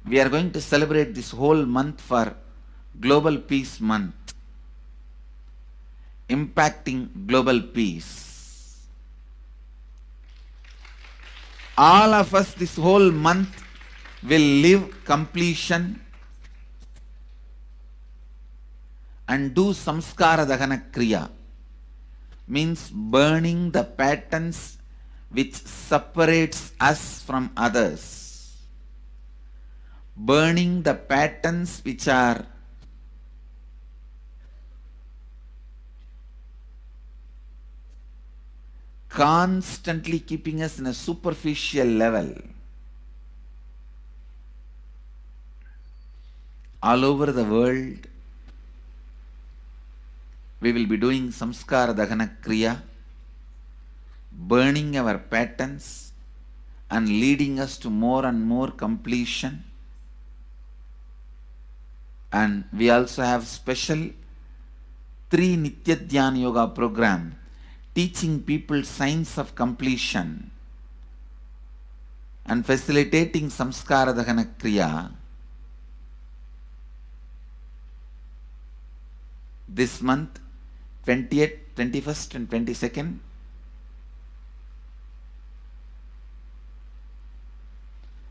We are going to celebrate this whole month for Global Peace Month, impacting global peace. All of us this whole month will live completion and do samskara dahana kriya, means burning the patterns which separates us from others, burning the patterns which are constantly keeping us in a superficial level. All over the world, we will be doing samskara dahana kriya, burning our patterns and leading us to more and more completion. And we also have special 3 Nitya Dhyana Yoga program teaching people science of completion and facilitating samskara dahana kriya. This month, 20th, 21st and 22nd,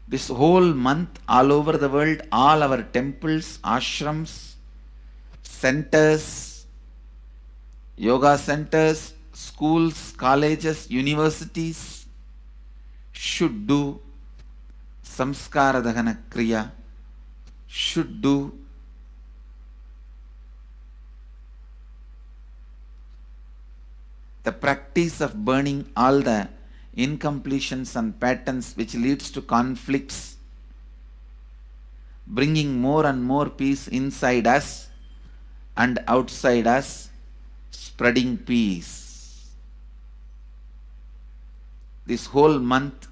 this whole month, all over the world, all our temples, ashrams, centers, yoga centers, schools, colleges, universities should do samskara dahana kriya, should do the practice of burning all the incompletions and patterns which leads to conflicts, bringing more and more peace inside us and outside us, spreading peace. This whole month,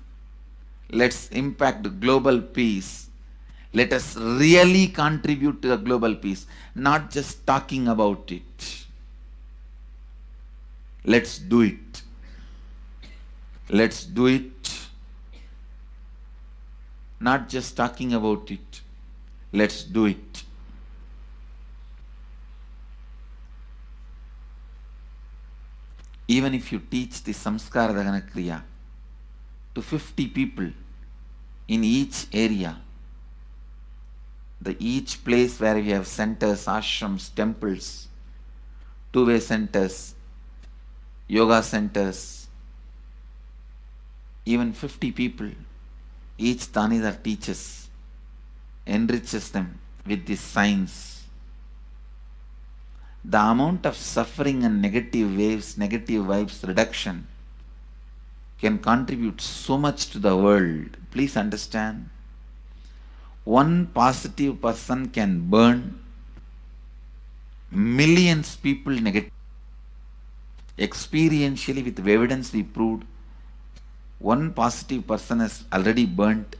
let's impact global peace. Let us really contribute to the global peace, not just talking about it. Let's do it. Let's do it. Not just talking about it. Let's do it. Even if you teach the samskara dahana kriya to 50 people in each area, each place where we have centers, ashrams, temples, two-way centers, yoga centers, even 50 people, each Tanidar teaches, enriches them with this science. The amount of suffering and negative waves, negative vibes reduction can contribute so much to the world. Please understand, one positive person can burn millions people negative. Experientially, with evidence we proved, one positive person has already burnt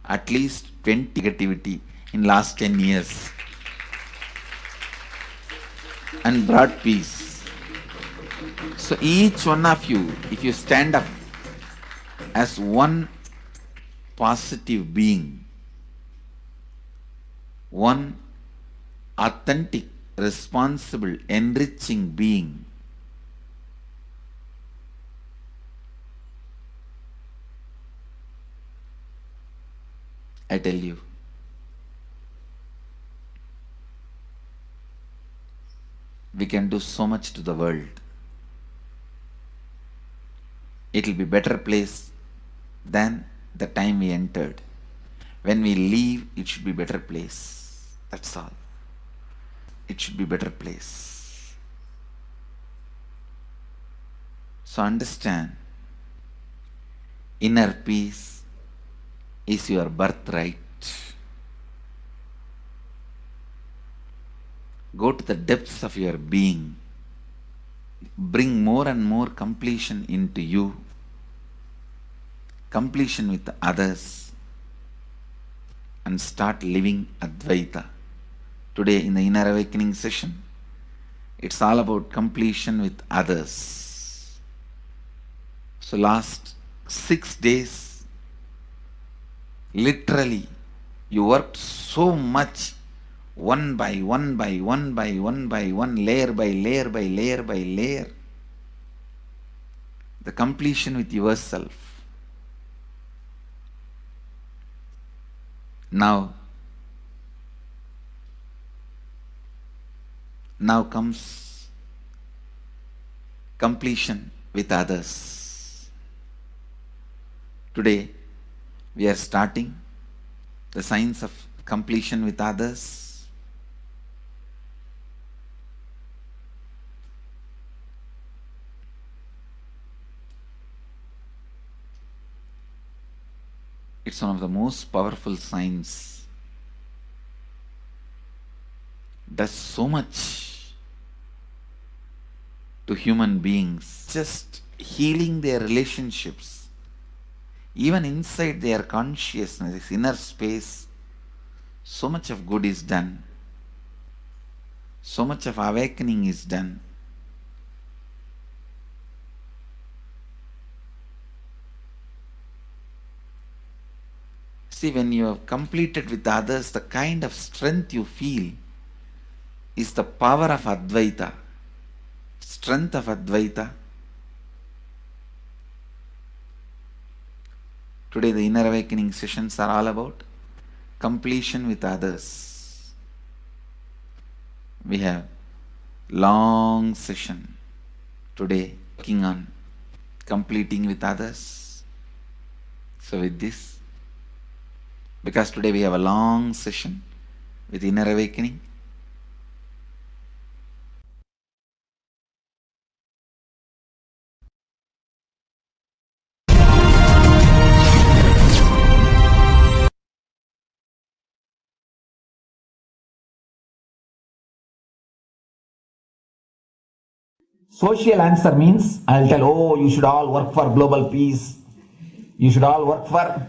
at least 20 negativity in last 10 years and brought peace. So each one of you, if you stand up as one positive being, one authentic, responsible, enriching being, I tell you, we can do so much to the world. It will be a better place than the time we entered. When we leave, it should be a better place. That's all. It should be a better place. So understand, inner peace is your birthright. Go to the depths of your being. Bring more and more completion into you. Completion with others. And start living Advaita. Today in the Inner Awakening session, it's all about completion with others. So last 6 days, literally, You worked so much, one by one by one by one by one, layer by layer by layer by layer. The completion with yourself. Now comes completion with others. Today we are starting the science of completion with others. It's one of the most powerful science. Does so much to human beings, just healing their relationships, even inside their consciousness, this inner space. So much of good is done, so much of awakening is done. See, when you have completed with others, the kind of strength you feel is the power of Advaita, strength of Advaita. Today the inner awakening sessions are all about completion with others. We have long session today working on completing with others. So with this, because today we have a long session with inner awakening, social answer means I'll tell, oh, you should all work for global peace. You should all work for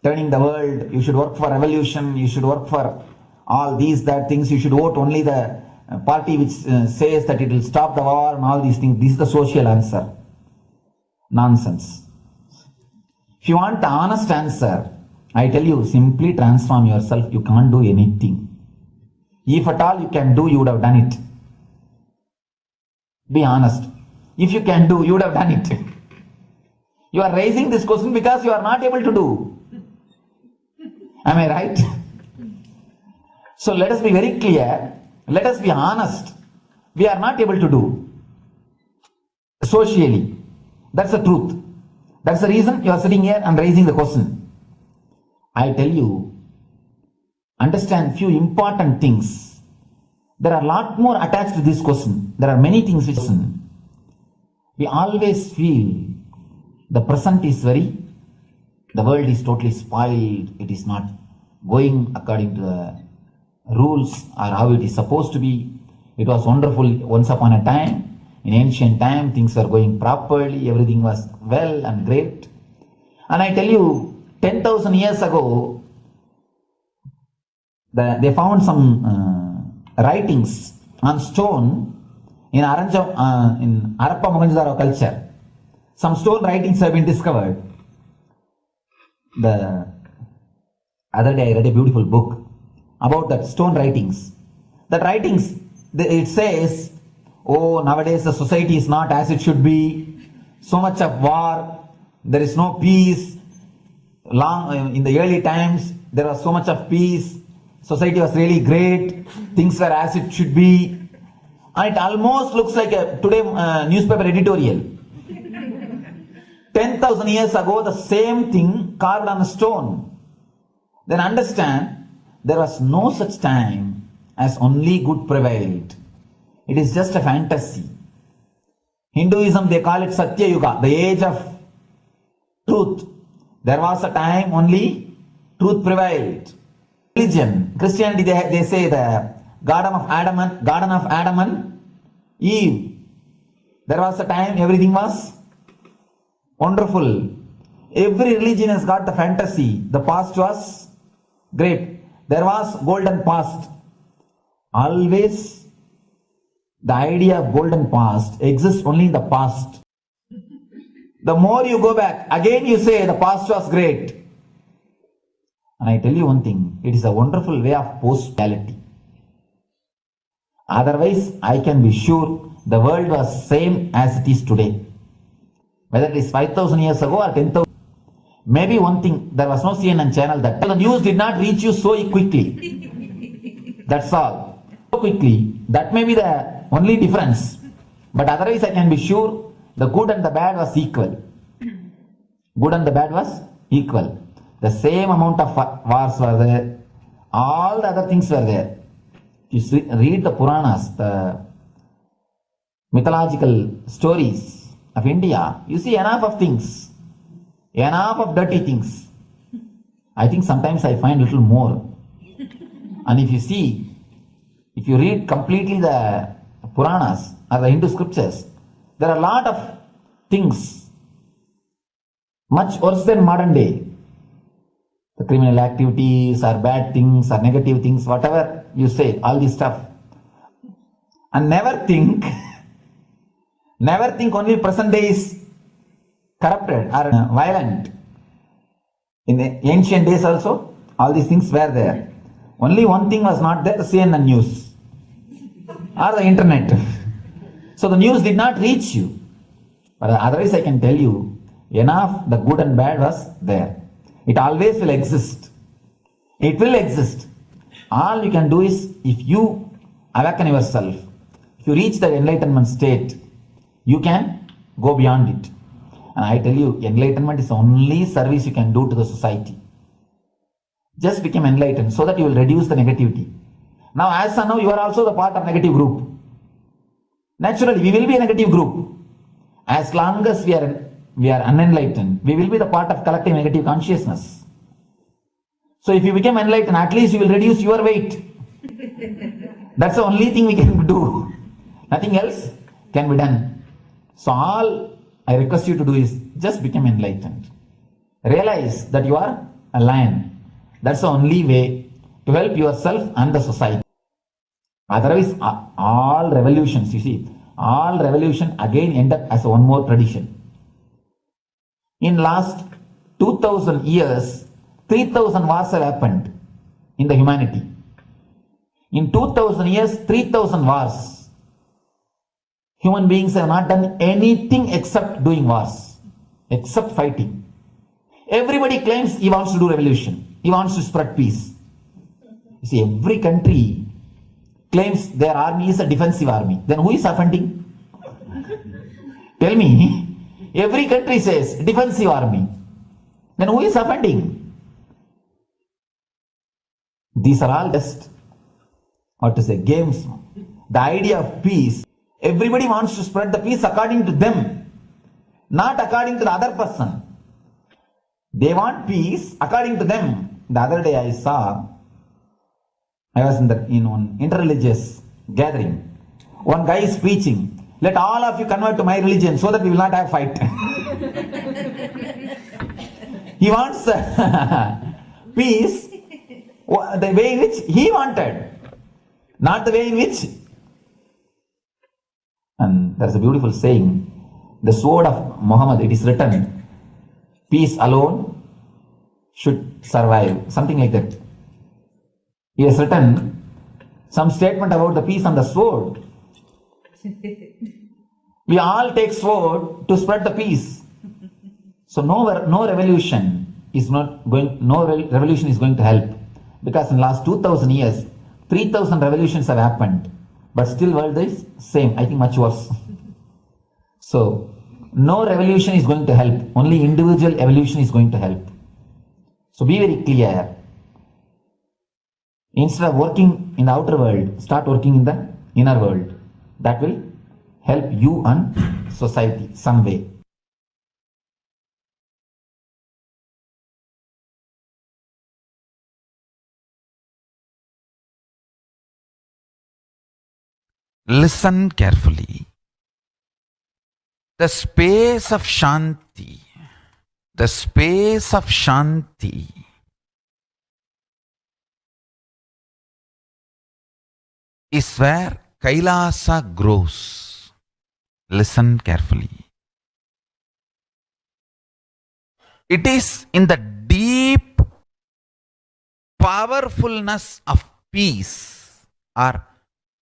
turning the world. You should work for revolution. You should work for all these, that things. You should vote only the party which says that it will stop the war and all these things. This is the social answer. Nonsense. If you want the honest answer, I tell you, simply transform yourself. You can't do anything. If at all you can do, you would have done it. Be honest. If you can do, you would have done it. You are raising this question because you are not able to do. Am I right? So let us be very clear. Let us be honest. We are not able to do. Socially. That's the truth. That's the reason you are sitting here and raising the question. I tell you, understand few important things. There are a lot more attached to this question. There are many things which we always feel the present is the world is totally spoiled. It is not going according to the rules or how it is supposed to be. It was wonderful once upon a time. In ancient time, things were going properly. Everything was well and great. And I tell you, 10,000 years ago, they found some writings on stone in Harappa Mohenjo-daro culture. Some stone writings have been discovered. The other day I read a beautiful book about that stone writings. That writings, it says, oh, nowadays the society is not as it should be. So much of war. There is no peace. In the early times, there was so much of peace. Society was really great. Things were as it should be. And it almost looks like a today newspaper editorial. 10,000 years ago, the same thing carved on a stone. Then understand, there was no such time as only good prevailed. It is just a fantasy. Hinduism, they call it Satya Yuga, the age of truth. There was a time only truth prevailed. Religion, Christianity, they say the Garden of Adam and Eve. There was a time everything was wonderful. Every religion has got the fantasy. The past was great. There was golden past. Always the idea of golden past exists only in the past. The more you go back, again you say the past was great. And I tell you one thing, it is a wonderful way of post-reality. Otherwise, I can be sure the world was same as it is today. Whether it is 5,000 years ago or 10,000. Maybe one thing, there was no CNN channel that the news did not reach you so quickly. That's all. So quickly. That may be the only difference. But otherwise, I can be sure the good and the bad was equal. Good and the bad was equal. The same amount of wars were there. All the other things were there. If you read the Puranas, the mythological stories of India, you see enough of things. Enough of dirty things. I think sometimes I find a little more. And if you read completely the Puranas or the Hindu scriptures, there are a lot of things much worse than modern day. The criminal activities or bad things or negative things, whatever you say, all this stuff. And never think only present day is corrupted or violent. In the ancient days also, all these things were there. Only one thing was not there, the CNN news or the internet. So the news did not reach you. But otherwise I can tell you, enough the good and bad was there. It always will exist. It will exist. All you can do is, if you awaken yourself, if you reach the enlightenment state, you can go beyond it. And I tell you, enlightenment is the only service you can do to the society. Just become enlightened so that you will reduce the negativity. Now, as now, you are also the part of negative group. Naturally, we will be a negative group. As long as we are unenlightened, we will be the part of collective negative consciousness. So if you become enlightened, at least you will reduce your weight. That's the only thing we can do. Nothing else can be done. So all I request you to do is just become enlightened. Realize that you are a lion. That's the only way to help yourself and the society. Otherwise, all revolutions, you see, all revolution again end up as one more tradition. In last 2000 years, 3000 wars have happened in the humanity. In 2000 years, 3000 wars. Human beings have not done anything except doing wars, except fighting. Everybody claims he wants to do revolution. He wants to spread peace. You see, every country claims their army is a defensive army. Then who is offending? Tell me. Every country says defensive army. Then who is offending? These are all just, games. The idea of peace, everybody wants to spread the peace according to them, not according to the other person. They want peace according to them. The other day I was in one interreligious gathering. One guy is preaching, let all of you convert to my religion so that we will not have fight. He wants peace the way in which he wanted, not the way in which. And there's a beautiful saying, the sword of Muhammad, it is written, peace alone should survive, something like that. He has written some statement about the peace on the sword. We all take sword to spread the peace. So no revolution is going to help, because in the last 2000 years 3000 revolutions have happened, but still world is same, I think much worse. So no revolution is going to help, only individual evolution is going to help. So be very clear. Instead of working in the outer world, start working in the inner world. That will help you and society some way. Listen carefully. The space of Shanti, is where Kailasa grows. Listen carefully. It is in the deep powerfulness of peace or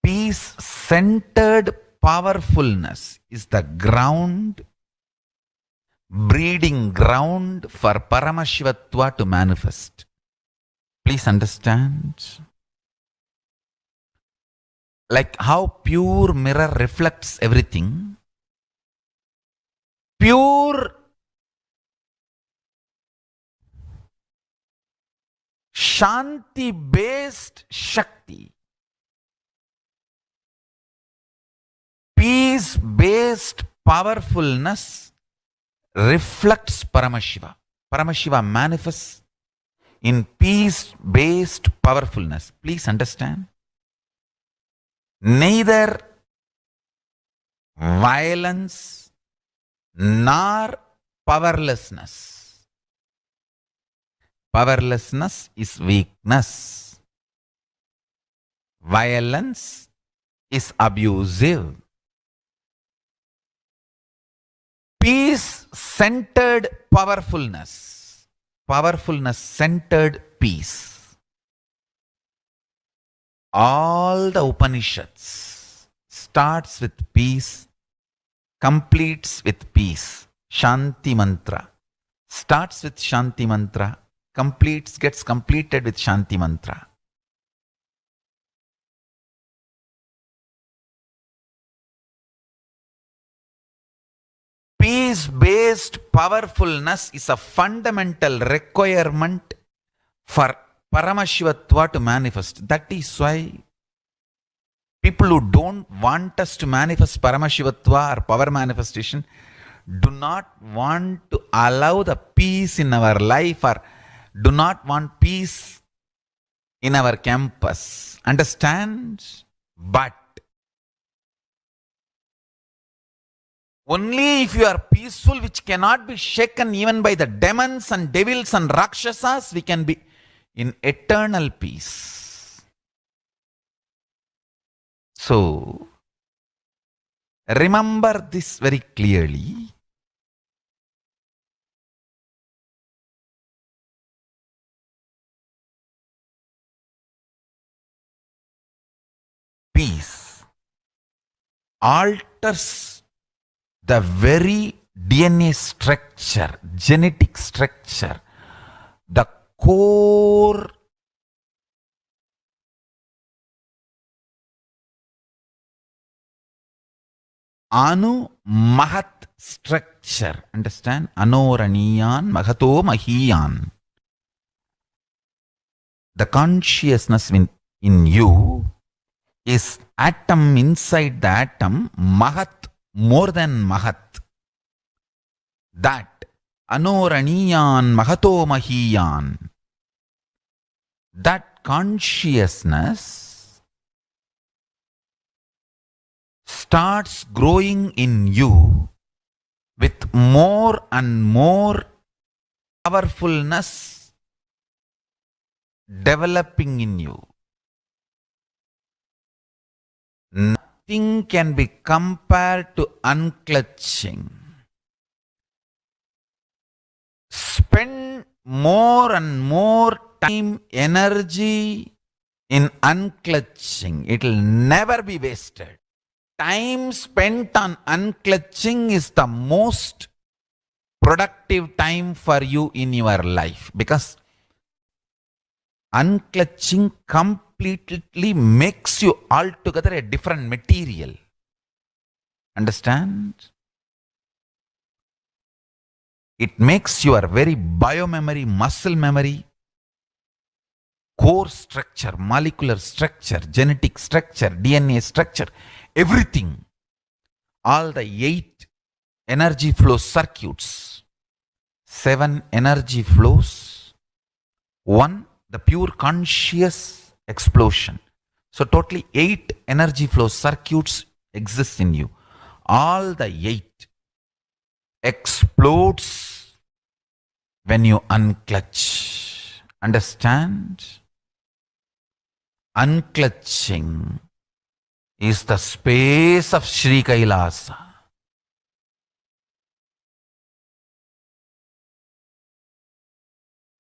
peace-centered powerfulness is the ground, breeding ground for Paramashivatva to manifest. Please understand. Like how pure mirror reflects everything, pure Shanti-based Shakti, peace-based powerfulness reflects Paramashiva. Paramashiva manifests in peace-based powerfulness. Please understand. Neither violence nor powerlessness. Powerlessness is weakness. Violence is abusive. Peace-centered powerfulness. Powerfulness-centered peace. All the Upanishads starts with peace, completes with peace. Shanti mantra starts with Shanti mantra, gets completed with Shanti mantra. Peace-based powerfulness is a fundamental requirement for Paramashivatva to manifest. That is why people who don't want us to manifest Paramashivatva or power manifestation do not want to allow the peace in our life or do not want peace in our campus. Understand? But only if you are peaceful, which cannot be shaken even by the demons and devils and rakshasas, we can be in eternal peace. So, remember this very clearly. Peace alters the very DNA structure, genetic structure, the core Anu Mahat structure. Understand? Anoraniyan Magato Mahiyan. The consciousness in you is atom inside the atom, Mahat, more than Mahat. That Anoraniyan Magato Mahiyan. That consciousness starts growing in you with more and more powerfulness developing in you. Nothing can be compared to unclutching. Spend more and more time, energy in unclutching. It will never be wasted. Time spent on unclutching is the most productive time for you in your life, because unclutching completely makes you altogether a different material. Understand? It makes your very biomemory, muscle memory, core structure, molecular structure, genetic structure, DNA structure, everything, all the 8 energy flow circuits, 7 energy flows, 1 the pure conscious explosion. So totally 8 energy flow circuits exist in you. All the 8 explodes when you unclutch. Understand? Unclutching is the space of Sri Kailasa.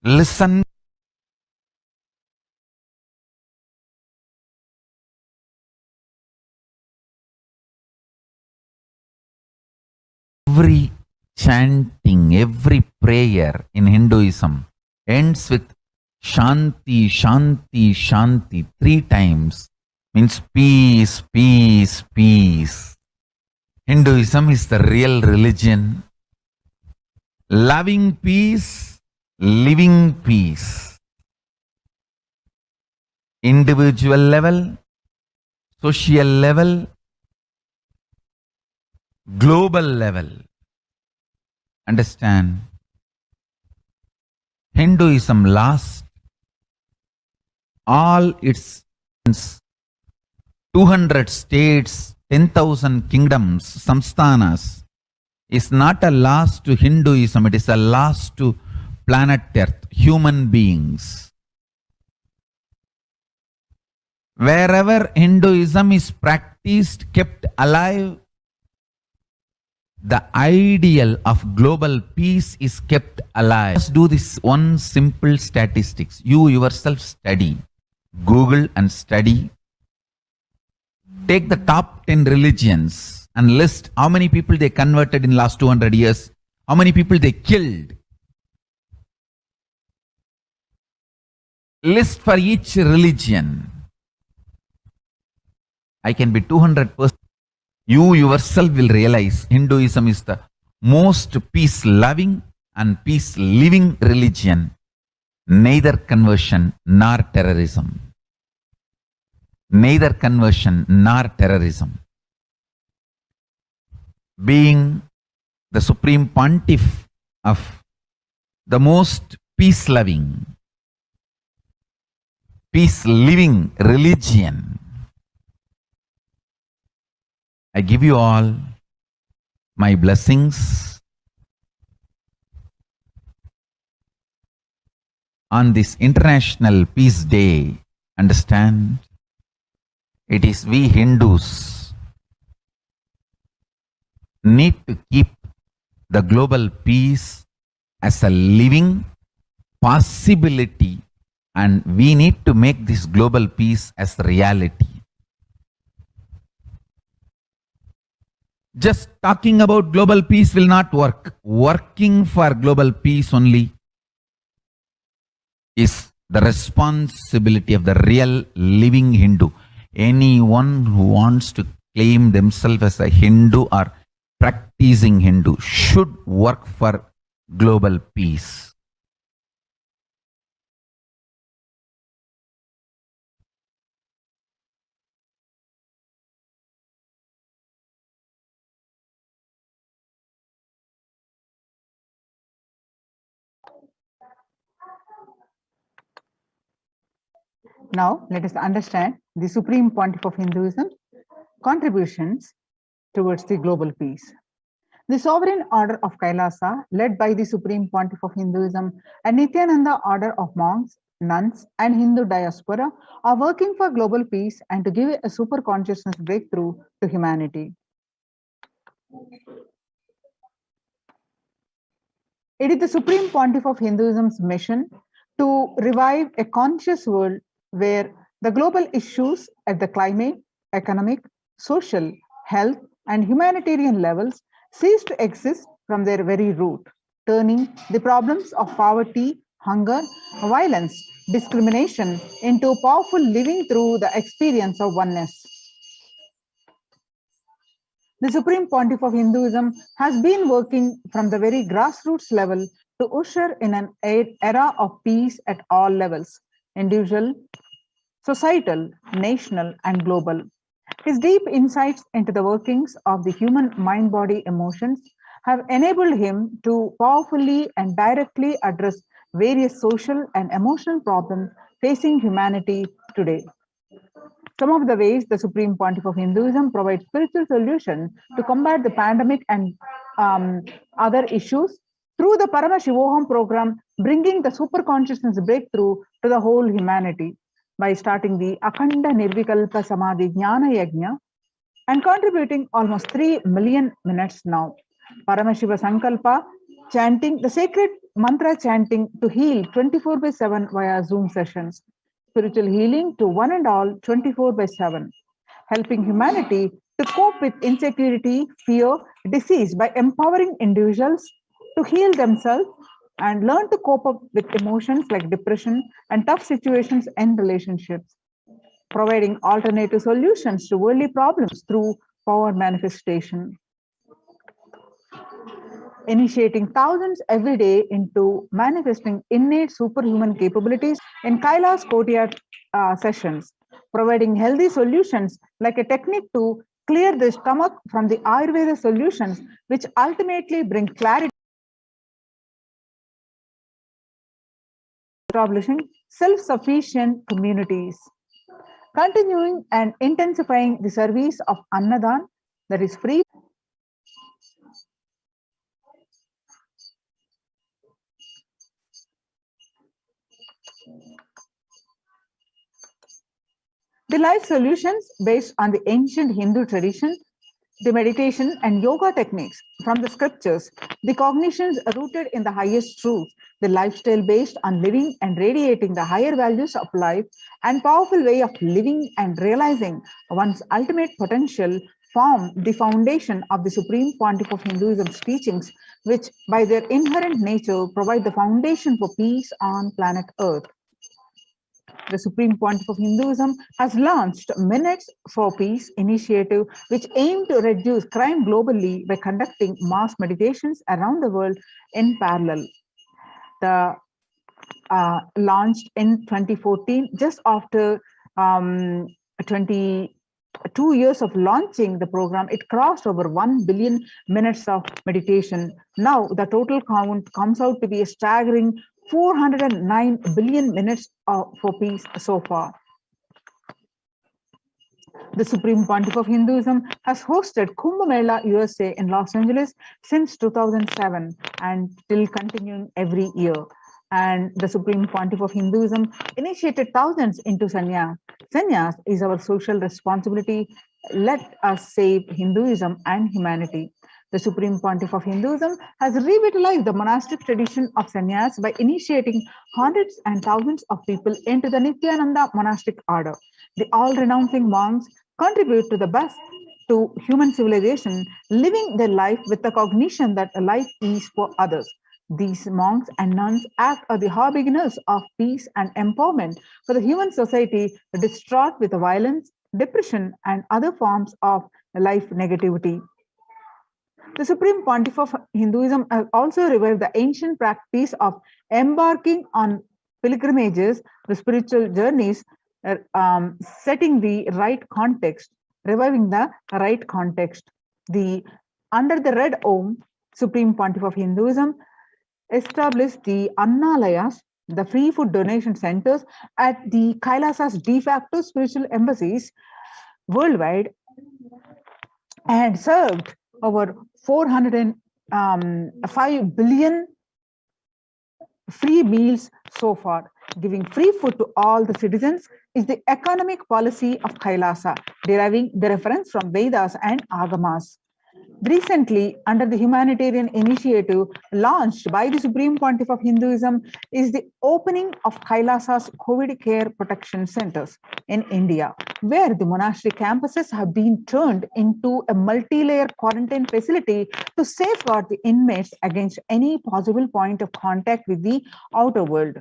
Listen every chanting, every prayer in Hinduism ends with Shanti, Shanti, Shanti 3 times. Means peace, peace, peace. Hinduism is the real religion. Loving peace, living peace. Individual level, social level, global level. Understand? Hinduism lasts all its 200 states, 10,000 kingdoms, samsthanas, is not a loss to Hinduism, it is a loss to planet Earth, human beings. Wherever Hinduism is practiced, kept alive, the ideal of global peace is kept alive. Just do this one simple statistics. You yourself study. Google and study. Take the top 10 religions and list how many people they converted in last 200 years, how many people they killed. List for each religion. I can be 200%. You yourself will realize Hinduism is the most peace-loving and peace-living religion, neither conversion nor terrorism. Neither conversion nor terrorism. Being the supreme pontiff of the most peace-loving, peace-living religion, I give you all my blessings on this International Peace Day. Understand? It is we Hindus need to keep the global peace as a living possibility, and we need to make this global peace as reality. Just talking about global peace will not work. Working for global peace only is the responsibility of the real living Hindu. Anyone who wants to claim themselves as a Hindu or practicing Hindu should work for global peace. Now, let us understand the Supreme Pontiff of Hinduism contributions towards the global peace. The Sovereign Order of Kailasa, led by the Supreme Pontiff of Hinduism and Nithyananda Order of monks, nuns, and Hindu diaspora, are working for global peace and to give a super consciousness breakthrough to humanity. It is the Supreme Pontiff of Hinduism's mission to revive a conscious world where the global issues at the climate, economic, social, health, and humanitarian levels cease to exist from their very root, turning the problems of poverty, hunger, violence, discrimination into powerful living through the experience of oneness. The Supreme Pontiff of Hinduism has been working from the very grassroots level to usher in an era of peace at all levels, individual, societal, national, and global. His deep insights into the workings of the human mind, body, emotions have enabled him to powerfully and directly address various social and emotional problems facing humanity today. Some of the ways the Supreme Pontiff of Hinduism provides spiritual solution to combat the pandemic and other issues through the Paramashivoham program, bringing the super consciousness breakthrough to the whole humanity by starting the Akhanda Nirvikalpa Samadhi Jnana Yajna and contributing almost 3 million minutes now. Paramashiva Sankalpa chanting, the sacred mantra chanting to heal 24/7 via Zoom sessions. Spiritual healing to one and all 24/7, helping humanity to cope with insecurity, fear, disease by empowering individuals to heal themselves and learn to cope up with emotions like depression and tough situations in relationships, providing alternative solutions to worldly problems through power manifestation, initiating thousands every day into manifesting innate superhuman capabilities in Kailash Courtyard sessions, providing healthy solutions like a technique to clear the stomach from the Ayurveda solutions, which ultimately bring clarity, establishing self-sufficient communities, continuing and intensifying the service of Annadan, that is free. The life solutions based on the ancient Hindu tradition, the meditation and yoga techniques from the scriptures, the cognitions rooted in the highest truth, the lifestyle based on living and radiating the higher values of life, and powerful way of living and realizing one's ultimate potential form the foundation of the Supreme Pontiff of Hinduism's teachings, which by their inherent nature provide the foundation for peace on planet Earth. The Supreme Pontiff of Hinduism has launched Minutes for Peace initiative, which aim to reduce crime globally by conducting mass meditations around the world in parallel. The launched in 2014, just after 22 years of launching the program, it crossed over 1 billion minutes of meditation. Now the total count comes out to be a staggering 409 billion minutes for peace so far. The Supreme Pontiff of Hinduism has hosted Kumbh Mela USA in Los Angeles since 2007 and still continuing every year. And the Supreme Pontiff of Hinduism initiated thousands into sannyas. Sannyas is our social responsibility. Let us save Hinduism and humanity. The Supreme Pontiff of Hinduism has revitalized the monastic tradition of sannyas by initiating hundreds and thousands of people into the Nithyananda monastic order. The all-renouncing monks contribute to the best to human civilization, living their life with the cognition that life is for others. These monks and nuns act as the harbingers of peace and empowerment for the human society distraught with violence, depression, and other forms of life negativity. The Supreme Pontiff of Hinduism has also revived the ancient practice of embarking on pilgrimages, the spiritual journeys, setting the right context, reviving the right context. Under the Red Om, Supreme Pontiff of Hinduism established the Annalayas, the free food donation centers at the Kailasa's de facto spiritual embassies worldwide and served over 405 billion free meals so far. Giving free food to all the citizens is the economic policy of Kailasa, deriving the reference from Vedas and Agamas. Recently, under the humanitarian initiative launched by the Supreme Pontiff of Hinduism, is the opening of Kailasa's COVID care protection centers in India, where the monastic campuses have been turned into a multi-layer quarantine facility to safeguard the inmates against any possible point of contact with the outer world.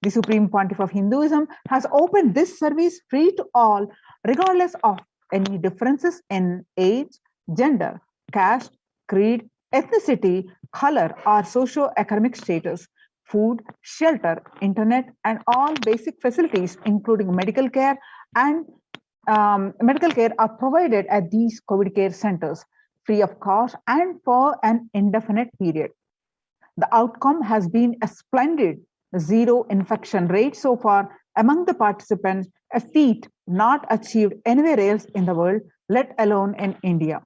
The Supreme Pontiff of Hinduism has opened this service free to all, regardless of any differences in age, gender, caste, creed, ethnicity, color, or socio-economic status. Food, shelter, internet, and all basic facilities, including medical care are provided at these COVID care centers, free of cost and for an indefinite period. The outcome has been a splendid zero infection rate so far among the participants, a feat not achieved anywhere else in the world, let alone in India.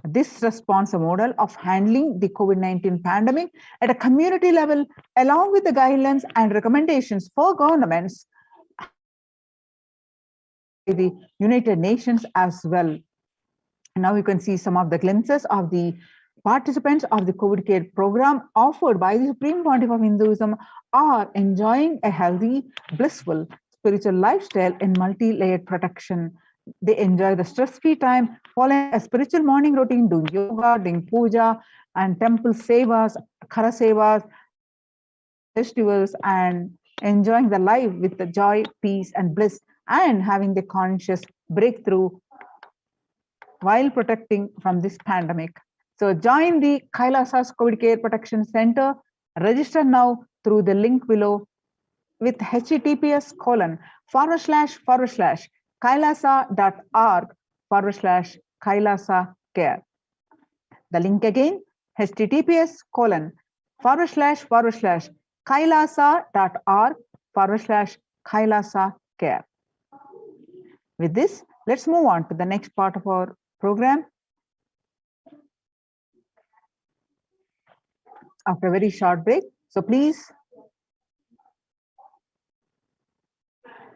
This response model of handling the COVID-19 pandemic at a community level, along with the guidelines and recommendations for governments, the United Nations as well. Now you can see some of the glimpses of the participants of the COVID care program offered by the Supreme Pontiff of Hinduism are enjoying a healthy, blissful spiritual lifestyle in multi-layered protection. They enjoy the stress-free time, following a spiritual morning routine, doing yoga, doing puja, and temple sevas, khara sevas, festivals, and enjoying the life with the joy, peace, and bliss, and having the conscious breakthrough while protecting from this pandemic. So join the Kailasa's COVID Care Protection Center. Register now through the link below with https://kailasa.org/kailasa care. The link again, https://kailasa.org/kailasa care. With this, let's move on to the next part of our program. After a very short break. So please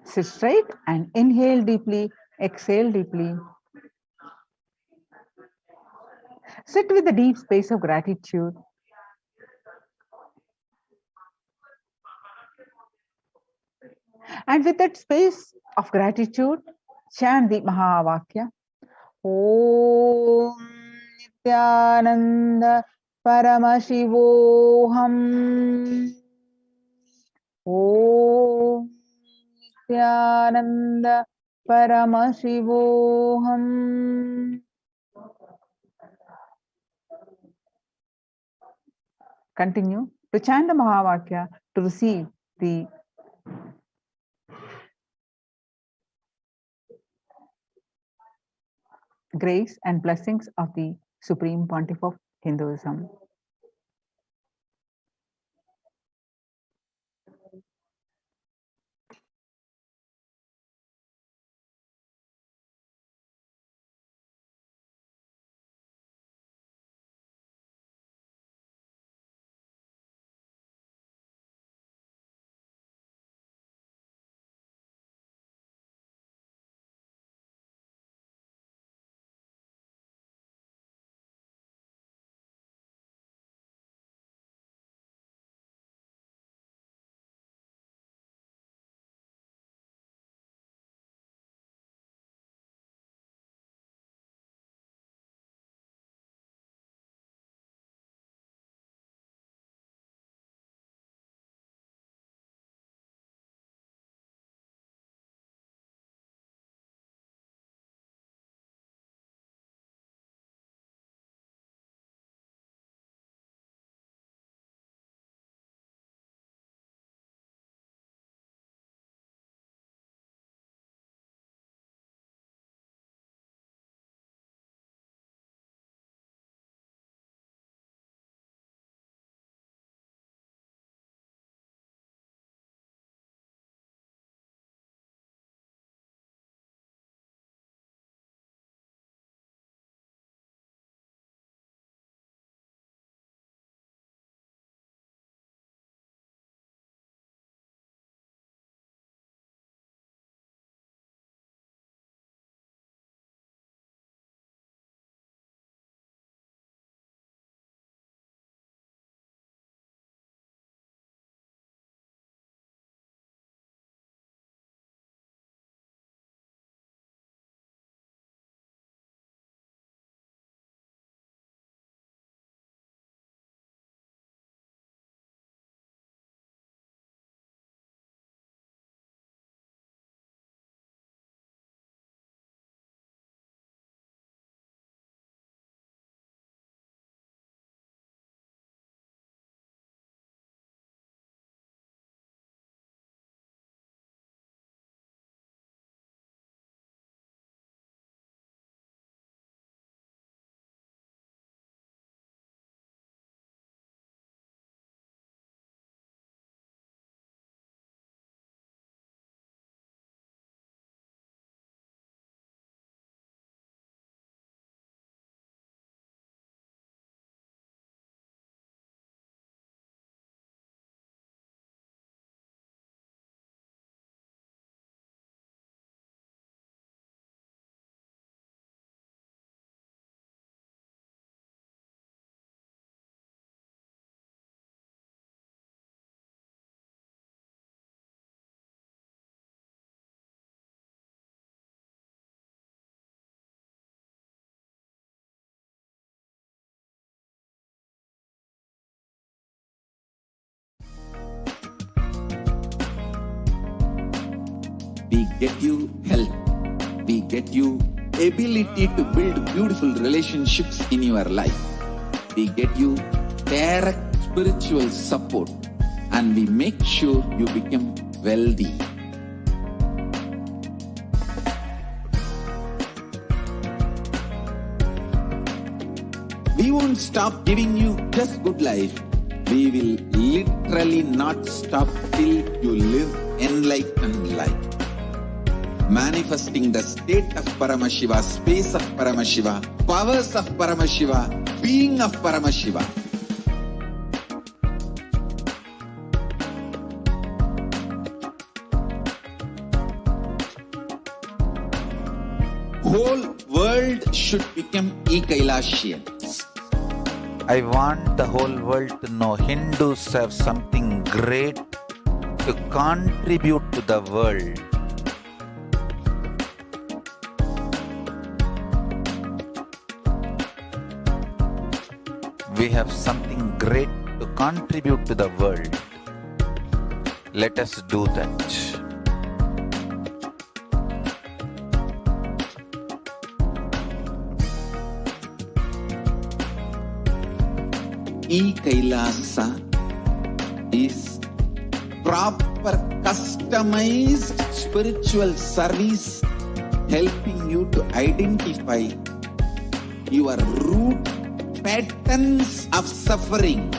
sit straight and inhale deeply, exhale deeply. Sit with a deep space of gratitude. And with that space of gratitude, chant the Mahavakya. Om Nithyananda Paramashivoham. Om Nithyananda Paramashivoham. Continue to chant the Mahavakya to receive the grace and blessings of the Supreme Pontiff of Hinduism. We get you health. We get you ability to build beautiful relationships in your life. We get you direct spiritual support, and we make sure you become wealthy. We won't stop giving you just good life. We will literally not stop till you live enlightened life. Manifesting the state of Paramashiva, space of Paramashiva, powers of Paramashiva, being of Paramashiva. Whole world should become e-Kailashians. I want the whole world to know Hindus have something great to contribute to the world. We have something great to contribute to the world. Let us do that. E-Kailasa is proper customized spiritual service helping you to identify your root patterns of suffering.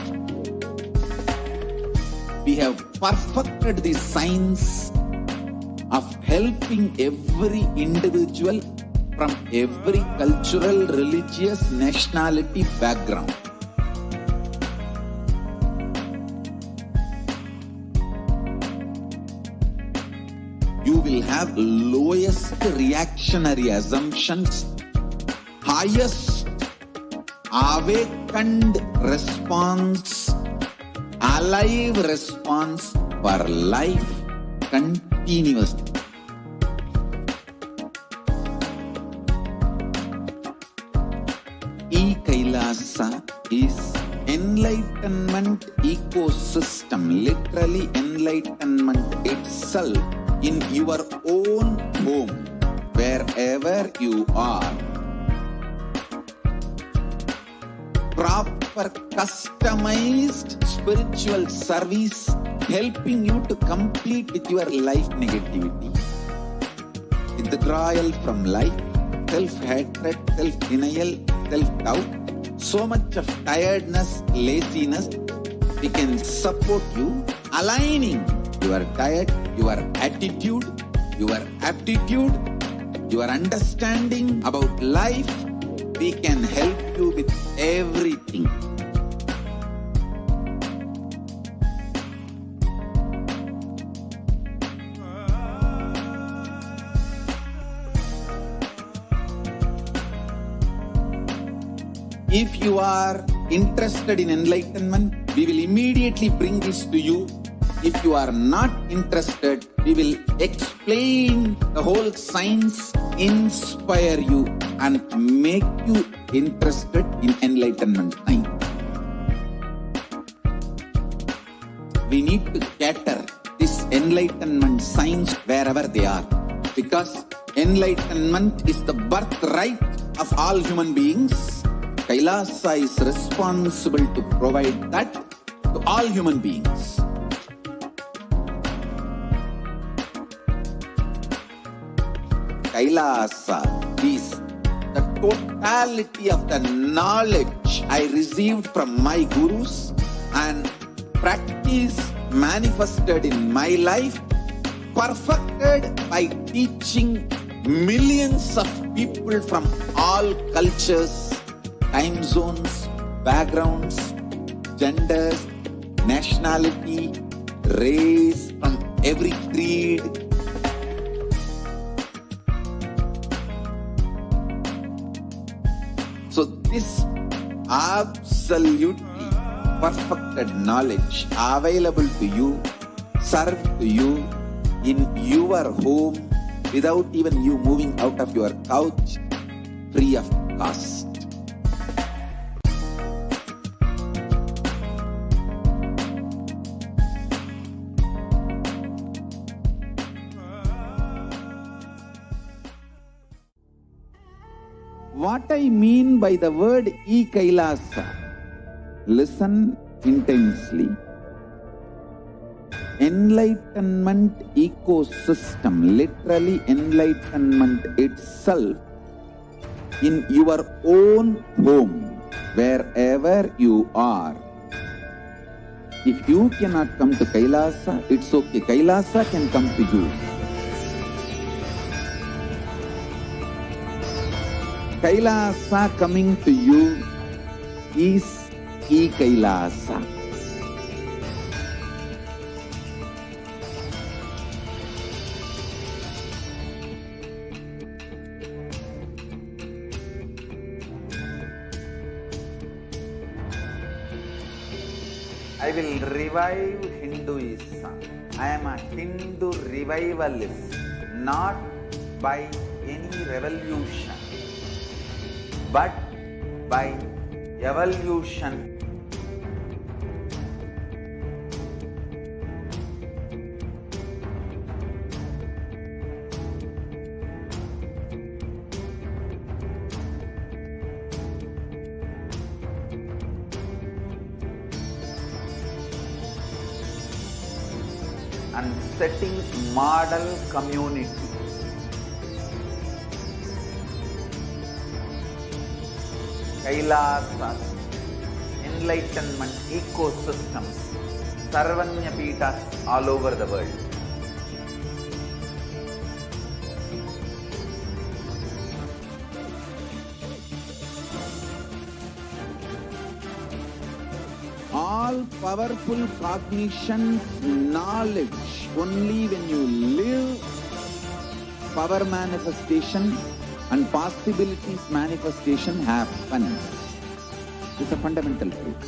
We have perfected the science of helping every individual from every cultural, religious, nationality background. You will have lowest reactionary assumptions, highest awakened response, alive response for life continuously. E-Kailasa is enlightenment ecosystem, literally enlightenment itself in your own home, wherever you are. Proper customized spiritual service helping you to complete with your life negativity, withdrawal from life, self-hatred, self-denial, self-doubt, so much of tiredness, laziness. We can support you aligning your diet, your attitude, your aptitude, your understanding about life. We can help you with everything. If you are interested in enlightenment, we will immediately bring this to you. If you are not interested, we will explain the whole science, inspire you, and make you interested in enlightenment time. We need to cater this enlightenment science wherever they are, because enlightenment is the birthright of all human beings. Kailasa is responsible to provide that to all human beings. Kailasa is the totality of the knowledge I received from my gurus and practice manifested in my life, perfected by teaching millions of people from all cultures, time zones, backgrounds, genders, nationality, race, from every creed. So this absolutely perfected knowledge available to you, served to you in your home without even you moving out of your couch, free of cost. What I mean by the word e-Kailasa, listen intensely. Enlightenment ecosystem, literally enlightenment itself, in your own home, wherever you are. If you cannot come to Kailasa, it's okay. Kailasa can come to you. Kailasa coming to you is e-Kailasa. I will revive Hinduism. I am a Hindu revivalist, not by any revolution, but by evolution. And setting model community. Kailasas, enlightenment ecosystems, Sarvanya Pitas all over the world. All powerful cognition, knowledge, only when you live, power manifestation and possibilities manifestation happens. It's a fundamental truth.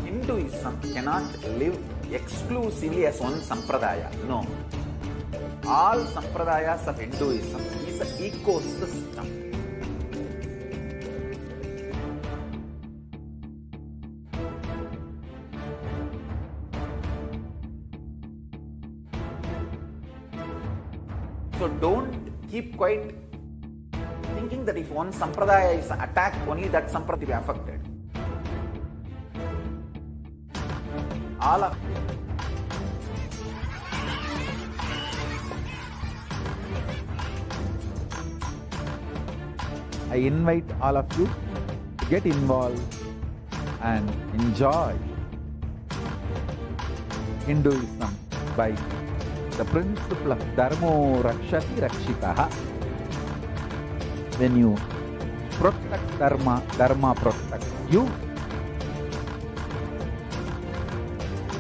Hinduism cannot live exclusively as one sampradaya. No. All sampradayas of Hinduism is an ecosystem. So don't keep quiet thinking that if one sampradaya is attacked, only that sampradaya will be affected. All of I invite all of you to get involved and enjoy Hinduism by the principle of Dharmo Rakshati Rakshitaha. When you protect Dharma, Dharma protects you.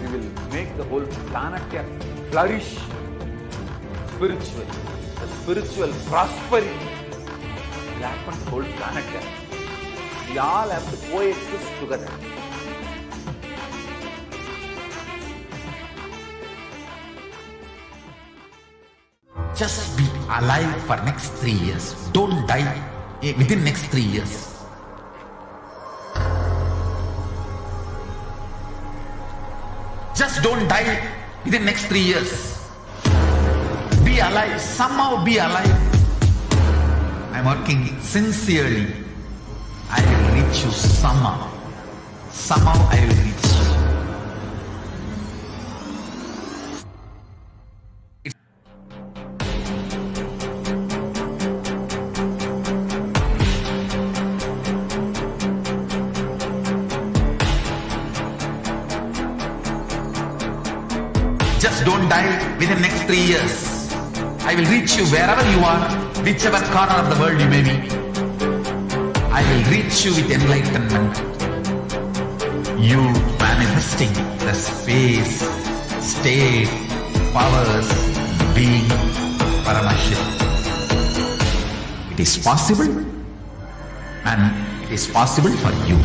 We will make the whole planet flourish spiritually. The spiritual prosperity will happen to the whole planet. We all have to coexist together. Just be alive for next 3 years. Don't die within next 3 years. Just don't die within next 3 years. Be alive. Somehow be alive. I'm working sincerely. I will reach you somehow. Somehow I will reach you. Just don't die within the next 3 years. I will reach you wherever you are, whichever corner of the world you may be. I will reach you with enlightenment. You manifesting the space, state, powers, being Paramashivoham. It is possible, and it is possible for you.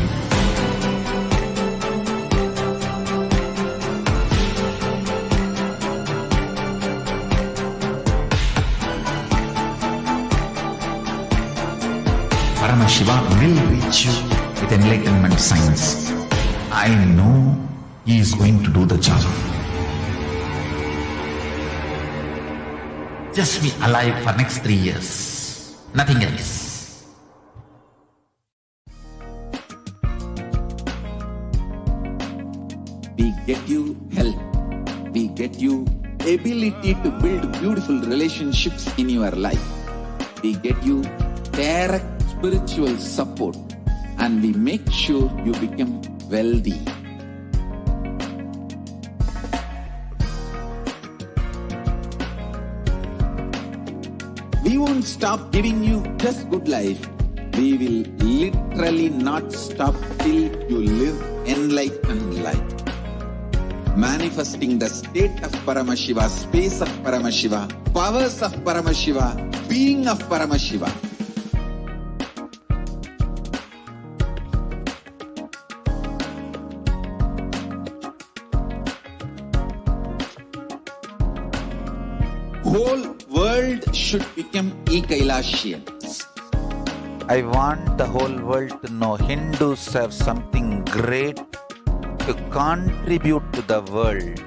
Paramashiva will reach you with enlightenment science. I know he is going to do the job. just be alive for next 3 years. Nothing else. We get you health. We get you ability to build beautiful relationships in your life. We get you direct spiritual support, and we make sure you become wealthy. We won't stop giving you just good life. We will literally not stop till you live enlightened life. Manifesting the state of Paramashiva, space of Paramashiva, powers of Paramashiva, being of Paramashiva. Whole world should become e-Kailashians. I want the whole world to know Hindus have something great to contribute to the world.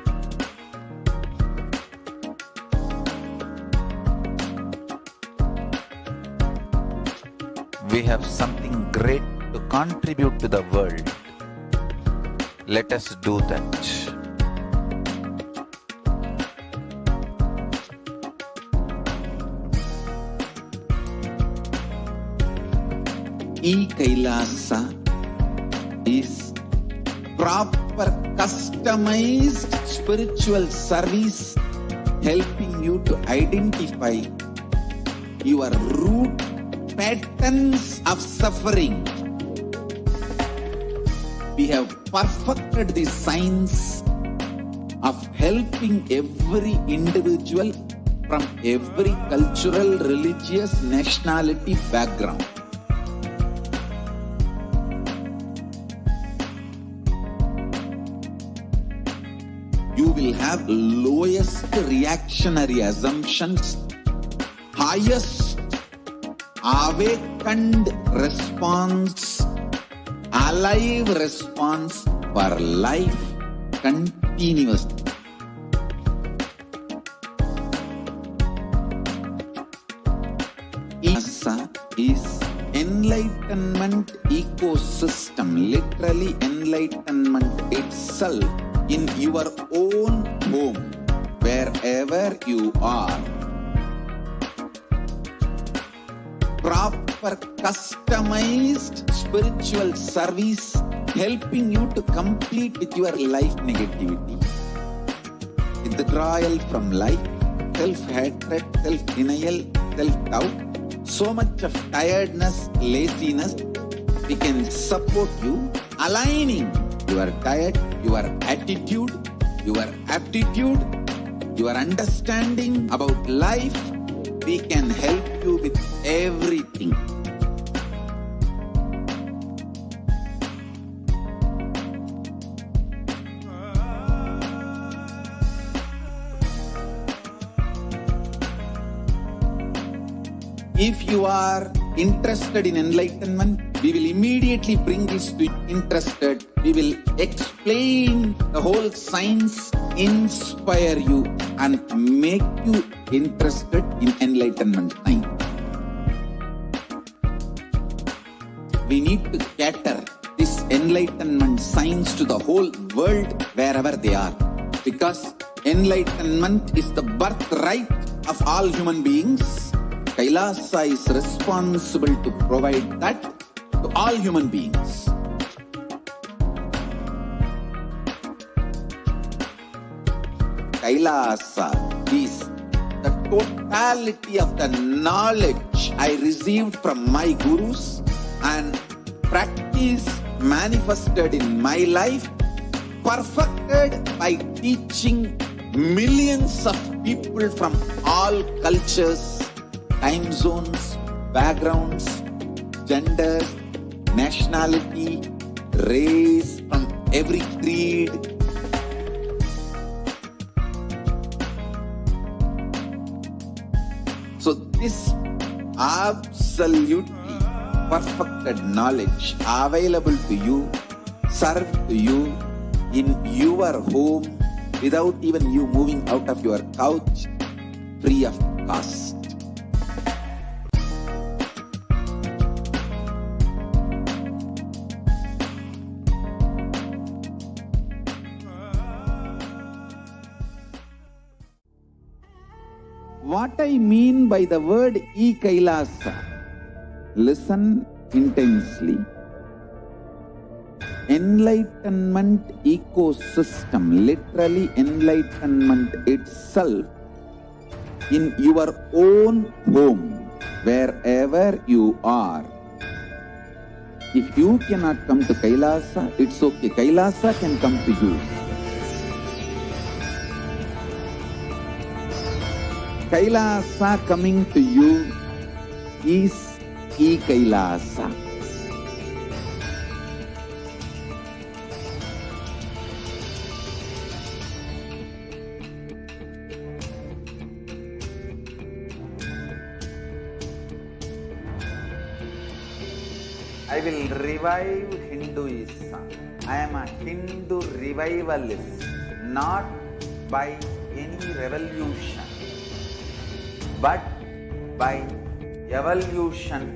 We have something great to contribute to the world. Let us do that. E-Kailasa is proper customized spiritual service helping you to identify your root patterns of suffering. We have perfected the science of helping every individual from every cultural, religious, nationality background. You will have lowest reactionary assumptions, highest awakened response, alive response for life continuously. ESA is enlightenment ecosystem, literally enlightenment itself in your own home, wherever you are. Proper customized spiritual service helping you to complete with your life negativity. Withdrawal from life, self-hatred, self-denial, self-doubt, so much of tiredness, laziness. We can support you aligning your diet, your attitude, your aptitude, your understanding about life. We can help you with everything. If you are interested in enlightenment, we will immediately bring this to you. Interested, we will explain the whole science, inspire you and make you interested in enlightenment time. We need to cater this enlightenment science to the whole world wherever they are, because enlightenment is the birthright of all human beings. Kailasa is responsible to provide that to all human beings. Kailasa is the totality of the knowledge I received from my gurus and practice manifested in my life, perfected by teaching millions of people from all cultures, time zones, backgrounds, genders, nationality, race, from every creed. So this absolutely perfected knowledge available to you, served to you in your home without even you moving out of your couch, free of cost. What I mean by the word e-Kailasa, listen intensely. Enlightenment ecosystem, literally enlightenment itself, in your own home, wherever you are. If you cannot come to Kailasa, it's okay. Kailasa can come to you. Kailasa coming to you is e-Kailasa. I will revive Hinduism. I am a Hindu revivalist, not by any revolution, but by evolution.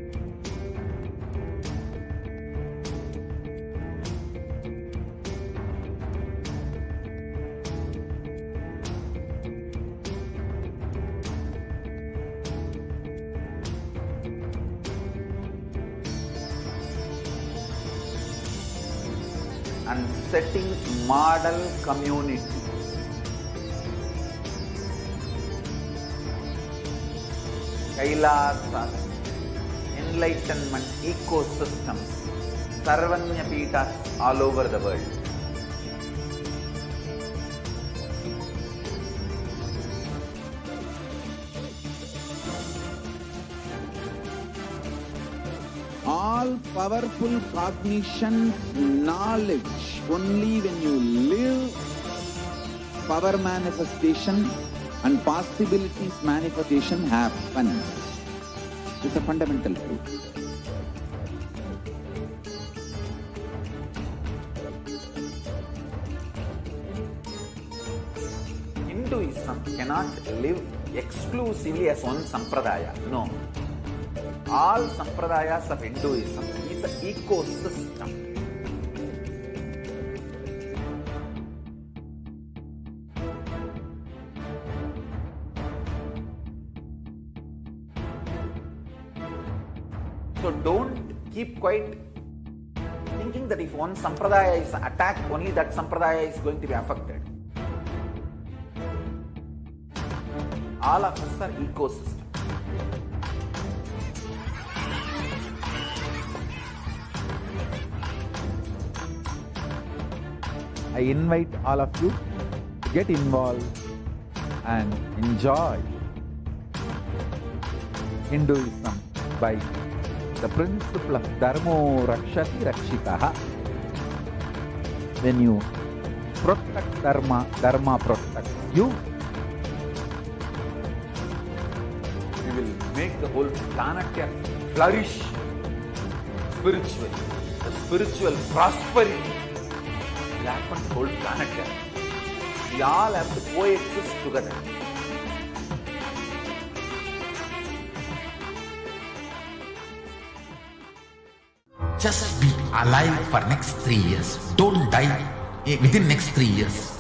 And setting model communities. Kailasas, enlightenment ecosystems, Sarvanya Pitas all over the world. All powerful cognition, knowledge, only when you live, power manifestation and possibilities manifestation happens. It's a fundamental truth. Hinduism cannot live exclusively as one sampradaya. No. All sampradayas of Hinduism is an ecosystem. So don't keep quiet thinking that if one sampradaya is attacked, only that sampradaya is going to be affected. All of us are ecosystem. I invite all of you to get involved and enjoy Hinduism by the principle of Dharmo Rakshati Rakshitaha. When you protect Dharma, Dharma protects you. You will make the whole planet flourish spiritually. The spiritual prosperity will happen to the whole planet. We all have to coexist together. Just be alive for next 3 years. Don't die within next 3 years.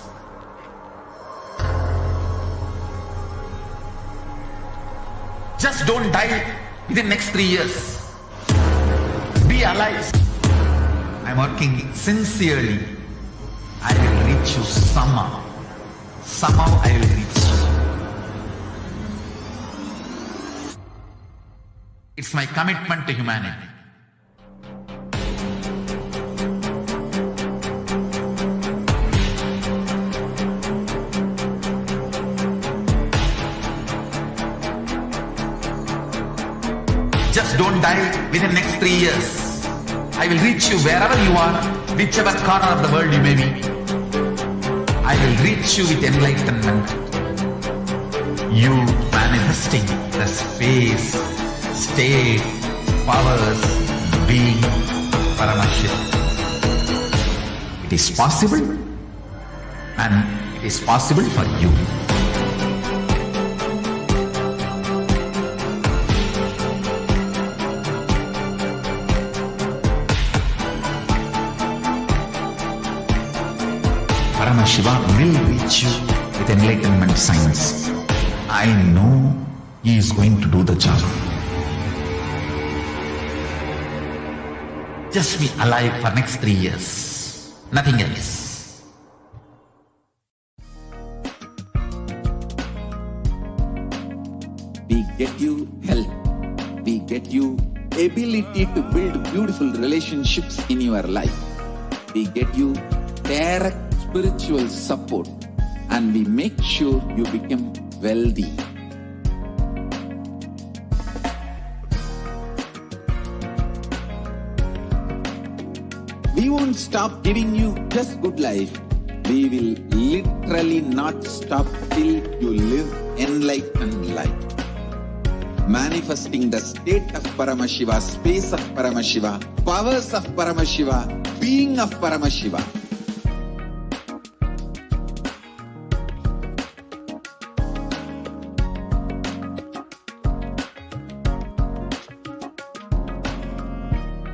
Just don't die within next 3 years. Be alive. I'm working sincerely. I will reach you somehow. Somehow I will reach you. It's my commitment to humanity. Just don't die within next 3 years. I will reach you wherever you are, whichever corner of the world you may be. I will reach you with enlightenment. You manifesting the space, state, powers, being, Paramashivoham. It is possible, and it is possible for you. Paramashiva will reach you with enlightenment science. I know he is going to do the job. Just be alive for next 3 years. Nothing else. We get you health. We get you ability to build beautiful relationships in your life. We get you direct spiritual support, and we make sure you become wealthy. We won't stop giving you just good life. We will literally not stop till you live enlightened life. Manifesting the state of Paramashiva, space of Paramashiva, powers of Paramashiva, being of Paramashiva.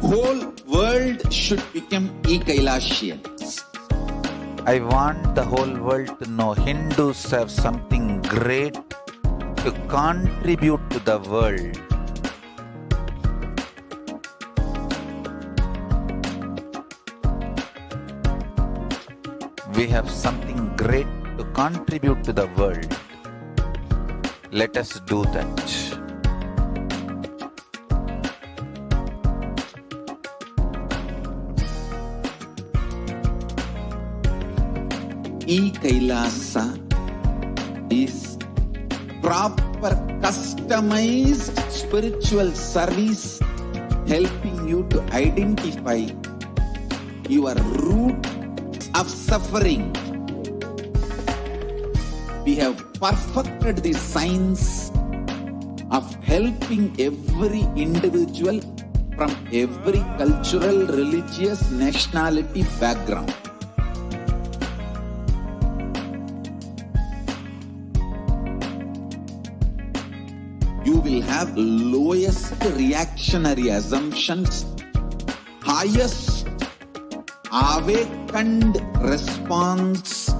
Whole world should become e-Kailashians. I want the whole world to know Hindus have something great to contribute to the world. We have something great to contribute to the world. Let us do that. E-Kailasa is proper customized spiritual service helping you to identify your root of suffering. We have perfected the science of helping every individual from every cultural, religious, nationality background. You will have lowest reactionary assumptions, highest awakened response,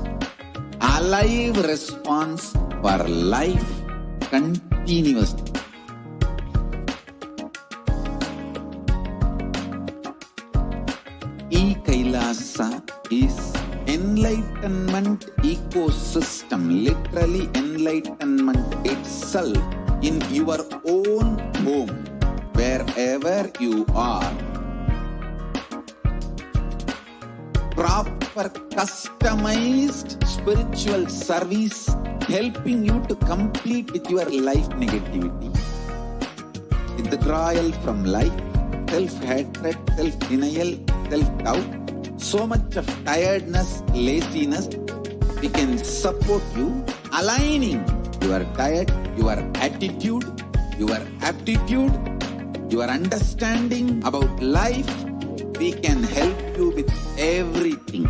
alive response for life continuously. E-Kailasa is enlightenment ecosystem, literally enlightenment itself in your own home, wherever you are. Proper customized spiritual service helping you to complete with your life negativity. Withdrawal from life, self-hatred, self-denial, self-doubt, so much of tiredness, laziness. We can support you aligning your diet, your attitude, your aptitude, your understanding about life. We can help you with everything.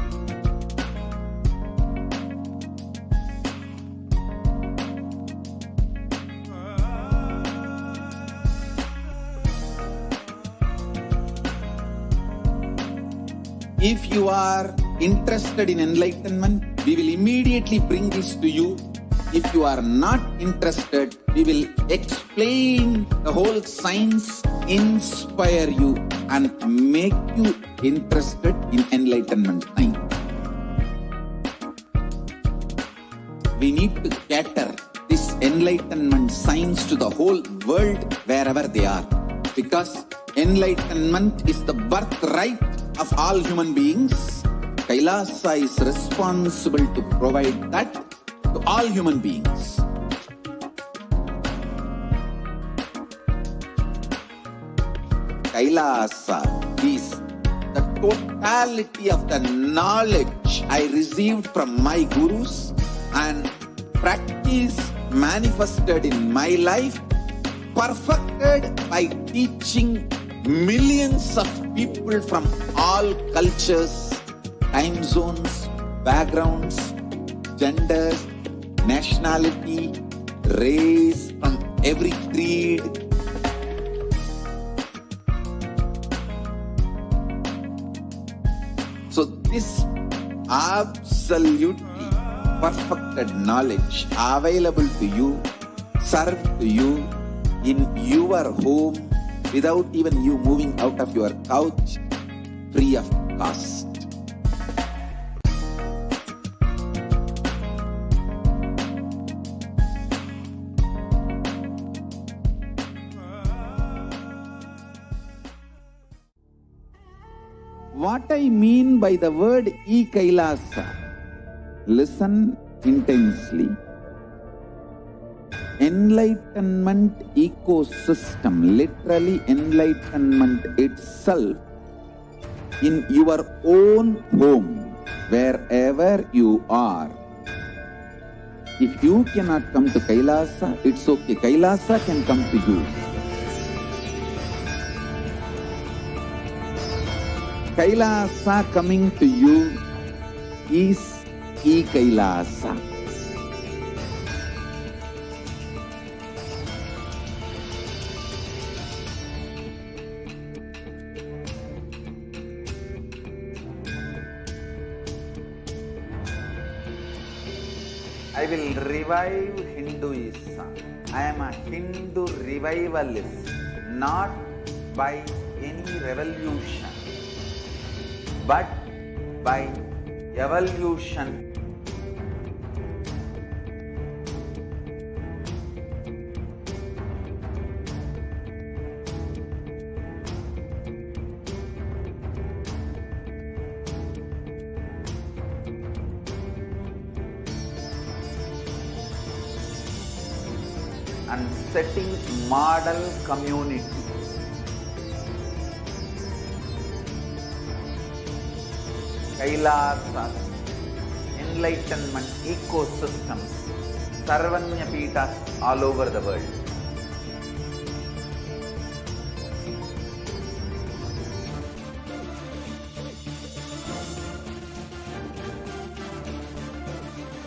If you are interested in enlightenment, we will immediately bring this to you. If you are not interested, we will explain the whole science, inspire you, and make you interested in enlightenment science. We need to cater this enlightenment science to the whole world wherever they are, because enlightenment is the birthright of all human beings. Kailasa is responsible to provide that to all human beings. Kailasa is the totality of the knowledge I received from my gurus and practice manifested in my life, perfected by teaching millions of people from all cultures, time zones, backgrounds, genders, nationality, race, from every creed. So this absolutely perfected knowledge available to you, served to you in your home without even you moving out of your couch, free of cost. What I mean by the word e-Kailasa, listen intensely. Enlightenment ecosystem, literally enlightenment itself, in your own home, wherever you are. If you cannot come to Kailasa, it's okay. Kailasa can come to you. Kailasa coming to you is e-Kailasa. I will revive Hinduism. I am a Hindu revivalist, not by any revolution, but by evolution. And setting model communities. Kailasas, enlightenment ecosystems, Sarvanya Pitas all over the world.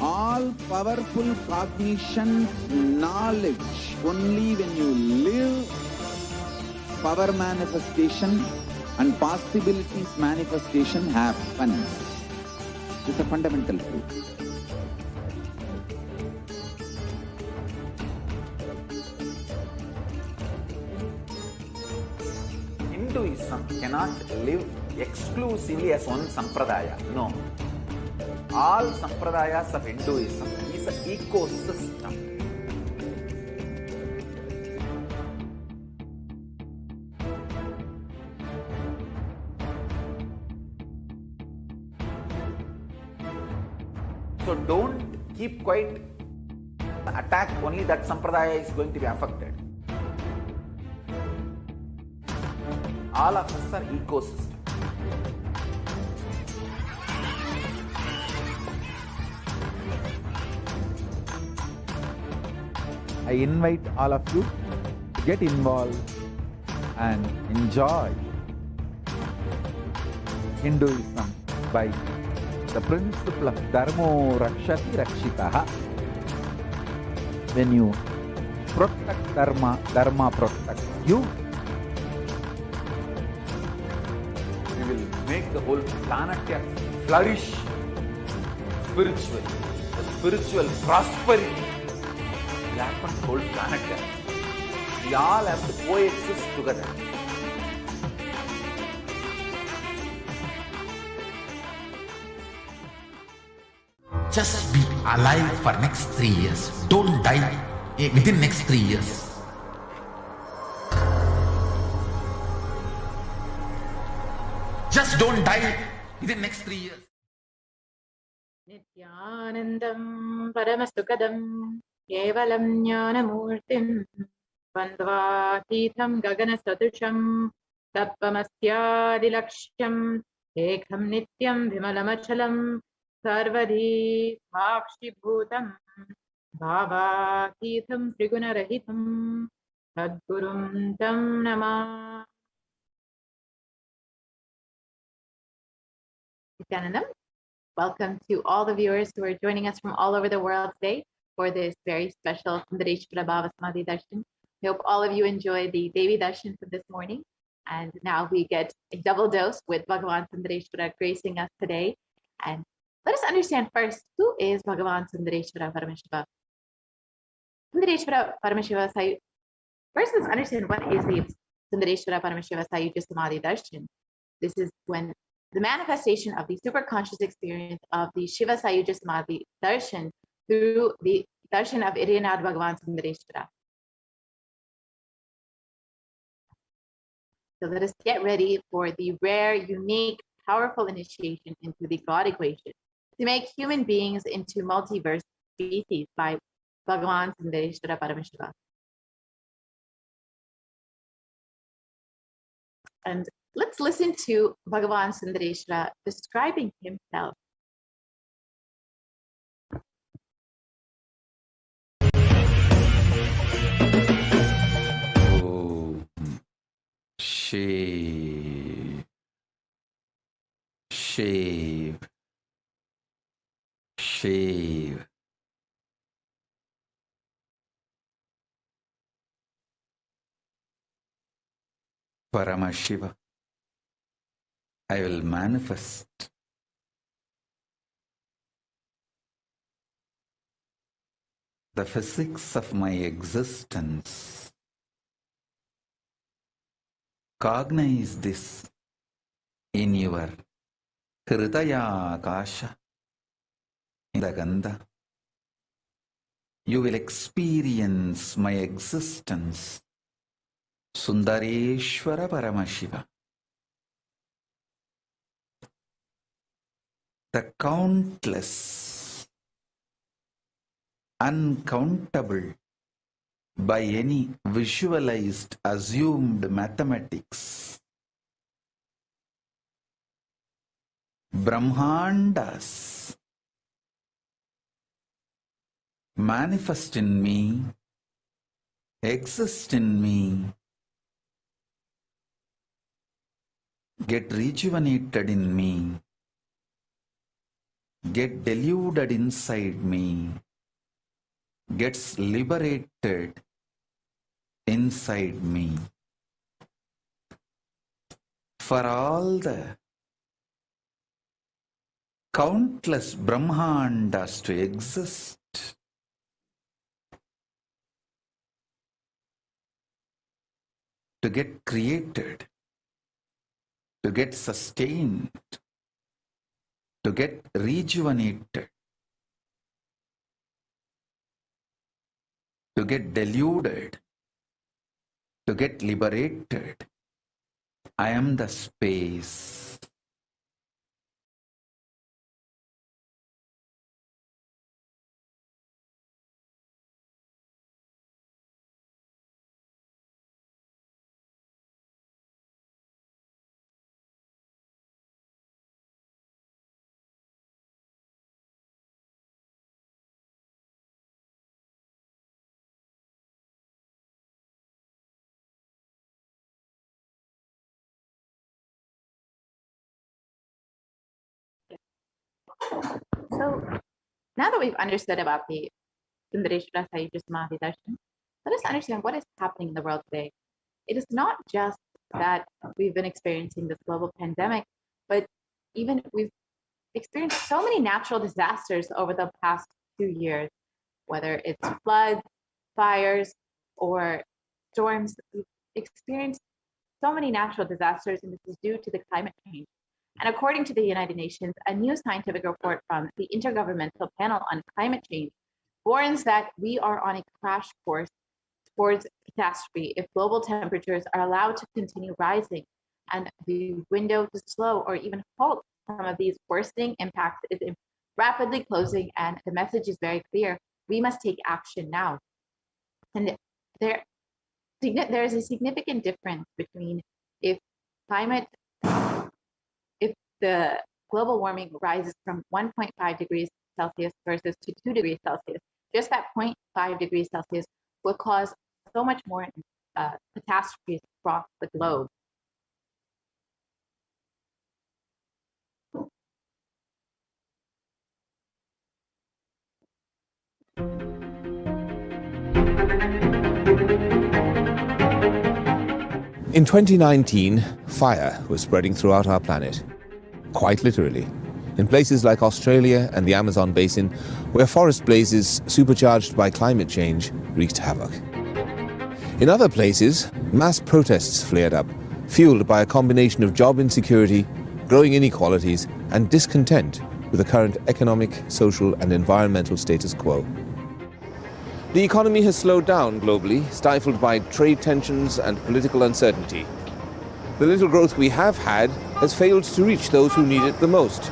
All powerful cognition, knowledge, only when you live, power manifestation and possibilities manifestation happens. This is a fundamental truth. Hinduism cannot live exclusively as one sampradaya. No. All sampradayas of Hinduism is an ecosystem. So don't keep quiet. Attack only that sampradaya is going to be affected. All of us are ecosystem. I invite all of you to get involved and enjoy Hinduism by the principle of Dharmo Rakshati Rakshitaha. When you protect Dharma, Dharma protects you. You will make the whole planet flourish spiritually. The spiritual prosperity will happen to the whole planet. We all have to coexist together. Just be alive for next 3 years. Don't die within next 3 years. Just don't die within next 3 years. Nithyanandam Paramashivoham Kevalam Jnanamurtim Vandvatitham Gaganasadusham Tappamasyadilaksham Ekham Nityam Vimalamachalam Sarvadhi Bhakshibhutam Bhavatitham Trigunarahitam Sadgurum Tam Namah. Nithyanandam. Welcome to all the viewers who are joining us from all over the world today for this very special Sundareshwara Bhava Samadhi Darshan. We hope all of you enjoy the Devi Darshan for this morning. And now we get a double dose with Bhagavan Sundareshwara gracing us today. And Let us understand first, who is Bhagavan Sundareshwara Paramashiva? Sundareshwara Paramashiva Sayu. First, let's understand what is the Sundareshwara Paramashiva Sayuja Samadhi Darshan. This is when the manifestation of the superconscious experience of the Shiva Sayuja Samadhi Darshan through the darshan of Iryanad Bhagavan Sundareshwara. So let us get ready for the rare, unique, powerful initiation into the God equation to make human beings into multiverse species by Bhagavan Sundareshwara Paramashiva. And let's listen to Bhagavan Sundareshwara describing himself. Oh, shave, shave, shave. Paramashiva, I will manifest the physics of my existence. Cognize this in your Hridaya Akasha, in the Gandha. You will experience my existence. Sundareshwara Paramashiva. The countless, uncountable by any visualized, assumed mathematics, Brahmandas manifest in me, exist in me, get rejuvenated in me, get deluded inside me, gets liberated inside me. For all the countless Brahmandas to exist, to get created, to get sustained, to get rejuvenated, to get deluded, to get liberated. I am the space. So now that we've understood about the Sundareshwara Sayuja Samadhi Darshan, let us understand what is happening in the world today. It is not just that we've been experiencing this global pandemic, but even we've experienced so many natural disasters over the past 2 years, whether it's floods, fires, or storms. We've experienced so many natural disasters, and this is due to the climate change. And according to the United Nations, a new scientific report from the Intergovernmental Panel on Climate Change warns that we are on a crash course towards catastrophe if global temperatures are allowed to continue rising, and the window to slow or even halt some of these worsening impacts is rapidly closing, and the message is very clear. We must take action now. And there is a significant difference between if the global warming rises from 1.5 degrees Celsius versus to 2 degrees Celsius. Just that 0.5 degrees Celsius will cause so much more catastrophes across the globe. In 2019, fire was spreading throughout our planet. Quite literally. in places like Australia and the Amazon basin, where forest blazes supercharged by climate change wreaked havoc. In other places, mass protests flared up, fueled by a combination of job insecurity, growing inequalities, and discontent with the current economic, social, and environmental status quo. The economy has slowed down globally, stifled by trade tensions and political uncertainty. The little growth we have had has failed to reach those who need it the most.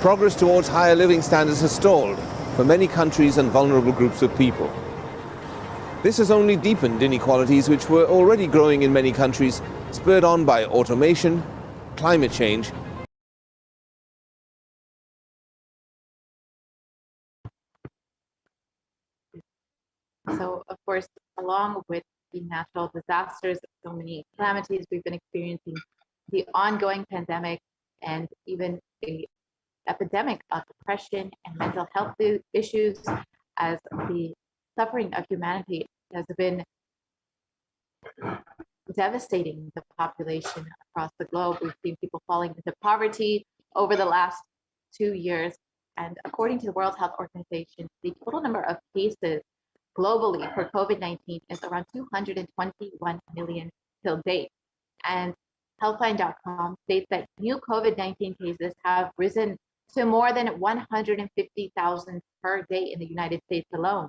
Progress towards higher living standards has stalled for many countries and vulnerable groups of people. This has only deepened inequalities which were already growing in many countries, spurred on by automation, climate change, So, of course, along with the natural disasters, so many calamities we've been experiencing, the ongoing pandemic, and even the epidemic of depression and mental health issues, as the suffering of humanity has been devastating the population across the globe. We've seen people falling into poverty over the last 2 years. And according to the World Health Organization, the total number of cases globally for COVID-19 is around 221 million till date. And Healthline.com states that new COVID-19 cases have risen to more than 150,000 per day in the United States alone.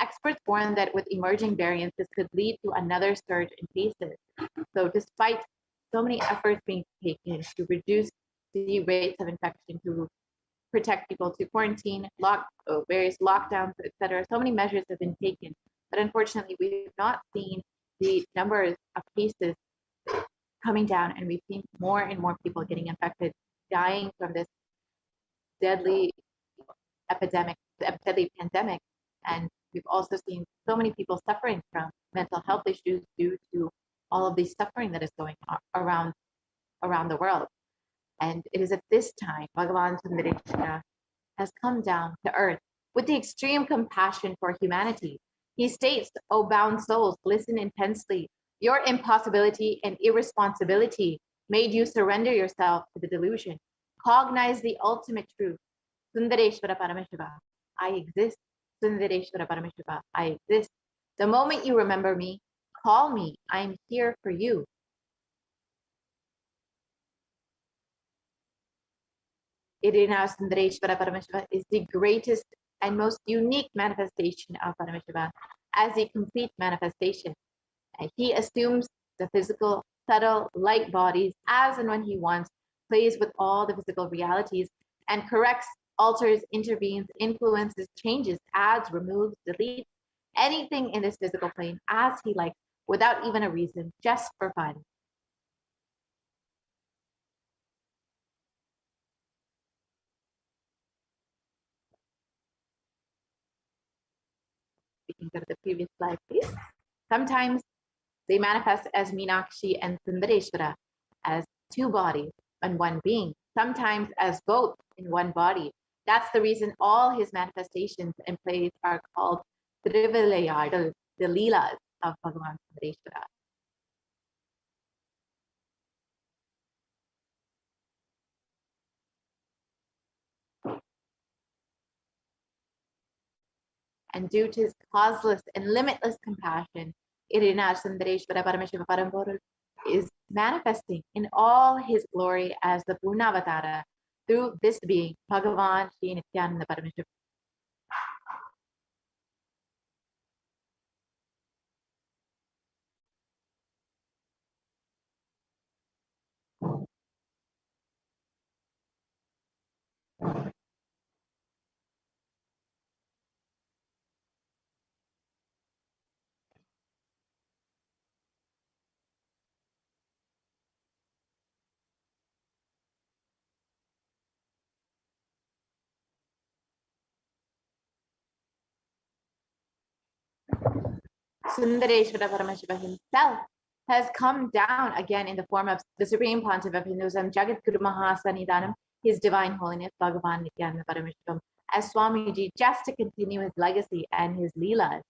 Experts warn that with emerging variants, this could lead to another surge in cases. So despite so many efforts being taken to reduce the rates of infection, to protect people, to quarantine, various lockdowns, etc., so many measures have been taken. But unfortunately, we've not seen the numbers of cases coming down, and we've seen more and more people getting infected, dying from this deadly deadly pandemic. And we've also seen so many people suffering from mental health issues due to all of the suffering that is going on around the world. And it is at this time Bhagavan Sundareshwara has come down to earth with the extreme compassion for humanity. He states, "O bound souls, listen intensely. Your impossibility and irresponsibility made you surrender yourself to the delusion. Cognize the ultimate truth. Sundareshwara Paramashiva, I exist. Sundareshwara Paramashiva, I exist. The moment you remember me, call me. I am here for you." Irina Sundareshwara Paramashiva is the greatest and most unique manifestation of Paramashiva as a complete manifestation. And he assumes the physical, subtle, light bodies as and when he wants, plays with all the physical realities, and corrects, alters, intervenes, influences, changes, adds, removes, deletes anything in this physical plane as he likes, without even a reason, just for fun. We can go to the previous slide, please. Sometimes they manifest as Meenakshi and Sundareshwara, as two bodies and one being, sometimes as both in one body. That's the reason all his manifestations and plays are called Trivilayadal, the Leelas of Bhagavan Sundareshwara. And due to his causeless and limitless compassion, Irina Sundareshwara Paramashiva Parambodha is manifesting in all his glory as the Purnavatara through this being, Bhagavan Shri Nithyananda Paramashivam. Sundareshwara Paramashiva himself has come down again in the form of the Supreme Pontiff of Hinduism, Jagat Guru Mahasanidanam, His Divine Holiness Bhagavan Nithyananda Paramashivam, as Swamiji, just to continue his legacy and his Leelas.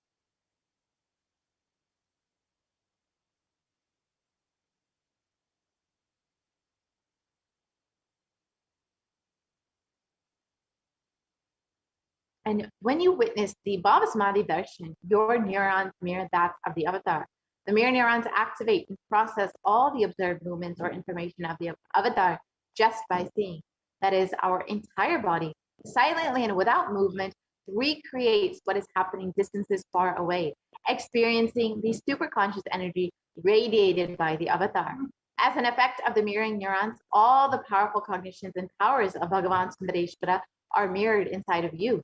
And when you witness the Bhava Samadhi Darshan, your neurons mirror that of the avatar. The mirror neurons activate and process all the observed movements or information of the avatar just by seeing. That is, our entire body, silently and without movement, recreates what is happening distances far away, experiencing the superconscious energy radiated by the avatar. As an effect of the mirroring neurons, all the powerful cognitions and powers of Bhagavan Sundareshwara are mirrored inside of you.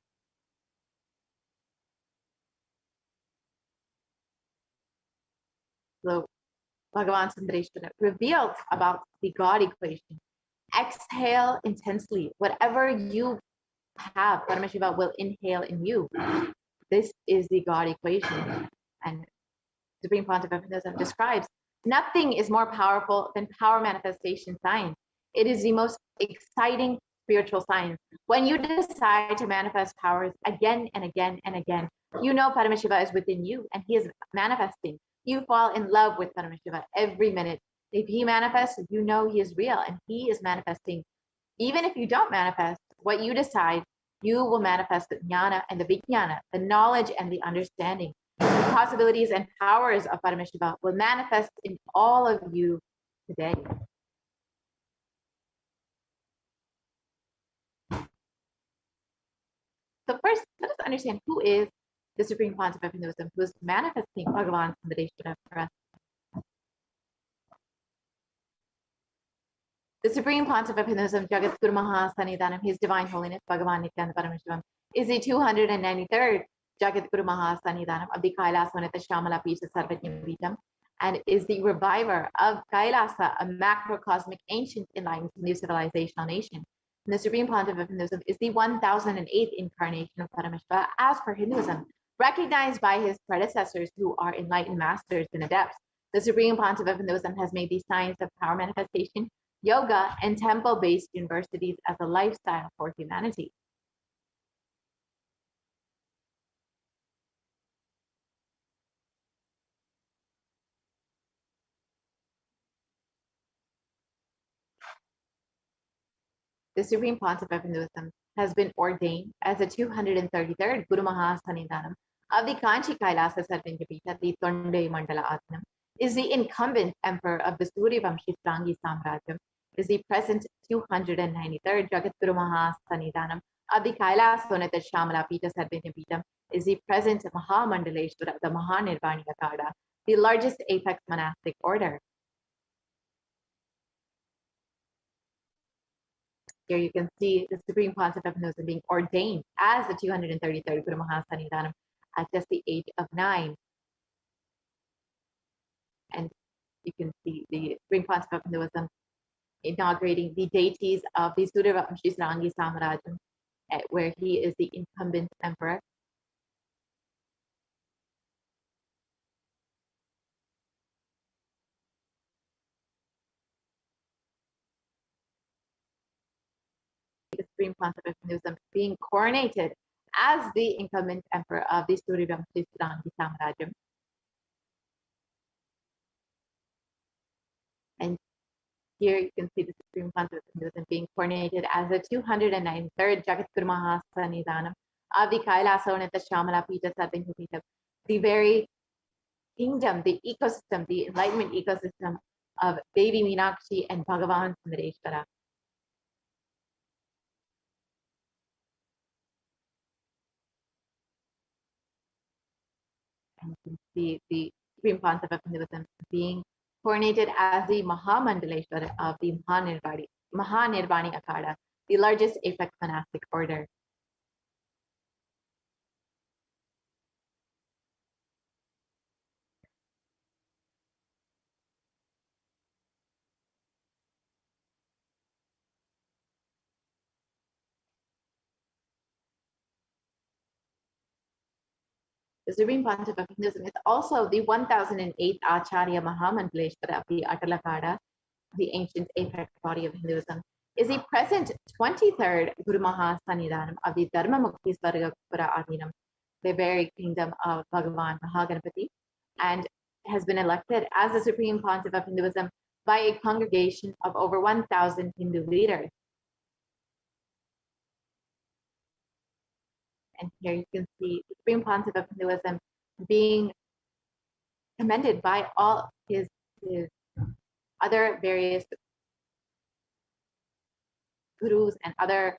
So Bhagavan Sundareshwara revealed about the God equation. Exhale intensely. Whatever you have, Paramashiva will inhale in you. This is the God equation. And Supreme Pontiff describes nothing is more powerful than power manifestation science. It is the most exciting spiritual science. When you decide to manifest powers again and again and again, you know Paramashiva is within you and he is manifesting. You fall in love with Paramashiva every minute. If he manifests, you know he is real and he is manifesting. Even if you don't manifest, what you decide, you will manifest the jnana and the vijnana, the knowledge and the understanding. The possibilities and powers of Paramashiva will manifest in all of you today. So first, let us understand who is the Supreme Pontiff of Hinduism, who is manifesting Bhagavan Sundareshwara for us. The Supreme Pontiff of Hinduism, Jagat Guru Maha Sannidhanam, His Divine Holiness Bhagavan Nithyananda Paramashivam, is the 293rd Jagat Guru Maha Sannidhanam of the Kailasvanita Shamala Pisa Sarvajna Vitam, and is the reviver of Kailasa, a macrocosmic ancient enlightened new civilizational nation. And the Supreme Pontiff of Hinduism is the 1008th incarnation of Paramashiva as per Hinduism, recognized by his predecessors who are enlightened masters and adepts. The Supreme Pontiff of Hinduism has made the science of power manifestation, yoga, and temple-based universities as a lifestyle for humanity. The Supreme Pontiff of Hinduism has been ordained as the 233rd Guru Maha Sannidhanam of the Kanchi Kailasa Sarvajapita, the Tonde Mandala Atmanam, is the incumbent emperor of the Suryavamshi Strangi Samrajyam, is the present 293rd Jagat Guru Maha Sannidhanam of the Kailasvanita Shamala Pita Sarvajapita, is the present Mahamandaleshwara of the Mahanirvani Akada, the largest apex monastic order. Here you can see the Supreme Pontiff of Hinduism being ordained as the 233rd Guru Maha Sannidhanam at just the age of 9. And you can see the Supreme Pontiff of Hinduism inaugurating the deities of the Suryavamshi Srangi Samarajam, where he is the incumbent emperor. The Supreme Pontiff of Hinduism being coronated as the incumbent emperor of the Suryavamshi Srangi Samarajam. And here you can see the Supreme Pontiff of Hinduism being coronated as the 293rd Jagat Guru Maha Sannidhanam of the Kailasvanita Shamala Pita Sarvajapita, the very kingdom, the ecosystem, the enlightenment ecosystem of Devi Meenakshi and Bhagavan Sundareshwara. And you can see the Supreme Pontiff of Hinduism being coronated as the Mahamandaleshwara of the Mahanirvani Akada, the largest apex monastic order. The Supreme Pontiff of Hinduism is also the 1008th Acharya Mahamandaleshwara of the Atalakada, the ancient apex body of Hinduism, is the present 23rd Guru Maha Sannidhanam of the Dharmamukti Svargapura Adinam, the very kingdom of Bhagavan Mahaganapati, and has been elected as the Supreme Pontiff of Hinduism by a congregation of over 1,000 Hindu leaders. And here you can see the Supreme Pontiff of Hinduism being commended by all his other various gurus and other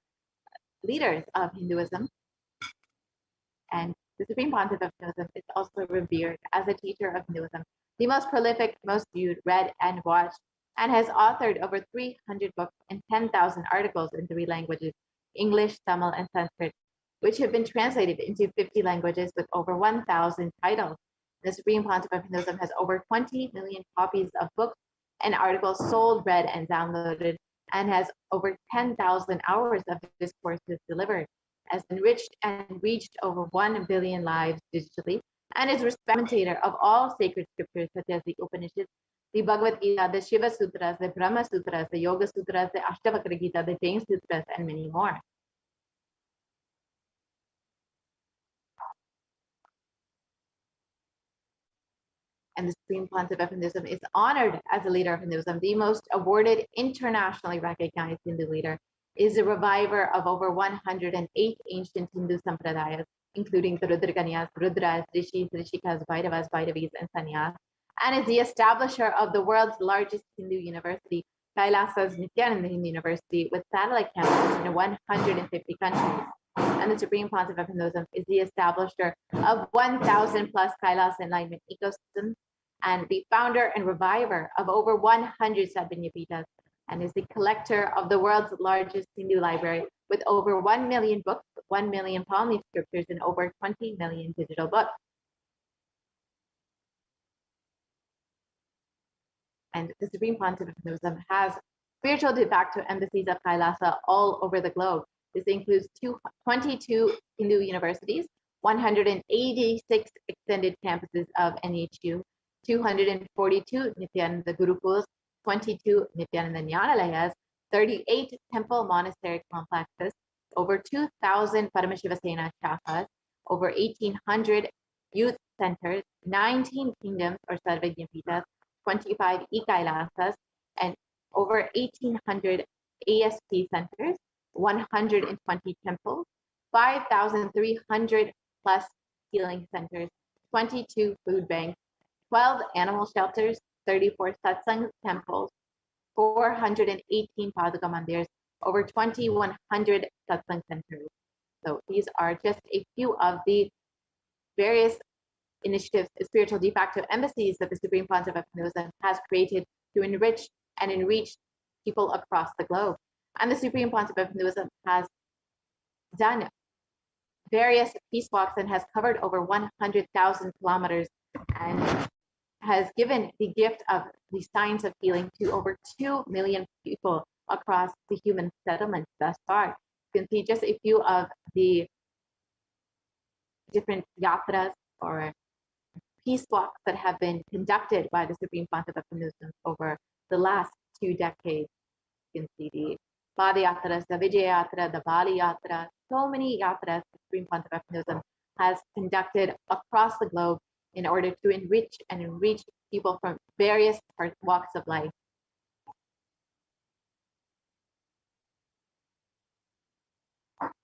leaders of Hinduism. And the Supreme Pontiff of Hinduism is also revered as a teacher of Hinduism, the most prolific, most viewed, read, and watched, and has authored over 300 books and 10,000 articles in 3 languages, English, Tamil, and Sanskrit, which have been translated into 50 languages with over 1,000 titles. The Supreme Pontiff of Hinduism has over 20 million copies of books and articles sold, read, and downloaded, and has over 10,000 hours of discourses delivered, has enriched and reached over 1 billion lives digitally, and is commentator of all sacred scriptures such as the Upanishads, the Bhagavad Gita, the Shiva Sutras, the Brahma Sutras, the Yoga Sutras, the Ashtavakra Gita, the Jain Sutras, and many more. And the Supreme Pontiff of Hinduism is honored as a leader of Hinduism, the most awarded, internationally recognized Hindu leader, is a reviver of over 108 ancient Hindu sampradayas, including the Rudraganyas, Rudras, Rishis, Rishikas, Bhairavas, Bhairavis, and Sannyas, and is the establisher of the world's largest Hindu university, Kailasa's Nithyananda University, with satellite campuses in 150 countries. And the Supreme Pontiff of Hinduism is the establisher of 1,000 plus Kailas enlightenment ecosystems, and the founder and reviver of over 100 Sadhvanyapitas, and is the collector of the world's largest Hindu library with over 1 million books, 1 million palm leaf scriptures, and over 20 million digital books. And the Supreme Pontiff of Hinduism has spiritual de facto embassies of Kailasa all over the globe. This includes 22 Hindu universities, 186 extended campuses of NHU, 242 Nithyananda Gurukuls, 22 Nithyananda Nyanalayas, 38 temple monastery complexes, over 2,000 Paramashivasena shakas, over 1,800 youth centers, 19 kingdoms or Sarvajnapitas, 25 e-Kailasas, and over 1,800 ASP centers, 120 temples, 5,300 plus healing centers, 22 food banks, 12 animal shelters, 34 satsang temples, 418 Paduka mandirs, over 2,100 satsang centers. So these are just a few of the various initiatives, spiritual de facto embassies that the Supreme Pontiff of Hinduism has created to enrich and enreach people across the globe. And the Supreme Pontiff of Hinduism has done various peace walks and has covered over 100,000 kilometers and has given the gift of the science of healing to over 2 million people across the human settlements thus far. You can see just a few of the different yatras or peace walks that have been conducted by the Supreme Pontiff of Hinduism over the last 2 decades. You can see the Padayatras, the Vijaya Yatra, the Bali Yatra, so many yatras the Supreme Pontiff of Hinduism has conducted across the globe in order to enrich and enreach people from various walks of life.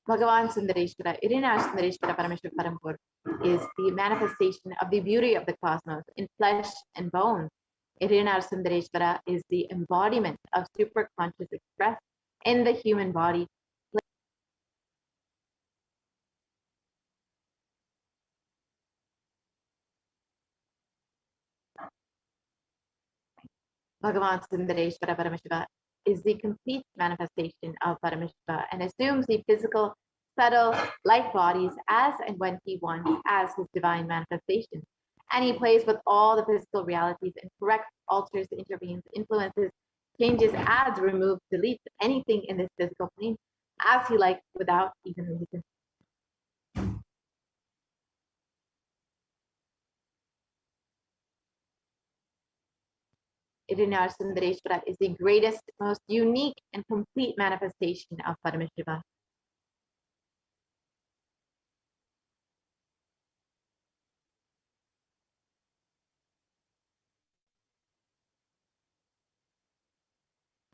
Bhagavan Sundareshwara, Irina Sundareshwara Paramashiv Parampur, is the manifestation of the beauty of the cosmos in flesh and bone. Irina Sundareshwara is the embodiment of superconscious expressed in the human body. Bhagavan Sundareshwara Paramashiva is the complete manifestation of Paramashiva and assumes the physical, subtle, light bodies as and when he wants as his divine manifestation. And he plays with all the physical realities and corrects, alters, intervenes, influences, changes, adds, removes, deletes anything in this physical plane as he likes without even reason. Irina Sundareshwara is the greatest, most unique, and complete manifestation of Paramashiva.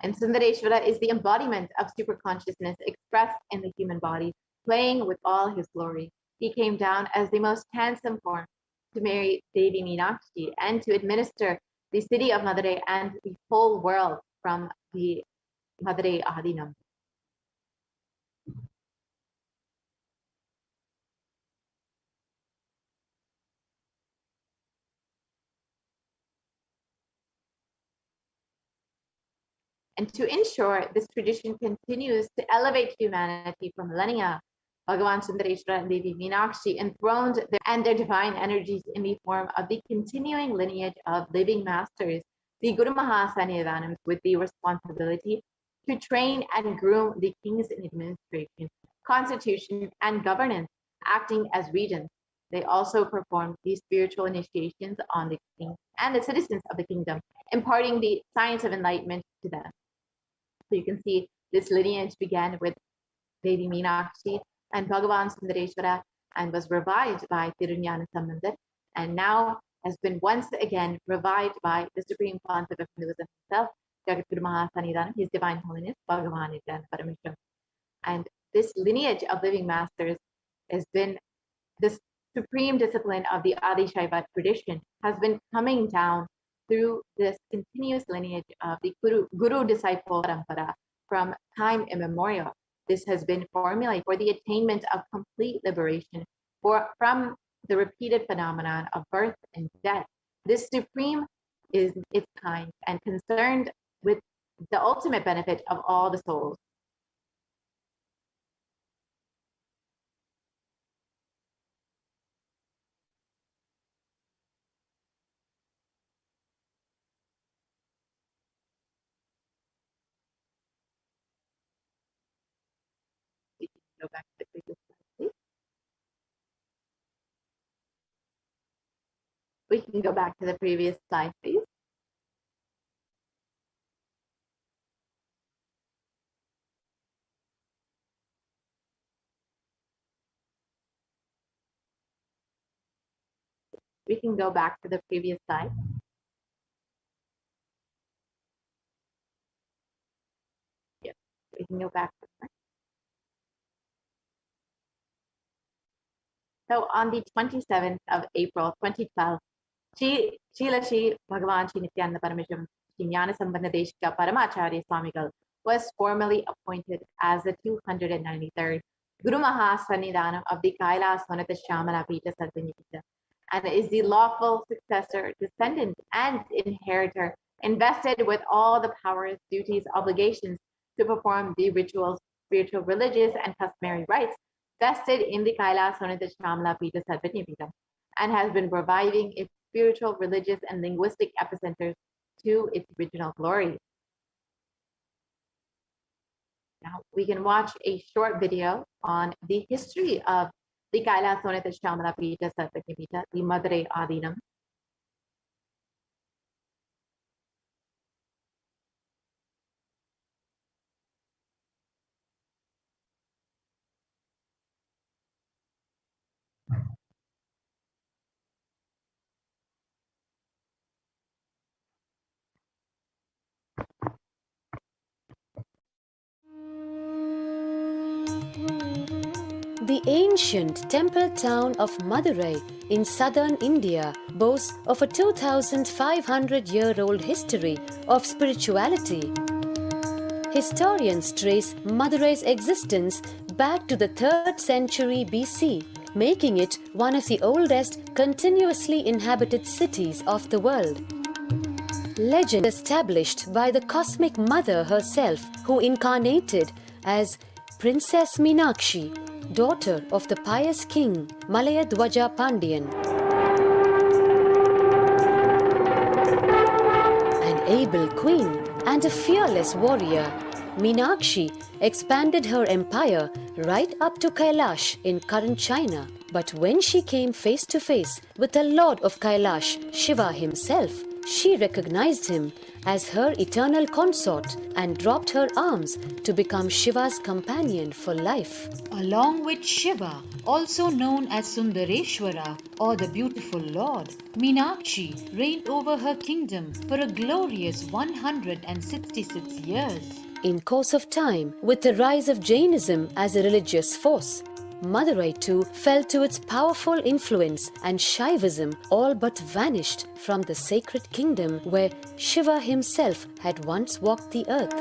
And Sundareshwara is the embodiment of superconsciousness expressed in the human body. playing with all his glory. He came down as the most handsome form to marry Devi Meenakshi and to administer the city of Madurai and the whole world from the Madurai Adinam. And to ensure this tradition continues to elevate humanity for millennia, Bhagavan Sundareshwara and Devi Meenakshi enthroned their divine energies in the form of the continuing lineage of living masters, the Guru Mahasannidhanams, with the responsibility to train and groom the kings in administration, constitution, and governance, acting as regents. They also performed these spiritual initiations on the king and the citizens of the kingdom, imparting the science of enlightenment to them. So you can see this lineage began with Devi Meenakshi and Bhagavan Sundareshwara and was revived by Tirunjana Sambandar, and now has been once again revived by the Supreme Pontiff of Hinduism himself, Jagatguru Mahasannidhanam, His Divine Holiness, Bhagavan Nithyananda Paramashivam. And this lineage of living masters has been this supreme discipline of the Adi Shaiva tradition has been coming down through this continuous lineage of the Guru-disciple parampara from time immemorial. This has been formulated for the attainment of complete liberation from the repeated phenomenon of birth and death. This supreme is its kind and concerned with the ultimate benefit of all the souls. Go back to the previous slide, please. We can go back to the previous slide, please. We can go back to the previous slide. Yes, we can go back to that. So on the 27th of April, 2012, Srila Shri Bhagavan Shri Nithyananda Paramashivam Shri Jnana Sambandha Deshika Paramacharya Swamigal was formally appointed as the 293rd Guru Mahasannidhanam of the Kailas Sonata Shamala Pita Sadhvanipita, and is the lawful successor, descendant, and inheritor, invested with all the powers, duties, obligations to perform the rituals, spiritual, religious, and customary rites vested in the Kailas Sonata Shamala Pita Sadhvanipita, and has been reviving its spiritual, religious, and linguistic epicenters to its original glory. Now we can watch a short video on the history of the Kailas Sonata Shamala Pita Sadhvanipita, the Madurai Adinam. The ancient temple town of Madurai in southern India boasts of a 2,500-year-old history of spirituality. Historians trace Madurai's existence back to the 3rd century BC, making it one of the oldest continuously inhabited cities of the world. Legend established by the Cosmic Mother herself, who incarnated as Princess Meenakshi, daughter of the pious king Malaya Dwaja Pandian. An able queen and a fearless warrior, Meenakshi expanded her empire right up to Kailash in current China. But when she came face to face with the Lord of Kailash, Shiva himself, she recognized him as her eternal consort and dropped her arms to become Shiva's companion for life. Along with Shiva, also known as Sundareshwara or the beautiful Lord, Meenakshi reigned over her kingdom for a glorious 166 years. In course of time, with the rise of Jainism as a religious force, Madurai too fell to its powerful influence, and Shaivism all but vanished from the sacred kingdom where Shiva himself had once walked the earth.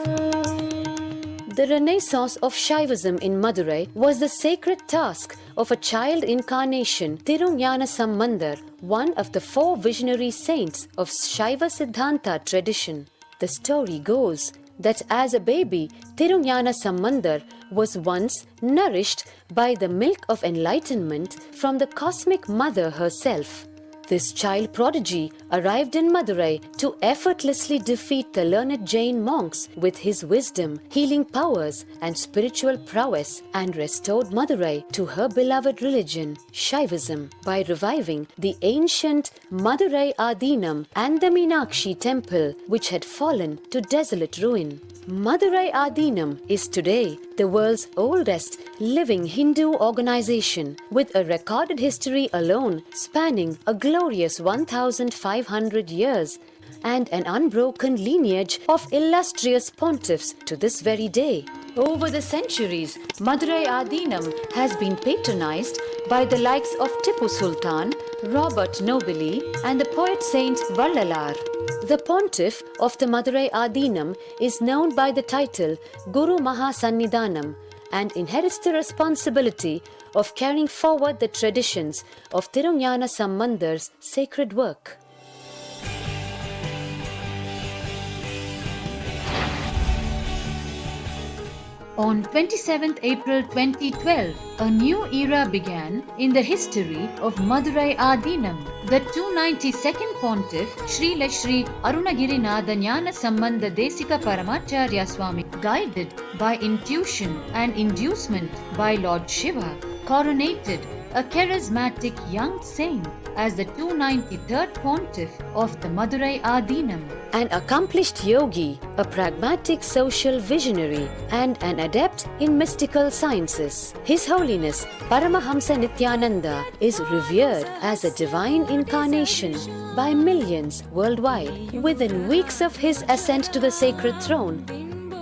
The renaissance of Shaivism in Madurai was the sacred task of a child incarnation, Tirunjana Sambandar, one of the 4 visionary saints of Shaiva Siddhanta tradition. The story goes that as a baby, Tirunjana Sambandar was once nourished by the milk of enlightenment from the cosmic mother herself. This child prodigy arrived in Madurai to effortlessly defeat the learned Jain monks with his wisdom, healing powers, and spiritual prowess, and restored Madurai to her beloved religion, Shaivism, by reviving the ancient Madurai Adinam and the Meenakshi temple, which had fallen to desolate ruin. Madurai Adinam is today the world's oldest living Hindu organization, with a recorded history alone spanning a glorious 1,500 years and an unbroken lineage of illustrious pontiffs to this very day. Over the centuries, Madurai Adinam has been patronized by the likes of Tipu Sultan, Robert Nobili, and the poet saint Vallalar. The pontiff of the Madurai Adinam is known by the title Guru Mahasannidhanam and inherits the responsibility of carrying forward the traditions of Tirunjana Sambandar's sacred work. On 27th April 2012, a new era began in the history of Madurai Adinam. The 292nd Pontiff, Srila Sri Arunagirinath Jnana Sambandha Desika Paramacharya Swami, guided by intuition and inducement by Lord Shiva, coronated a charismatic young saint as the 293rd Pontiff of the Madurai Adinam. An accomplished yogi, a pragmatic social visionary, and an adept in mystical sciences. His Holiness Paramahamsa Nithyananda is revered as a divine incarnation by millions worldwide. Within weeks of his ascent to the sacred throne,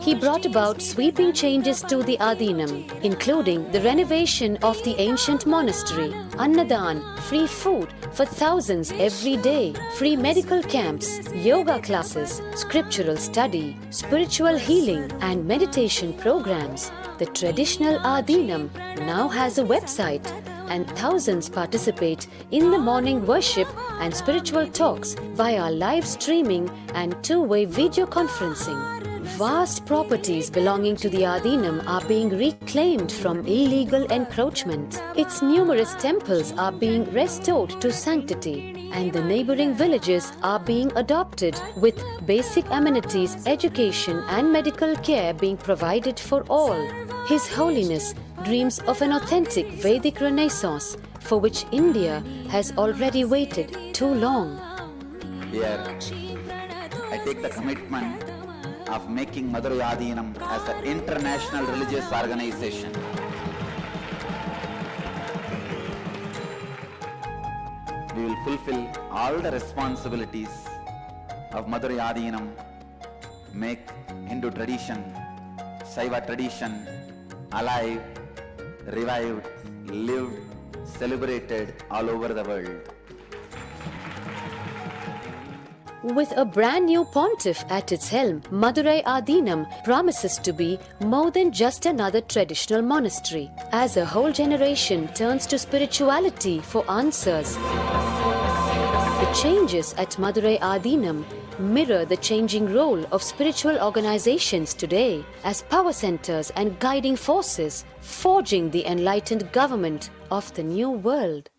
he brought about sweeping changes to the Adinam, including the renovation of the ancient monastery, Annadan, free food for thousands every day, free medical camps, yoga classes, scriptural study, spiritual healing, and meditation programs. The traditional Adinam now has a website, and thousands participate in the morning worship and spiritual talks via live streaming and two-way video conferencing. Vast properties belonging to the Adinam are being reclaimed from illegal encroachment. Its numerous temples are being restored to sanctity, and the neighboring villages are being adopted, with basic amenities, education and medical care being provided for all. His Holiness dreams of an authentic Vedic renaissance for which India has already waited too long. Here, I take the commitment of making Madurai Adinam as an international religious organization. We will fulfill all the responsibilities of Madurai Adinam, make Hindu tradition, Saiva tradition alive, revived, lived, celebrated all over the world. With a brand new pontiff at its helm, Madurai Adinam promises to be more than just another traditional monastery. As a whole generation turns to spirituality for answers, the changes at Madurai Adinam mirror the changing role of spiritual organizations today as power centers and guiding forces, forging the enlightened government of the new world.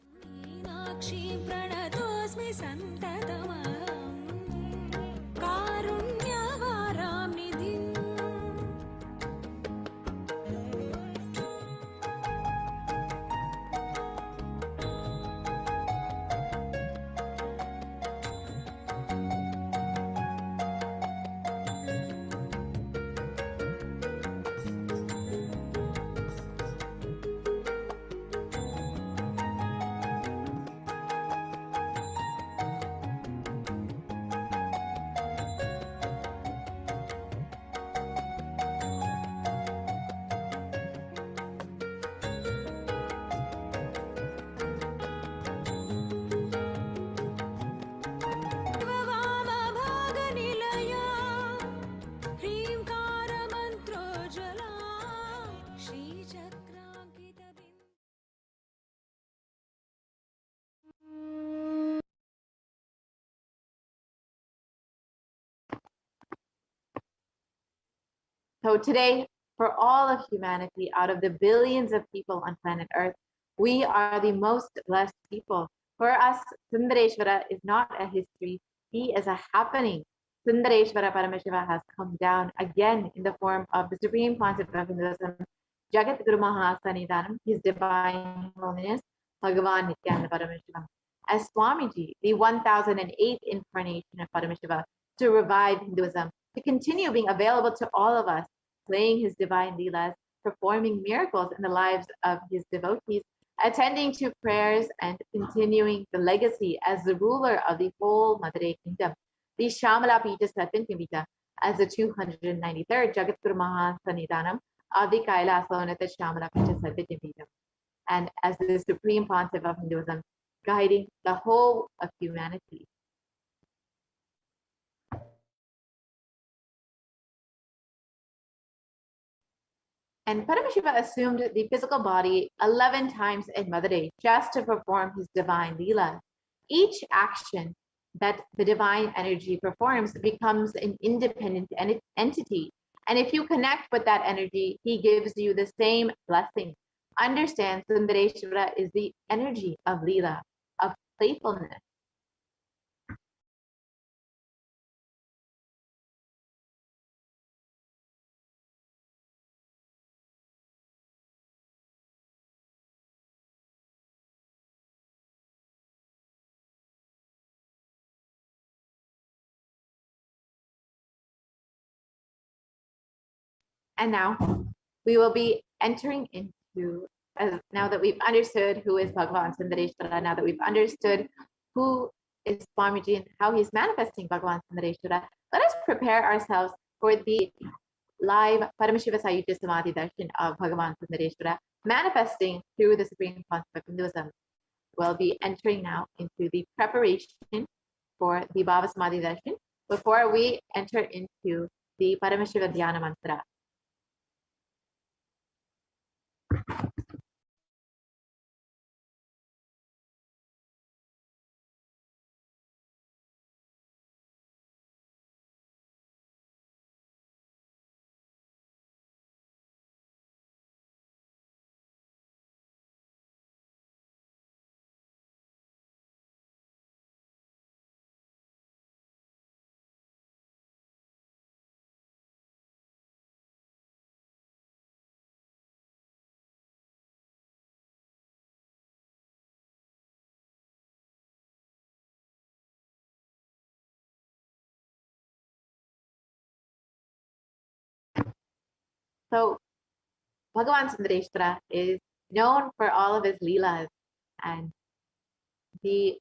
So today, for all of humanity, out of the billions of people on planet Earth, we are the most blessed people. For us, Sundareshwara is not a history, he is a happening. Sundareshwara Paramashiva has come down again in the form of the Supreme Concept of Hinduism, Jagat Guru Mahasanidanam, His Divine Holiness, Bhagavan Nithyananda Paramashivam, as Swamiji, the 1008th incarnation of Paramashiva, to revive Hinduism, to continue being available to all of us, playing his divine leelas, performing miracles in the lives of his devotees, attending to prayers and continuing the legacy as the ruler of the whole Madurai kingdom. The Shamala Pita Satyantipita as the 293rd Jagat Guru Mahasanidanam of the Kailasonata Shamala Pita Satyantipita, and as the supreme pontiff of Hinduism, guiding the whole of humanity. And Paramashiva assumed the physical body 11 times in Madurai just to perform his divine leela. Each action that the divine energy performs becomes an independent entity. And if you connect with that energy, he gives you the same blessing. Understand, Sundareshwara is the energy of leela, of playfulness. And now we will be entering into, now that we've understood who is Bhagavan Sundareshwara, now that we've understood who is Swamiji and how he's manifesting Bhagavan Sundareshwara, let us prepare ourselves for the live Paramashiva Sayuja Samadhi Darshan of Bhagavan Sundareshwara, manifesting through the Supreme Concept of Hinduism. We'll be entering now into the preparation for the Bhava Samadhi Darshan before we enter into the Paramashiva Dhyana Mantra. So Bhagavan Sundareshwara is known for all of his leelas, and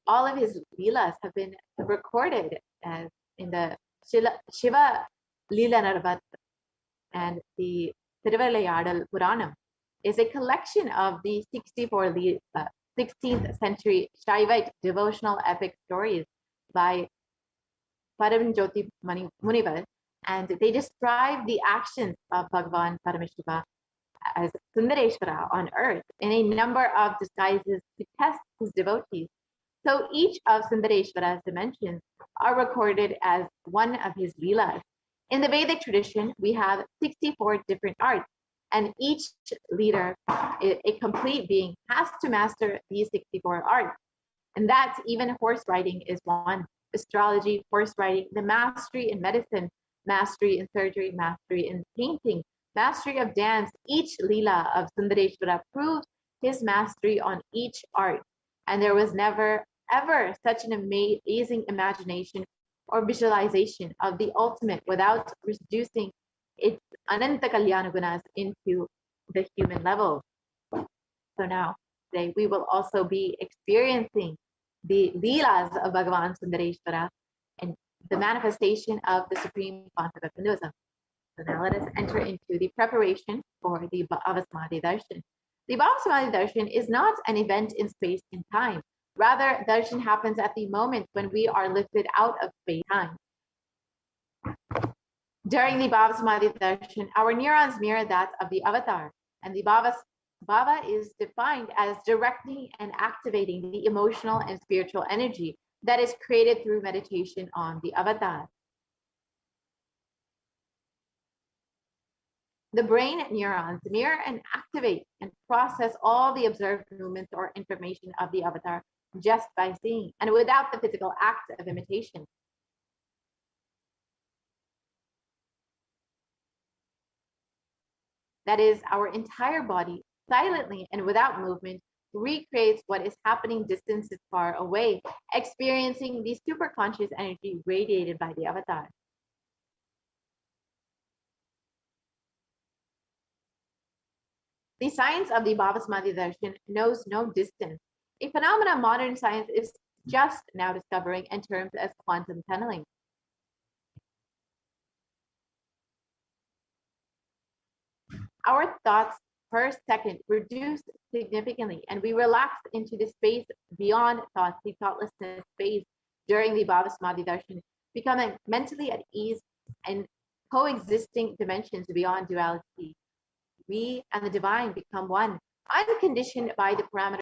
all of his leelas have been recorded as in the Shiva Leela Narvat, and the Thiruvalayadal Puranam is a collection of the 64 16th century Shaivite devotional epic stories by Paramjyoti Munivar, and they describe the actions of Bhagavan Paramashiva as Sundareshwara on earth in a number of disguises to test his devotees. So each of Sundareshwara's dimensions are recorded as one of his leelas. In the Vedic tradition, we have 64 different arts, and each leader, a complete being, has to master these 64 arts. And that's even horse riding is one. Astrology, horse riding, the mastery in medicine, mastery in surgery, mastery in painting, mastery of dance. Each leela of Sundareshwara proved his mastery on each art. And there was never, ever such an amazing imagination or visualization of the ultimate without reducing its Ananta Kalyana Gunas into the human level. So now, today, we will also be experiencing the leelas of Bhagavan Sundareshwara and the manifestation of the supreme concept of Hinduism. So now let us enter into the preparation for the Bhava Samadhi Darshan. The Bhava Samadhi Darshan is not an event in space and time. Rather, darshan happens at the moment when we are lifted out of space-time. During the Bhava Samadhi Darshan, our neurons mirror that of the avatar, and the Bhava is defined as directing and activating the emotional and spiritual energy that is created through meditation on the avatar. The brain neurons mirror and activate and process all the observed movements or information of the avatar just by seeing and without the physical act of imitation. That is, our entire body, silently and without movement, recreates what is happening distances far away, experiencing the superconscious energy radiated by the avatar. The science of the Bhavasmadhi Darshan knows no distance, a phenomenon modern science is just now discovering in terms as quantum tunneling. Our thoughts per second reduce significantly, and we relax into the space beyond thoughts, the thoughtlessness space during the Bhavasmadhi Darshan, becoming mentally at ease and coexisting dimensions beyond duality. We and the divine become one, unconditioned by the parameters.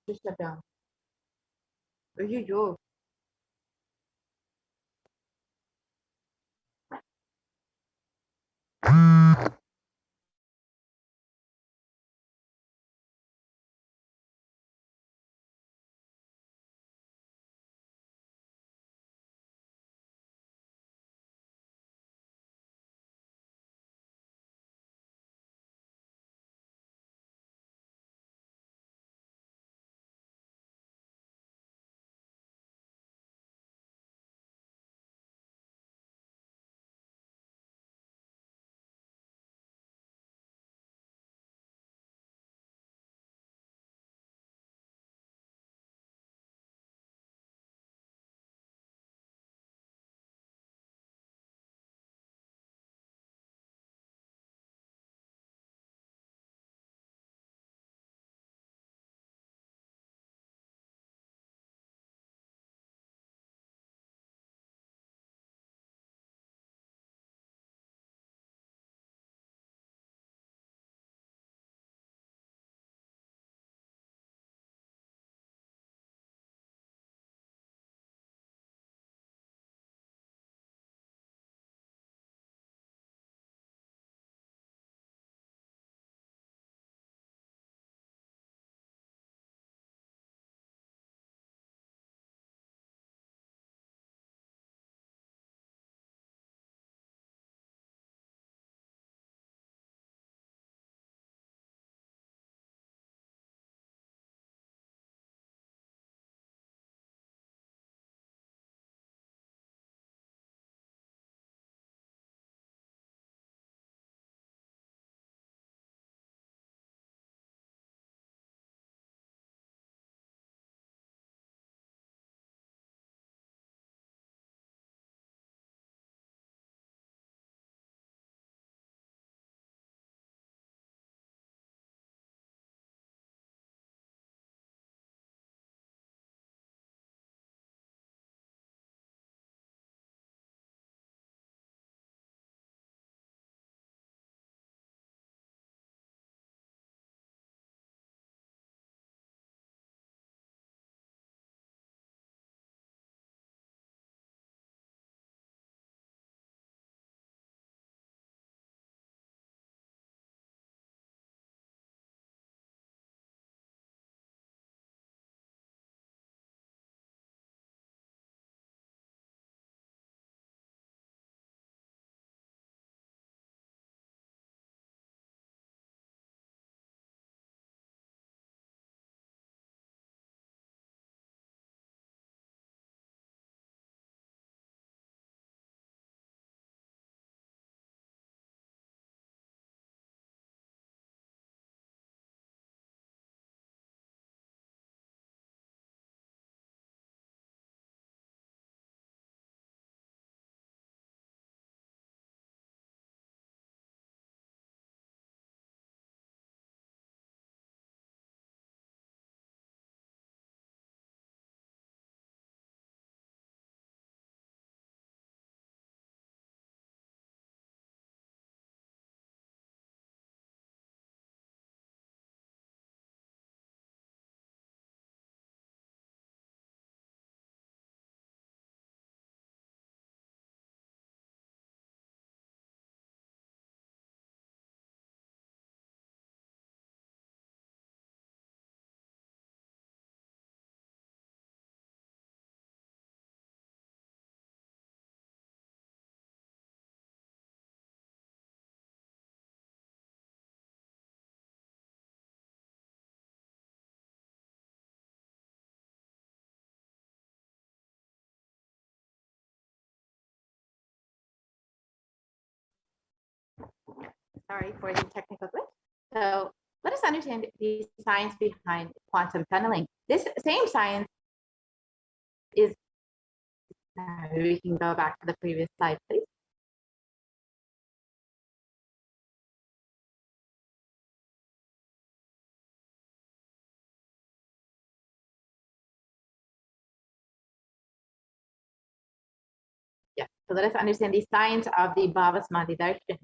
Just shut down. Yo. Sorry for the technical glitch. So let us understand the science behind quantum tunneling. This same science is, we can go back to the previous slide, please. Yeah, so let us understand the science of the Bhava-Samadhi Darshan.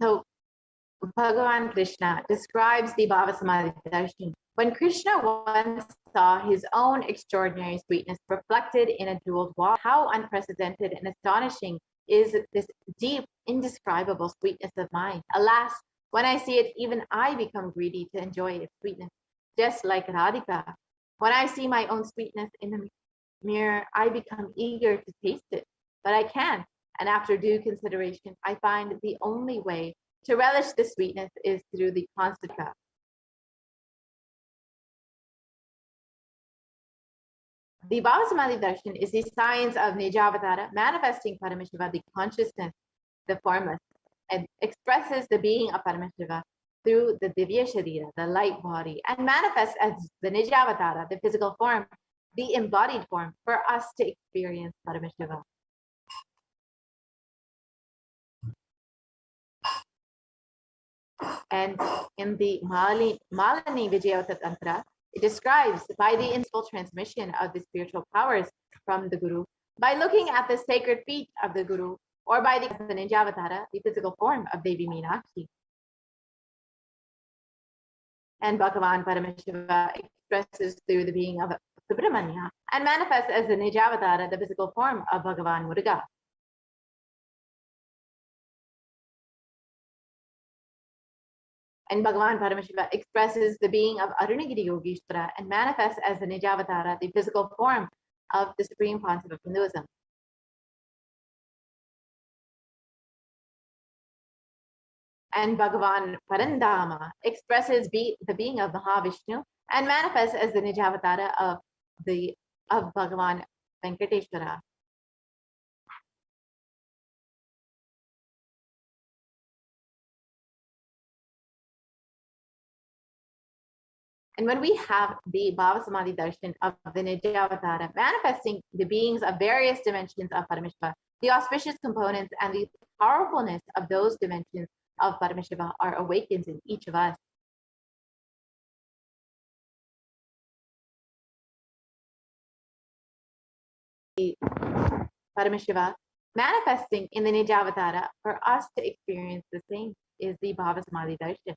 So Bhagavan Krishna describes the Bhava-Samadhi Darshan. When Krishna once saw his own extraordinary sweetness reflected in a jeweled wall, how unprecedented and astonishing is this deep, indescribable sweetness of mine. Alas, when I see it, even I become greedy to enjoy its sweetness, just like Radhika. When I see my own sweetness in the mirror, I become eager to taste it, but I can't. And after due consideration, I find the only way to relish the sweetness is through the constant. The Bhava-Samadhi Darshan is the science of Nijavatara, manifesting Paramashiva, the consciousness, the formless, and expresses the being of Paramashiva through the Divya Sharira, the light body, and manifests as the Nijavatara, the physical form, the embodied form, for us to experience Paramashiva. And in the Malini Vijayota Tantra, it describes by the instinctual transmission of the spiritual powers from the Guru, by looking at the sacred feet of the Guru, or by the Ninjavatara, the physical form of Devi Meenakshi. And Bhagavan Paramashiva expresses through the being of Subramanya and manifests as the Nijavatara, the physical form of Bhagavan Muruga. And Bhagavan Paramashiva expresses the being of Arunagiri Yogeshwara and manifests as the Nijavatara, the physical form of the Supreme Pontiff of Hinduism. And Bhagavan Parandama expresses the being of Mahavishnu and manifests as the Nijavatara of Bhagavan Venkateshwara. And when we have the Bhava-Samadhi Darshan of the Nijavatara manifesting the beings of various dimensions of Paramashiva, the auspicious components and the powerfulness of those dimensions of Paramashiva are awakened in each of us. The Paramashiva manifesting in the Nijavatara for us to experience the same is the Bhava-Samadhi Darshan.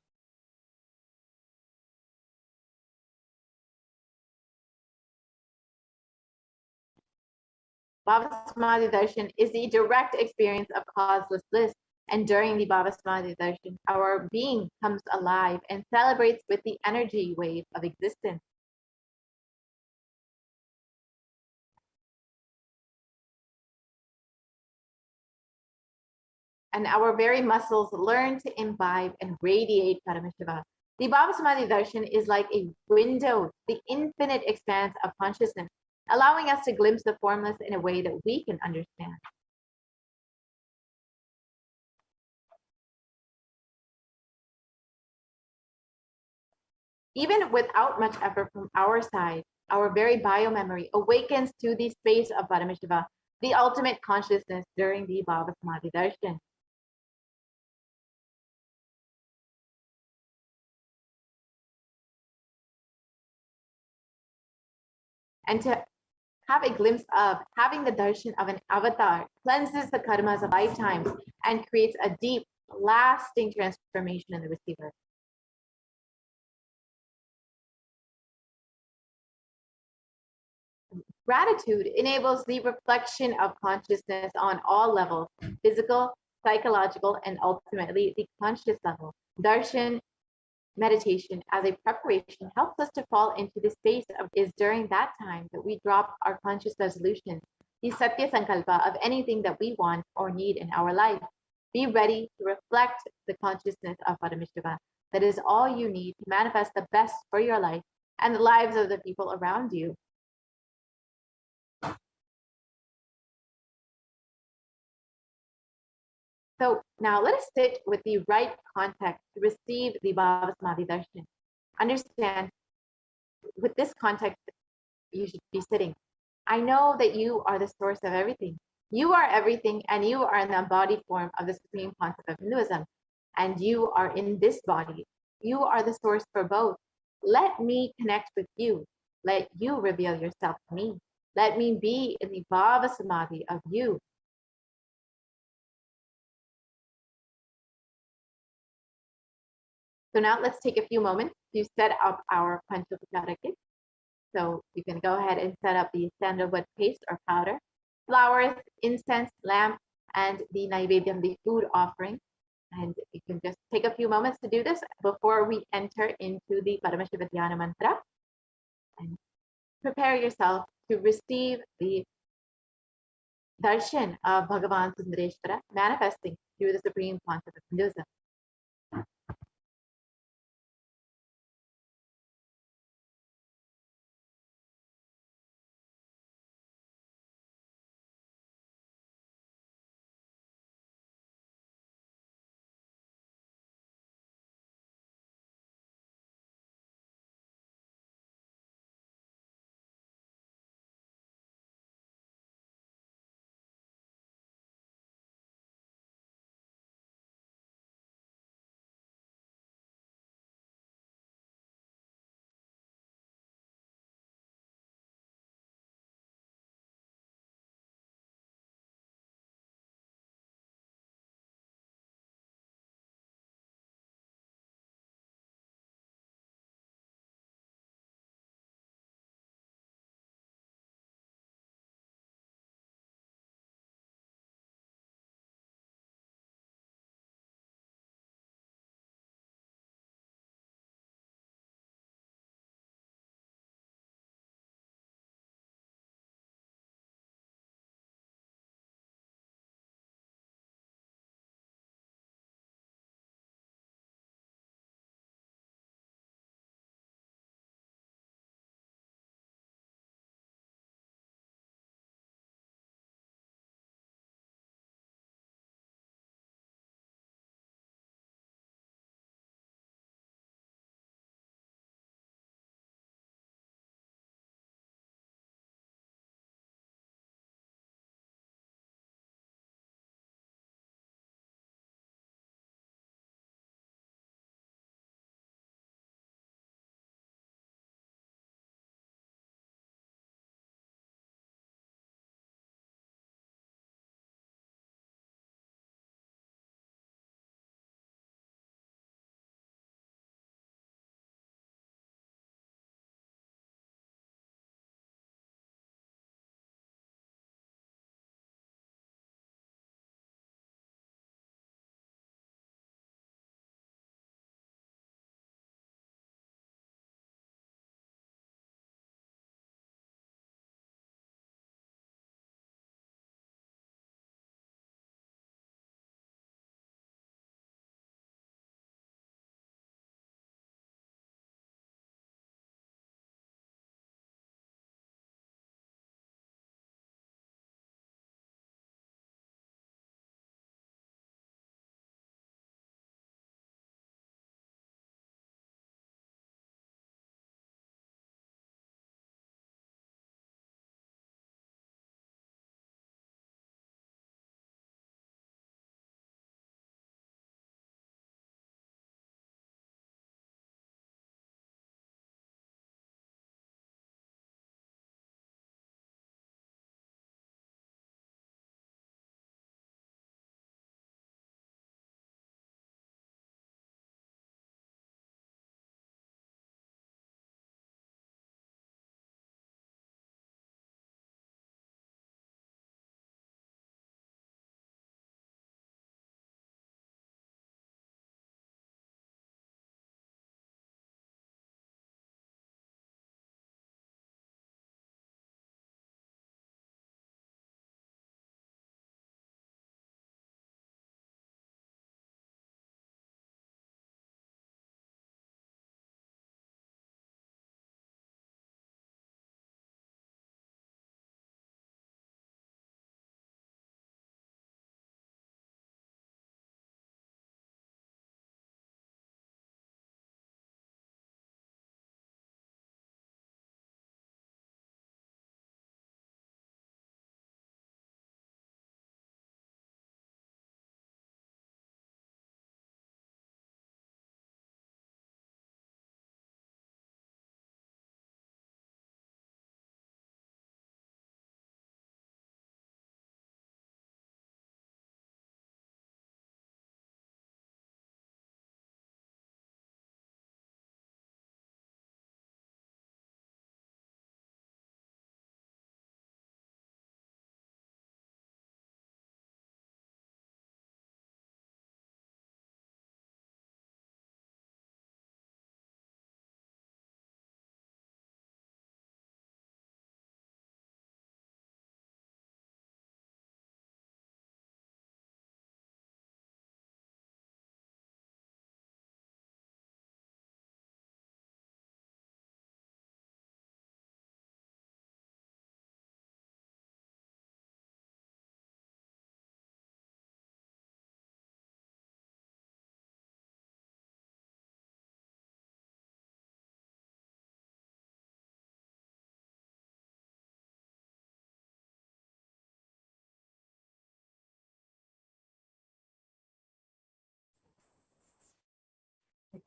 Bhava-Samadhi Darshan is the direct experience of causeless bliss, and during the Bhava-Samadhi Darshan, our being comes alive and celebrates with the energy wave of existence. And our very muscles learn to imbibe and radiate Paramashiva. The Bhava-Samadhi Darshan is like a window, the infinite expanse of consciousness, allowing us to glimpse the formless in a way that we can understand. Even without much effort from our side, our very biomemory awakens to the space of Paramashiva, the ultimate consciousness during the Bhava-Samadhi Darshan. And to have a glimpse of having the darshan of an avatar cleanses the karmas of lifetimes and creates a deep, lasting transformation in the receiver. Gratitude enables the reflection of consciousness on all levels, physical, psychological, and ultimately the conscious level. Darshan meditation as a preparation helps us to fall into the space of is during that time that we drop our conscious resolution, the Satya Sankalpa of anything that we want or need in our life. Be ready to reflect the consciousness of Paramashiva. That is all you need to manifest the best for your life and the lives of the people around you. So now let us sit with the right context to receive the Bhava Samadhi Darshan. Understand, with this context, you should be sitting. I know that you are the source of everything. You are everything, and you are in the embodied form of the supreme concept of Hinduism. And you are in this body. You are the source for both. Let me connect with you. Let you reveal yourself to me. Let me be in the Bhava Samadhi of you. So now let's take a few moments to set up our Panchopachara kit. So you can go ahead and set up the sandalwood paste or powder, flowers, incense, lamp, and the Naivedyam, the food offering. And you can just take a few moments to do this before we enter into the Paramashiva Dhyana mantra. And prepare yourself to receive the darshan of Bhagavan Sundareshwara manifesting through the supreme concept of Hinduism.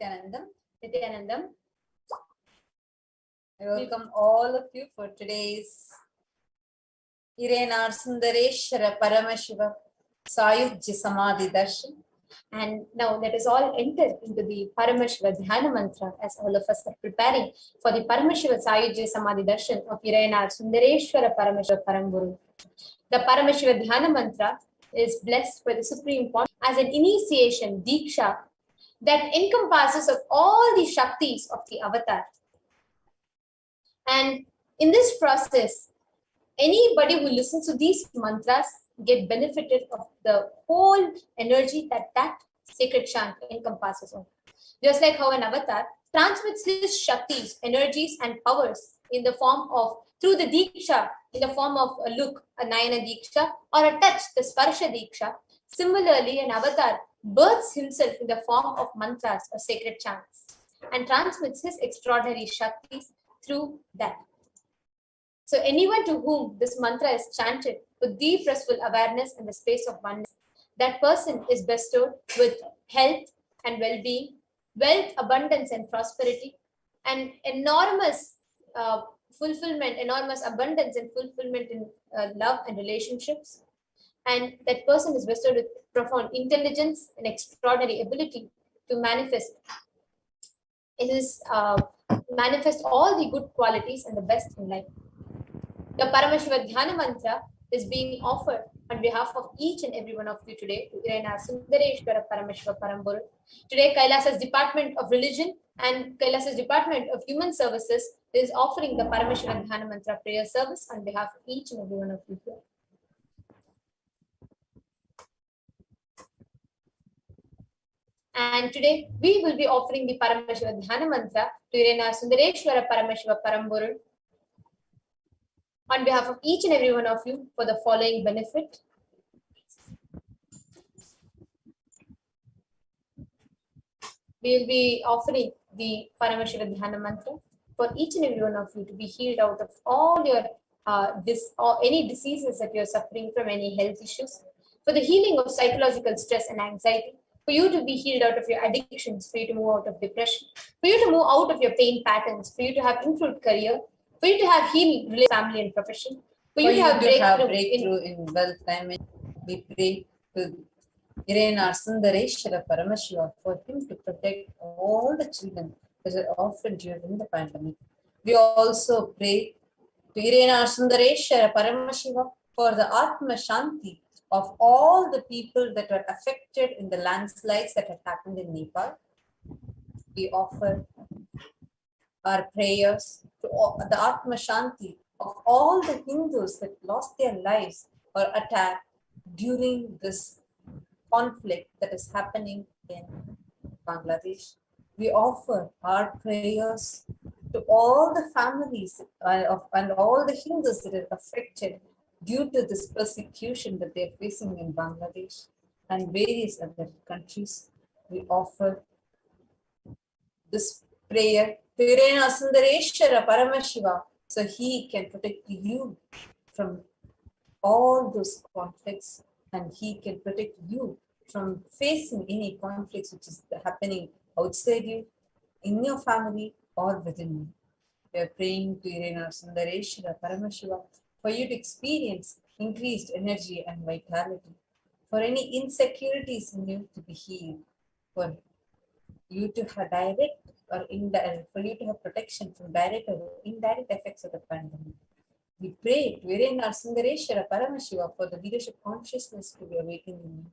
Nithyanandam. I welcome all of you for today's Sundareshwara Paramashiva Sayujya Samadhi Darshan. And now let us all enter into the Paramashiva Dhyana Mantra as all of us are preparing for the Paramashiva Sayujya Samadhi Darshan of Sundareshwara Paramashiva Paramburu. The Paramashiva Dhyana Mantra is blessed by the Supreme Pontiff as an initiation, Diksha, that encompasses of all the Shaktis of the Avatar. And in this process, anybody who listens to these mantras get benefited of the whole energy that sacred chant encompasses of. Just like how an avatar transmits his Shaktis, energies and powers in the form of, through the Diksha, in the form of a look, a Nayana Diksha, or a touch, the Sparsha Diksha. Similarly, an avatar births himself in the form of mantras or sacred chants and transmits his extraordinary Shaktis through that. So anyone to whom this mantra is chanted with deep restful awareness in the space of oneness, that person is bestowed with health and well-being, wealth, abundance and prosperity, and enormous fulfillment, enormous abundance and fulfillment in love and relationships. And that person is bestowed with profound intelligence and extraordinary ability to manifest manifest all the good qualities and the best in life. The Paramashiva Dhyana Mantra is being offered on behalf of each and every one of you today to Sundareshwara Paramashiva Paramburu. Today, Kailasa's Department of Religion and Kailasa's Department of Human Services is offering the Paramashiva Dhyana Mantra prayer service on behalf of each and every one of you here. And today, we will be offering the Paramashiva Dhyana Mantra to Sundareshwara Paramashiva Paramburu on behalf of each and every one of you for the following benefit. We will be offering the Paramashiva Dhyana Mantra for each and every one of you to be healed out of all your any diseases that you're suffering from, any health issues, for the healing of psychological stress and anxiety, for you to be healed out of your addictions, for you to move out of depression, for you to move out of your pain patterns, for you to have improved career, for you to have healed family and profession, for you to have breakthrough in wealth. We pray to Sundareshwara Paramashiva for him to protect all the children that are orphaned during the pandemic. We also pray to Sundareshwara Paramashiva for the Atma Shanti of all the people that were affected in the landslides that had happened in Nepal. We offer our prayers to the Atma Shanti of all the Hindus that lost their lives or attacked during this conflict that is happening in Bangladesh. We offer our prayers to all the families and all the Hindus that are affected due to this persecution that they are facing in Bangladesh and various other countries. We offer this prayer to Sundareshwara Paramashiva so he can protect you from all those conflicts and he can protect you from facing any conflicts which is happening outside you, in your family or within you. We are praying to Sundareshwara Paramashiva for you to experience increased energy and vitality, for any insecurities in you to be healed, for you to have direct or indirect, for you to have protection from direct or indirect effects of the pandemic. We pray to Sundareshwara Paramashiva for the leadership consciousness to be awakened in you,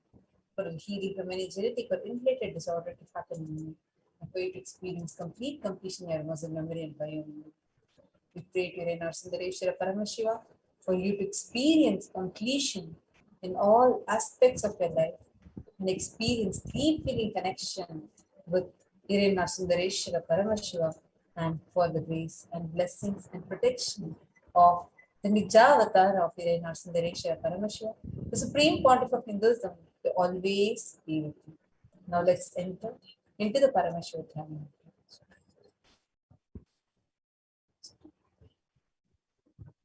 for the healing from any genetic or inherited disorder to happen in you, and for you to experience complete completion in your muscle memory and biomemory. We pray to Sundareshwara Paramashiva for you to experience completion in all aspects of your life and experience deep feeling connection with Sundareshwara Paramashiva, and for the grace and blessings and protection of the Nijavatar of Sundareshwara Paramashiva, the Supreme Pontiff of Hinduism, to always be with you. Now let's enter into the Paramashiva Dhyana.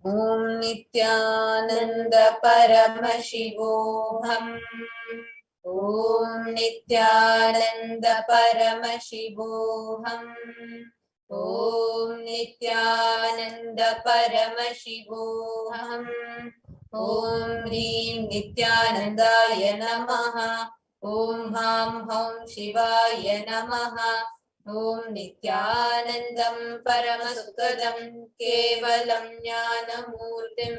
Om Nithyananda Paramashivoham. Om Nithyananda Paramashivoham. Om Nithyananda Paramashivoham. Om Hrim Nithyanandaya Namaha. Om Ham Hum Shivaya Namaha. Om Nithyanandam Paramasukadam Kevalam Jnanamurtim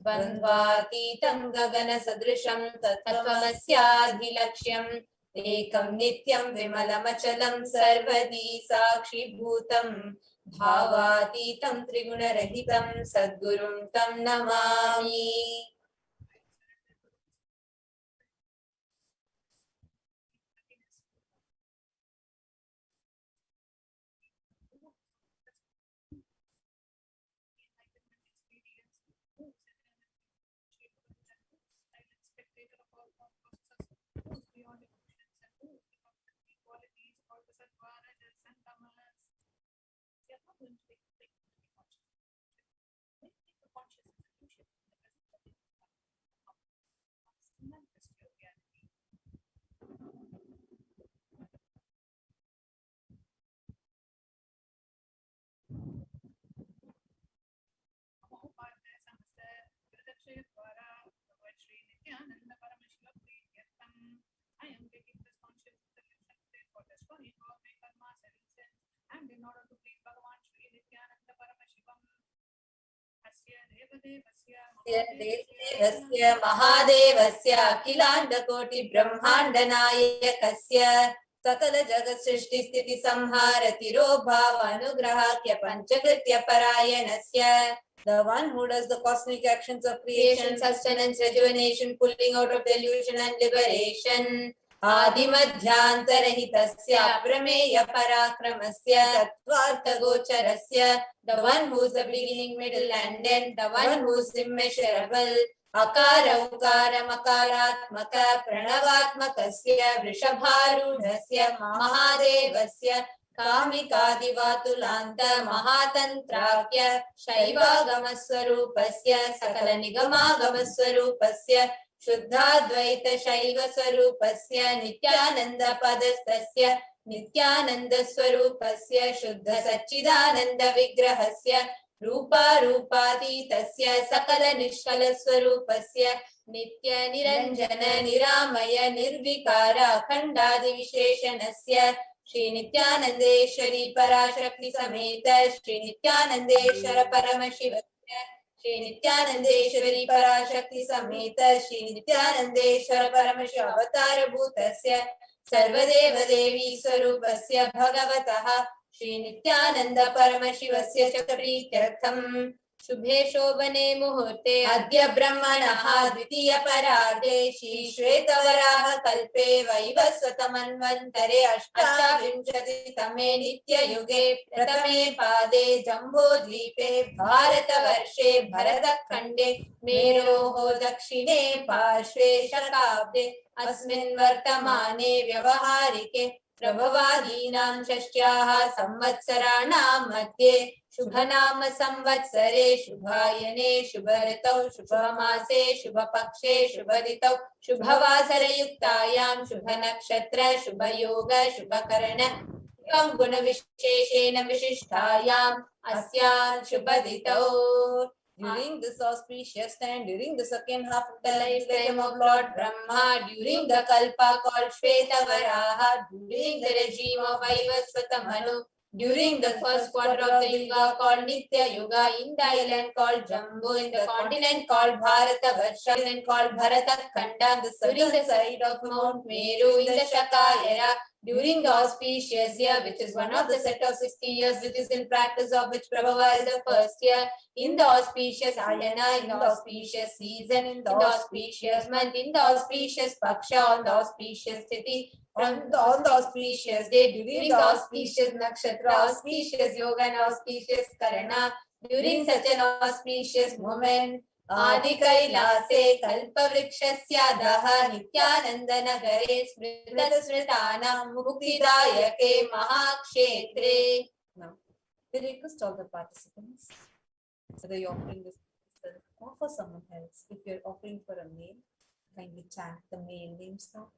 Bandvatītam Gagana Sadrisham Tattvamasyaadhilaksham Ekam Nityam Vimalamachalam Sarvadi Sakshi Bhutam Bhavatītam Trigunarahitam Sadgurum Tam Namami. I am taking this conscious solution today for destroying all my karmas and sins, and in order to please Bhagavan Shri Nithyananda Paramashivam. Asya Devadevasya Devasya Mahadevasya Akilandakoti Brahmandanayakasya Sakala Jagat Srishti Sthiti Samhara Tirobhavanugrahakya Panchakritya Parayanasya. The one who does the cosmic actions of creation, sustenance, rejuvenation, pulling out of delusion and liberation. Adimadhyantarhitasya Prameya Parakramasya Tattvartha Gocharasya. The one who is the beginning, middle and end. The one who is immeasurable. Akara Ukara Makaratmaka Pranavatmakasya Vrishabharudhasya Mahadevasya Kamikadivatulanta Mahatantrakya Shaivagamaswarupasya Sakala Nigamagamaswarupasya Shuddhadvaita Shaiva Swarupasya Nityananda Padastasya Nityananda Swarupasya Shuddha Satchidananda Vigrahasya Rupa Rupatitasya Sakala Nishkala Swarupasya Nitya Niranjana Niramaya Nirvikara Khandadi Visheshanasya Shri Nithyanandeshwari Parashakti Sameta Shri Nithyanandeshwara Paramashivasya Shri Nithyanandeshwari Parashakti Sameta Shri Nithyanandeshwara Paramashiva Avatara Bhutasya Sarvadeva Devi Swarupasya Bhagavataha Shri Nithyananda Paramashivasya Chakraprityartham Shubhe Shobhane Muhurte Adya Brahmanaha Dvitiya Parade Shri Shvetavaraha Kalpe Vaivasvatamanvantare Ashtavinshati Tame Nitya Yuge Pratame Pade Jambo Dvipe Bharata Varshe Bharata Khande Meroho Dakshine Parshve Shakabde Asmin Vartamane Vyavaharike Prabhavadinam Shashyaha Samvatsarana Madhye Shubhanama Samvatsare Shubhayane Shubharitau Shubhamase Shubhapakshe Shubhaditau Shubhavasara Yuktayam Shubhanakshatra Shubhayoga Shubhakarana Shubham Guna Visheshena Vishishtayam Asyam Shubhaditau. During this auspicious time, during the second half of the lifetime of Lord Brahma, during the Kalpa called Shvetavaraha, during the regime of Vaivasvata Manu, during the first quarter of the Yuga called Nitya Yuga, in the island called Jambu, in the continent called Bharata Varsha, and called Bharata Khanda, during the side of Mount Meru, in the Shaka era, during the auspicious year, which is one of the set of 60 years, which is in practice of which Prabhava is the first year, in the auspicious Ayana, in the auspicious season, in the auspicious month, in the auspicious Paksha, on the auspicious city, on the auspicious day, during the auspicious Nakshatra, auspicious Yoga, and auspicious Karana, during such an auspicious moment, Adi Kailase Kalpa Vrikshasya Nityananda Nagare Smrita Smritana Muktidayake Mahakshetre. Now, we request all the participants, whether you're offering this or for someone else. If you're offering for a male, kindly chant the male names now.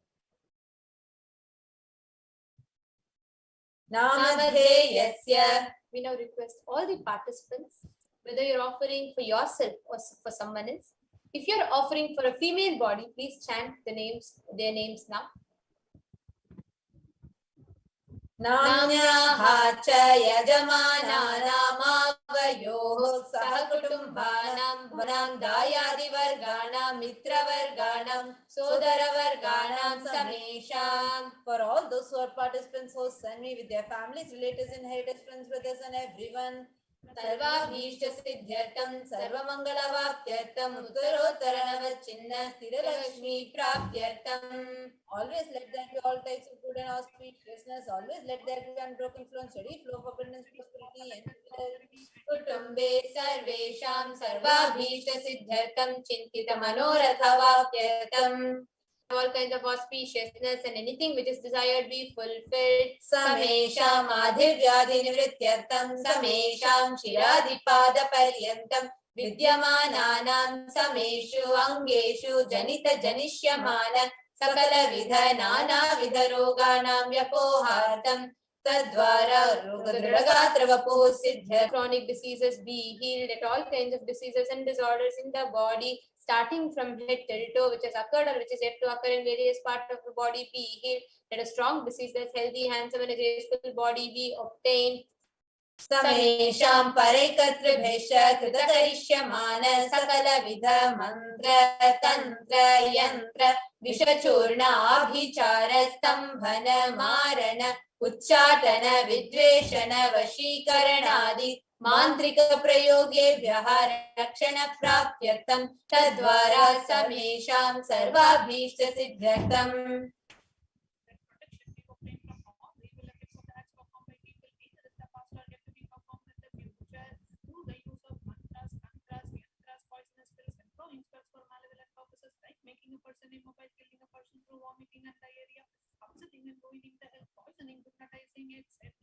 Namadheyasya. We now request all the participants, whether you're offering for yourself or for someone else. If you're offering for a female body, please chant their names now. Namnyaha cha yajamananamavayoh sahakutumbanam bhanam dayadivarganam mitravarganam sodaravarganam samesham. For all those who are participants, hosts, and me with their families, relatives, inheritors, friends, brothers, and everyone. Sarvabhishta siddhyartam sarvamangalavaptyartam uttarottaranavachinna sthiralakshmi praptyartam. Always let there be all types of good and auspiciousness. Always let there be unbroken flow and steady flow of abundance, prosperity, and wealth. Kutumbe sarvesham sarvabhishta siddhyartam chintita manoratha vaptyartam. All kinds of auspiciousness and anything which is desired be fulfilled. Samesham adhivyadi nivrityartam samesham shiradipada paryantam vidyamananam sameshu angeshu janita janishyamana sakala vidha nana vidha roganam vyapohartam tadvara rogadragatravapo siddhya. Chronic diseases be healed, at all kinds of diseases and disorders in the body, starting from head till toe, which has occurred or which is yet to occur in various parts of the body, be healed. Let a strong disease, that's healthy, handsome, and a graceful body be obtained. Samesham parekatra kritakarishямana sakala vidha mantra tantra yantra vishachurna abhichara stambhana marana uchatana vidveshana vashikaranadi mantrika prayogevyaha rakshana praptyartam tadvara samesham sarvabhishta siddhyartam. Making a person immobile, killing a person through vomiting and diarrhea, upsetting and ruining the health, poisoning, hypnotizing, etc.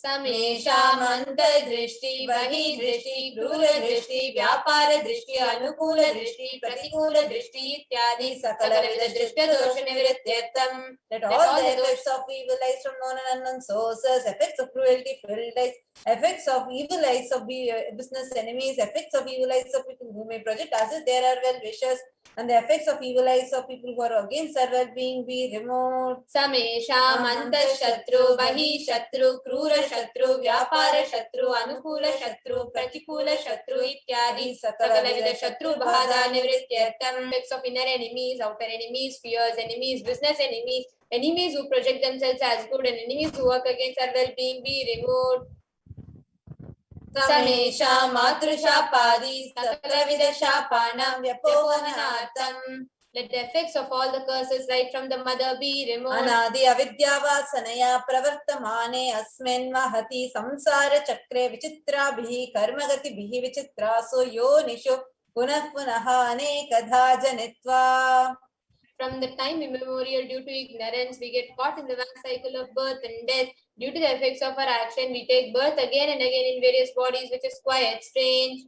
समेषामन्तर्दृष्टि बहिर्दृष्टि क्रूरदृष्टि व्यापारदृष्टि अनुकूलदृष्टि प्रतिकूलदृष्टि इत्यादि सकलविधदृष्टदोषनिवृत्त्यर्थं. Let all the effects of evil eyes from known and unknown sources, effects of cruelty filled eyes, effects of evil eyes of business enemies, effects of evil eyes of people who may project as if there are well wishers, and the effects of evil eyes of people who are against our well-being be removed. Samesham antashatru bahishatru krura shatru vyapara shatru anukula shatru pratikula shatru ityadi sakala shatru bhada nivrityartam. Effects of inner enemies, outer enemies, fears enemies, business enemies, enemies who project themselves as good, and enemies who work against our well-being be removed. Samesha matrushapadhi sakalavidha shapanam vyapohanartam. Let the effects of all the curses right from the mother be removed. Anadi avidyavasanaya pravartamane asmin mahati samsara chakre vichitrabhihi karmagatibihi vichitraso yonishu punah punaha anekadha janitva. From the time immemorial, due to ignorance, we get caught in the vast cycle of birth and death. Due to the effects of our action, we take birth again and again in various bodies, which is quite strange.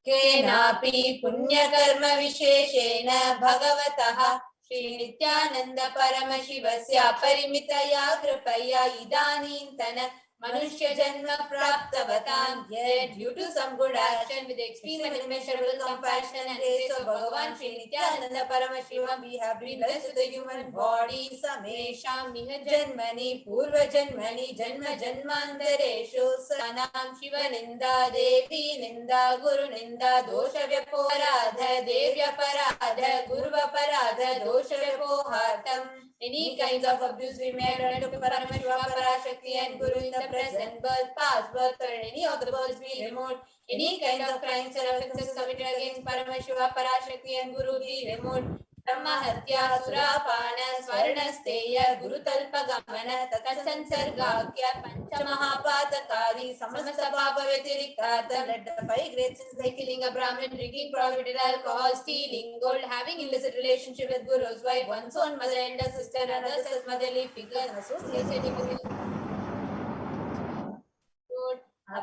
Kenapi punya karma visheshena bhagavataha Shri Nithyananda Paramashivasya parimitaya kripaya idanintana Manushya janma praptavatam. Yet due to some good action with extreme and immeasurable compassion and grace of Bhagavan Shri Nithyananda Paramashivam, we have been blessed with a human body. Samesham niha janmani purva janmani janma janmantareshu sanam shiva ninda devi ninda guru ninda dosha vyaporadha devya paradha gurva paradha dosha vyapohartam. Any kinds of abuse we may have done to Paramashiva, Parashakti and Guru in the present birth, past birth, or any of the births be removed. Any kind of crimes or offences committed against Paramashiva, Parashakti and Guru be removed. Brahmahatya, Surapana, Swarnasteya, Guru Talpagamana, Tatsansargakya, Panchamahapatakadi, Samasta Papa Vetirikata. Let the 5 great sins like killing a Brahmin, drinking prohibited alcohol, stealing gold, having illicit relationship with Guru's wife, one's own mother and a sister, and others as motherly figures, associated with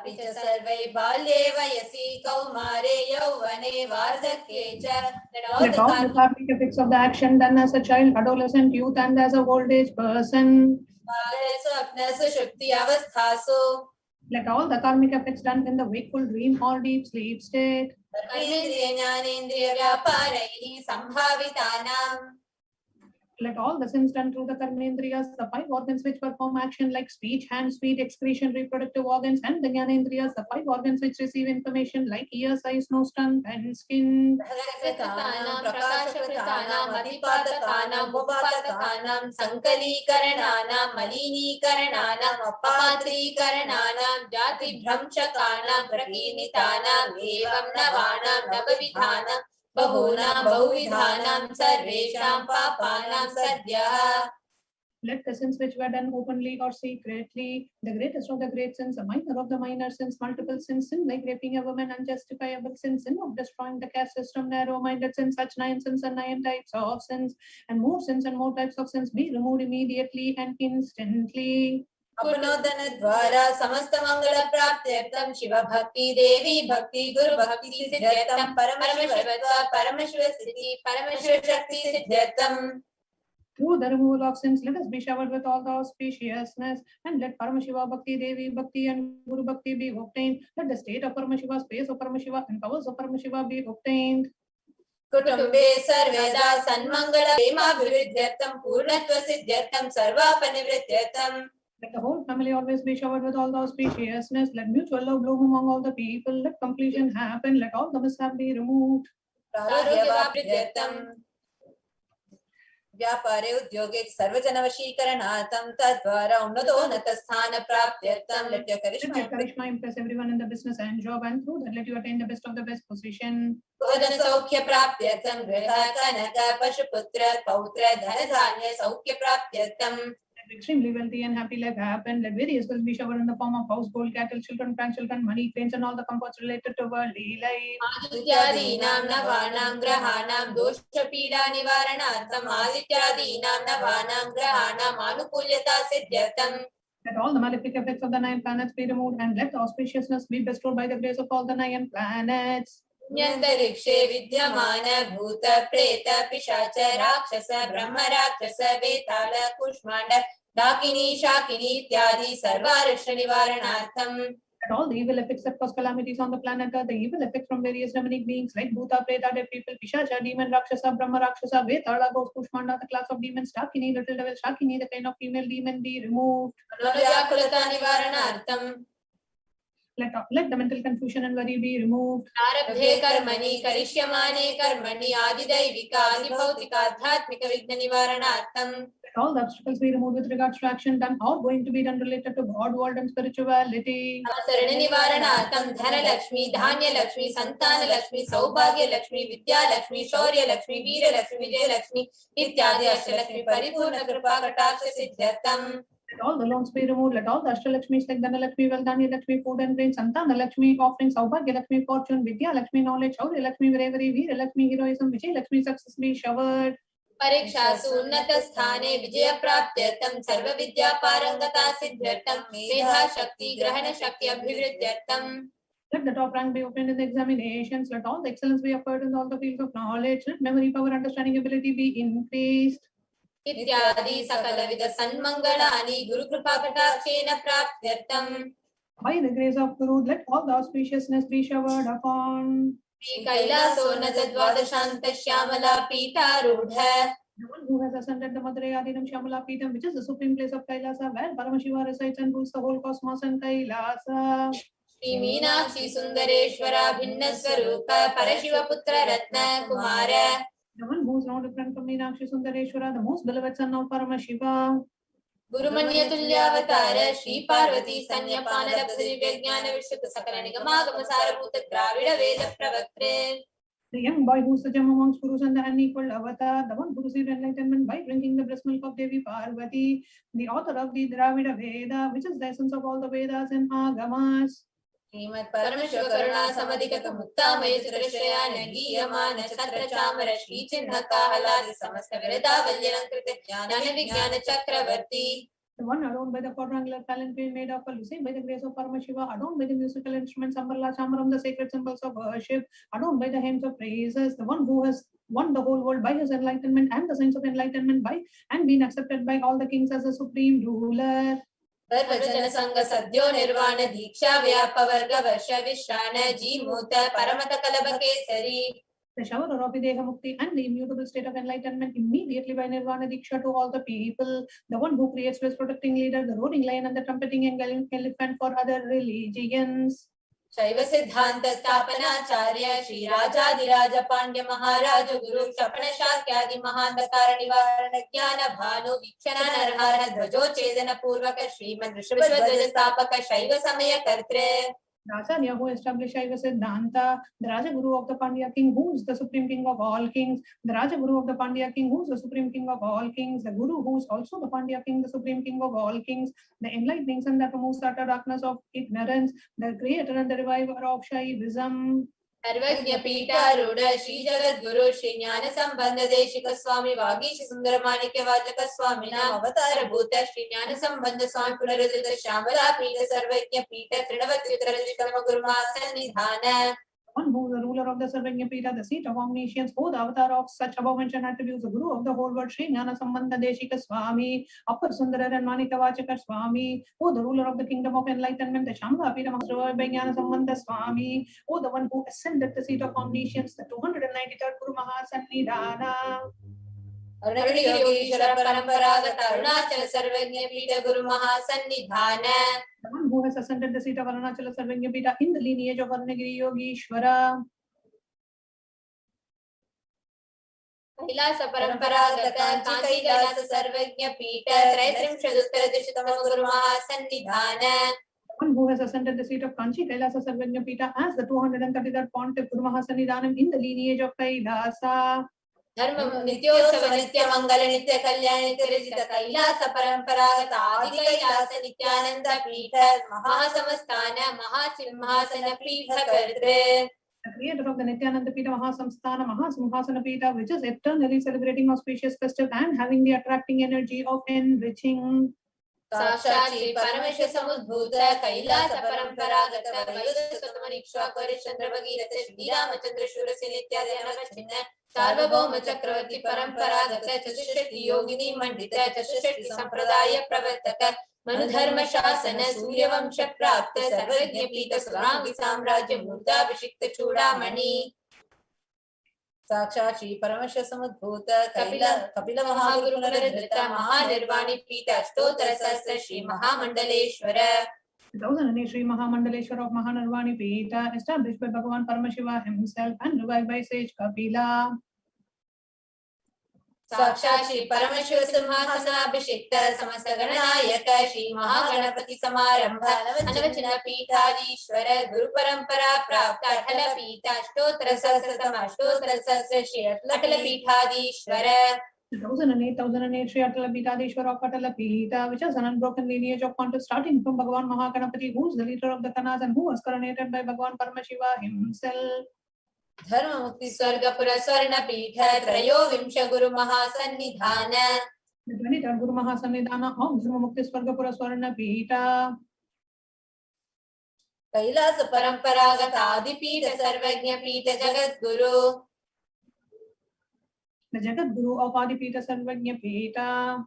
अपि च सर्वै बाल्ये वयसि कौमारे यौवने वार्धक्ये च. Let all Let all the karmic effects of the action done as a child, adolescent, youth, and as a old age person. Let all the karmic effects done in the wakeful dream or deep sleep state. Let all the sins done through the karmendriyas, the 5 organs which perform action like speech, hands, feet, excretion, reproductive organs, and the jnanendriyas, the 5 organs which receive information like ears, eyes, nose, tongue, and skin. Let the sins which were done openly or secretly, the greatest of the great sins, the minor of the minor sins, multiple sins, sin like raping a woman, unjustifiable sins, sin of destroying the caste system, narrow-minded sins, such 9 sins and 9 types of sins, and more sins and more types of sins be removed immediately and instantly. अपनोदन द्वारा समस्त मंगल प्राप्त्यर्थम शिव भक्ति देवी भक्ति गुरु भक्ति सिद्ध्यर्थम परमशिवत्व परमशिव स्थिति परमशिव शक्ति सिद्ध्यर्थम. Through the removal of sins, let us be showered with all the auspiciousness, and let Paramashiva Bhakti, Devi Bhakti, and Guru Bhakti be obtained. Let the state of Paramashiva, space of Paramashiva, and powers of Paramashiva be obtained. कुटुंबे सर्वेदा सन्मंगल प्रेमाभिवृद्ध्यर्थम पूर्णत्व सिद्ध्यर्थम सर्वापनिवृत्त्यर्थम. Let the whole family always be showered with all the auspiciousness. Let mutual love bloom among all the people. Let completion happen. Let all the mishap be removed. व्यापारे उद्योगे सर्वजनवशीकरणार्थं तद्वारा उन्नतोन्नत स्थान प्राप्त्यर्थं. Let your charisma impress everyone in the business and job, and through that let you attain the best of the best position. भोजन सौख्य प्राप्त्यर्थं गृह कनक पशुपुत्र पौत्र धन धान्य सौख्य प्राप्त्यर्थं. Extremely wealthy and happy life happen. Let various wealth be showered in the form of house, gold, cattle, children, grandchildren, money, trains, and all the comforts related to worldly life. आदित्यादीनां नवानां ग्रहाणां दोषपीडा निवारणार्थं आदित्यादीनां नवानां ग्रहाणां आनुकूल्यता सिद्ध्यर्थं. Let all the malefic effects of the 9 planets be removed, and let the auspiciousness be bestowed by the grace of all the 9 planets. न्यन्तरिक्षे विद्यमान भूत प्रेत पिशाच राक्षस ब्रह्म राक्षस वेताल कुष्मांड डाकिनी शाकिनी इत्यादि सर्वारिष्ट निवारणार्थम. Let all the evil effects that cause calamities on the planet, the evil effects from various demonic beings like Bhuta, Preta, dead people, Pishacha, demon, Rakshasa, Brahma, Rakshasa, Vetala, ghost, Kushmanda, the class of demons, Dakini, little devil, Shakini, the kind of female demon be removed. मनोव्याकुलता निवारणार्थम. Let the mental confusion and worry be removed. प्रारब्धे कर्मणि करिष्यमाणे कर्मणि आदिदैविक आदिभौतिक आध्यात्मिक विघ्न निवारणार्थम. Let all the obstacles be removed with regards to action done or going to be done related to God, world, and spirituality. शरण निवारणार्थम धन लक्ष्मी धान्य लक्ष्मी संतान लक्ष्मी सौभाग्य लक्ष्मी विद्या लक्ष्मी शौर्य लक्ष्मी वीर लक्ष्मी विजय लक्ष्मी इत्यादि अष्टलक्ष्मी परिपूर्ण कृपा कटाक्ष सिद्ध्यर्थम. Let all the loans be removed. Let all the Ashtalakshmis like Dhanalakshmi, Valdhanya Lakshmi, food and rain, Santana Lakshmi, offerings, Saubhagya Lakshmi, fortune, Vidya Lakshmi, knowledge, Shaurya Lakshmi, bravery, Veera Lakshmi, heroism, Vijay Lakshmi, success be showered. परीक्षासु उन्नत स्थाने विजय प्राप्त्यर्थं सर्व विद्या पारंगता सिद्ध्यर्थं मेधा शक्ति ग्रहण शक्ति अभिवृद्ध्यर्थं. Let the top rank be opened in the examinations. Let all the excellence be offered in all the fields of knowledge. Let memory, power, understanding, ability be increased. इत्यादि सकलविध सन्मंगलानि गुरु कृपा कटाक्षेन प्राप्त्यर्थं. By the grace of Guru, let all the auspiciousness be showered upon. कैलासोन्नत द्वादशान्त Shyamala पीठारूढ़. The one who has ascended the Madurai Adinam Shyamala Peetham, which is the supreme place of Kailasa, where Paramashiva resides and rules the whole cosmos and Kailasa. Shri Meenakshi सुंदरेश्वरा भिन्न स्वरूप परशिव पुत्र रत्न Kumar. The one who is no different from Meenakshi Sundareshwara, the most beloved son of Paramashiva. गुरुमन्य तुल्यावतार Shri Parvati स्तन्यपान लब्ध दिव्य ज्ञान विशुद्ध सकल निगमागम सारभूत द्राविड वेद प्रवक्त्रे. The young boy who is the gem amongst Gurus and the unequaled avatar, the one who received enlightenment by drinking the breast milk of Devi Parvati, the author of the Dravida Veda, which is the essence of all the Vedas and Agamas. श्रीमत् Paramshiva करुणा समधिगत मुक्तामय चित्रश्रया नगीयमान छत्र चामर श्री चिन्ह काहलादि समस्त विरदावल्यलंकृत ज्ञान विज्ञान चक्रवर्ती. The one adorned by the quadrangular palanquin made of Lucy by the grace of Paramashiva, adorned by the musical instruments, umbrella, chamaram, the sacred symbols of worship, adorned by the hymns of praises, the one who has won the whole world by his enlightenment and the signs of enlightenment by and been accepted by all the kings as a supreme ruler. सर्वजन संग सद्यो निर्वाण दीक्षा व्याप वर्ग वर्ष विश्राण Jimuta परमत कलभ Kesari. The shower of Videha Mukti and the immutable state of enlightenment immediately by Nirvana Diksha to all the people, the one who creates with protecting leader, the roaring lion and the trumpeting elephant for other religions. शैव सिद्धांत स्थापनाचार्य श्री राजाधिराज पांड्य महाराज गुरु क्षपण शाक्यादि महांधकार निवारण ज्ञान भानु वीक्षण नरहर ध्वजोच्छेदन पूर्वक श्रीमद ऋषभध्वज स्थापक शैव समय कर्तृ. Acharya who established Shaiva Siddhanta, the Raja Guru of the Pandya king, who is the supreme king of all kings, the Raja Guru of the Pandya king, who is the supreme king of all kings, the Guru who is also the Pandya king, the supreme king of all kings, the enlightening sun that removes the utter darkness of ignorance, the creator and the reviver of Shaivism. सर्वज्ञ पीठारूढ़ श्री जगत गुरु श्री ज्ञान संबंध देशिक स्वामी वागीश सुंदर माणिक्य वाचक स्वामी नाम अवतार भूत श्री ज्ञान संबंध स्वामी पुनरुदित श्यामला पीठ सर्वज्ञ पीठ तृणवत्युत्तरजितम गुरुमासन्निधान. One who is the ruler of the Sarvagnya Pita, the seat of omniscience, who the avatar of such above mentioned attributes, the Guru of the whole world, Sri Jnana Sambandha Deshika Swami, Upper Sundara and Manika Vachaka Swami, who the ruler of the kingdom of enlightenment, the Shambha Pita Master by Jnana Sambandha Swami, who the one who ascended the seat of omniscience, the 293rd Guru Mahasannidhana. अरुणगिरि Yogeshwar परंपरागत अरुणाचल सर्वज्ञ पीठ गुरु महासन्निधान. The one who has ascended the seat of Arunachala Sarvagnya Pita in the lineage of Arunagiri Yogishwara. Kailash परंपरागत कांची कैलास सर्वज्ञ पीठ त्रैत्रिंशदुत्तरदिशतम गुरु महासन्निधान. One who has ascended the seat of Kanchi Kailasa Sarvagnya Pita as the 233rd Pontiff Guru Mahasannidhanam in the lineage of Kailasa. धर्म नित्योत्सव नित्य मंगल नित्य कल्याण नित्य रचित कैलास परंपरागत आदि कैलास नित्यानंद पीठ महासमस्थान महासिंहासन पीठ कर्तृ. The creator of the Nithyananda Pita Mahasamsthana Mahasimhasana Pita, which is eternally celebrating auspicious festive and having the attracting energy of enriching. साक्षात् श्री परमेश्वर समुद्भूत कैलास परंपरागत वैवस्वतमनिक्ष्वाकुर चंद्र भगीरथ श्री रामचंद्र शूरसेन इत्यादि अनवच्छिन्न सार्वभौम चक्रवर्ती परंपरागत चतुष्षष्टि योगिनी मंडित चतुष्षष्टि संप्रदाय प्रवर्तक मनुधर्म शासन सूर्यवंश प्राप्त सर्वज्ञ पीठ सुरांग साम्राज्य मूर्ताभिषिक्त चूड़ामणि. साक्षात् श्री परमेश्वर समुद्भूत कपिल महागुरु नरधृत महानिर्वाणी पीठ अष्टोत्तर सहस्र श्री महामंडलेश्वर. 1008 Sri Mahamandaleshwara of Mahanirvani Pita, established by Bhagavan Paramashiva himself and revived by sage Kapila. साक्षात् श्री परमेश्वर सिंहासनाभिषिक्त समस्त गणनायक श्री महागणपति समारंभ अनवचिन्न पीठाधीश्वर गुरु परंपरा प्राप्त अटल पीठ अष्टोत्तर सहस्रतम अष्टोत्तर सहस्र श्री अटल पीठाधीश्वर. 1008 Sri Atala Pitadishwara of Atala Pita, which has an unbroken lineage of pontiffs starting from Bhagavan Mahaganapati, who is the leader of the Kanas and who was coronated by Bhagavan Paramashiva himself. धर्म मुक्ति स्वर्गपुर स्वर्ण पीठ त्रयोविंश गुरु महासन्निधान. The 23rd Guru Mahasannidhana of Dharma Mukti Swargapura Swarna Pita. Kailash परंपरागत आदि पीठ सर्वज्ञ पीठ Jagat Guru. The Jagat Guru of Adi Pita Sarvagnya Pita.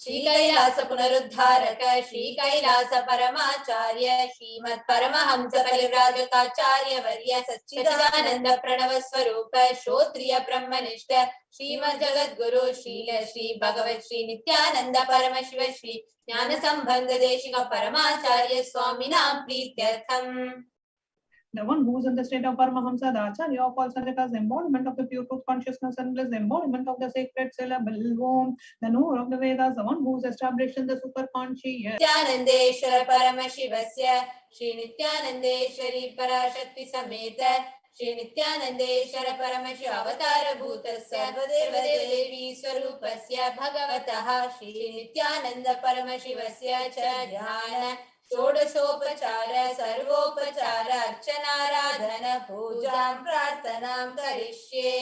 Shri Kailash पुनरुद्धारक Shri Kailash परमाचार्य Shrimad Paramhans परिव्राजकाचार्य वर्य सच्चिदानंद प्रणव स्वरूप श्रोत्रिय ब्रह्मनिष्ठ श्रीमद जगत गुरु श्री भगवत श्री नित्यानंद परमशिव श्री ज्ञान संबंध Desika परमाचार्य स्वामिनां प्रीत्यर्थम. The one who is in the state of Paramahamsa, the Acharya of all Sadhakas, the embodiment of the pure truth consciousness and bliss, the embodiment of the sacred syllable Om, the knower of the Vedas, the one who is established in the superconscious. Nityanandeshwara Paramashivasya Shri Nithyanandeshwari Parashakti Sameta Shri Nithyanandeshwara Paramashiva Avatara Bhutasya Sarvadeva Devi Swarupasya Bhagavataha Shri Nithyananda Paramashivasya Cha Dhyana षोडशोपचार सर्वोपचार अर्चनाराधन पूजां प्रार्थनां करिष्ये.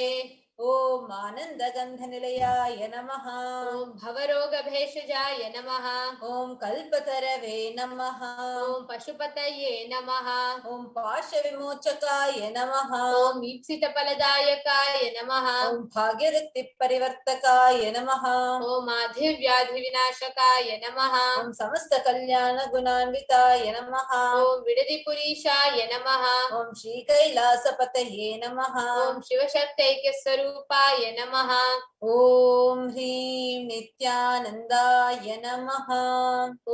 ॐ आनन्दगन्धनिलयाय नमः। ॐ भवरोगभेषजाय नमः। ॐ कल्पतरवे नमः। ॐ पशुपतये नमः। ॐ पाशविमोचकाय नमः। ॐ ईप्सितफलदायकाय नमः। ॐ भाग्यवृत्तिपरिवर्तकाय नमः। ॐ आधिर्व्याधिविनाशकाय नमः। ॐ समस्तकल्याणगुणान्विताय नमः। ॐ विडदिपुरीशाय नमः। ॐ श्रीकैलासपतये नमः। ॐ शिवशक्तैक्यस्वरूपाय नमः। ॐ ह्रीं नित्यानन्दाय नमः।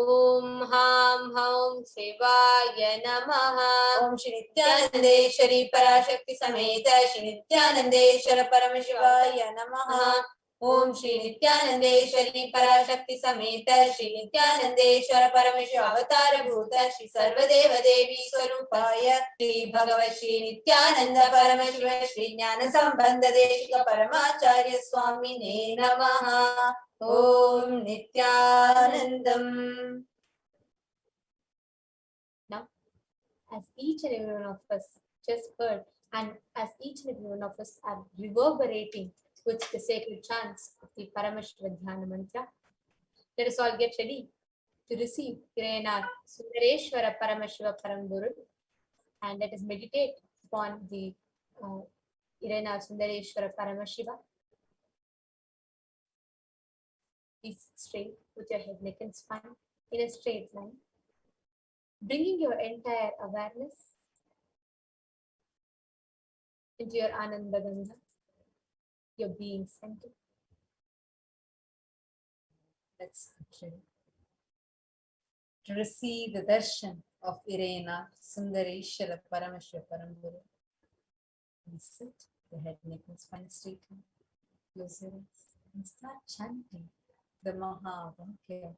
ॐ हां हौं शिवाय नमः। ॐ श्री नित्यानन्देश्वरी पराशक्ति समेत श्री नित्यानन्देश्वर परमशिवाय नमः। ॐ श्री नित्यानन्देश्वरी पराशक्ति समेत श्री नित्यानन्देश्वर परमशिव अवतारभूत श्री सर्वदेव देवी स्वरूपाय श्री भगवत् श्री नित्यानंद परमशिव श्री ज्ञान संबंध देशिक परमाचार्य स्वामिने नमः। ॐ नित्यानन्दम्। As each and every one of us just heard, and as each and every one of us are reverberating with the sacred chants of the Paramashivoham mantra, let us all get ready to receive Nithyananda Sundareshwara Paramashiva Paramburu, and let us meditate upon the Nithyananda Sundareshwara Paramashiva. Please sit straight, put your head, neck and spine in a straight line, bringing your entire awareness into your Ananda Ganga, your being center. Let's try to receive the darshan of Nithyananda Sundareshwara Paramashiva Paramburu. Please sit, the head, neck and spine straight, close your eyes and start chanting the Mahavakya.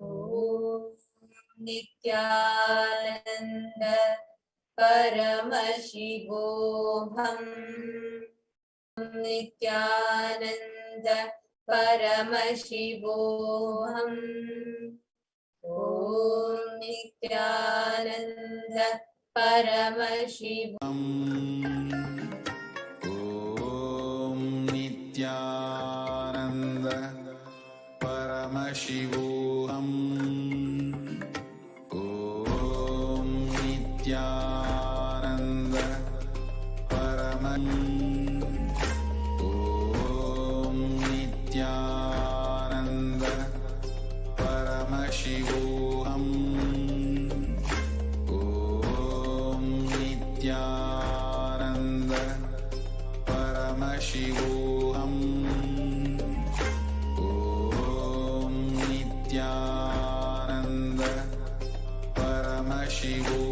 Om Nithyananda Paramashivoham. Nithyananda Paramashivoham. Om Nithyananda Paramashivoham. Om Nithyananda Paramashivoham. Om Nithyananda Paramashivoham. Om Nithyananda Paramashivoham. Om Nithyananda Paramashivoham.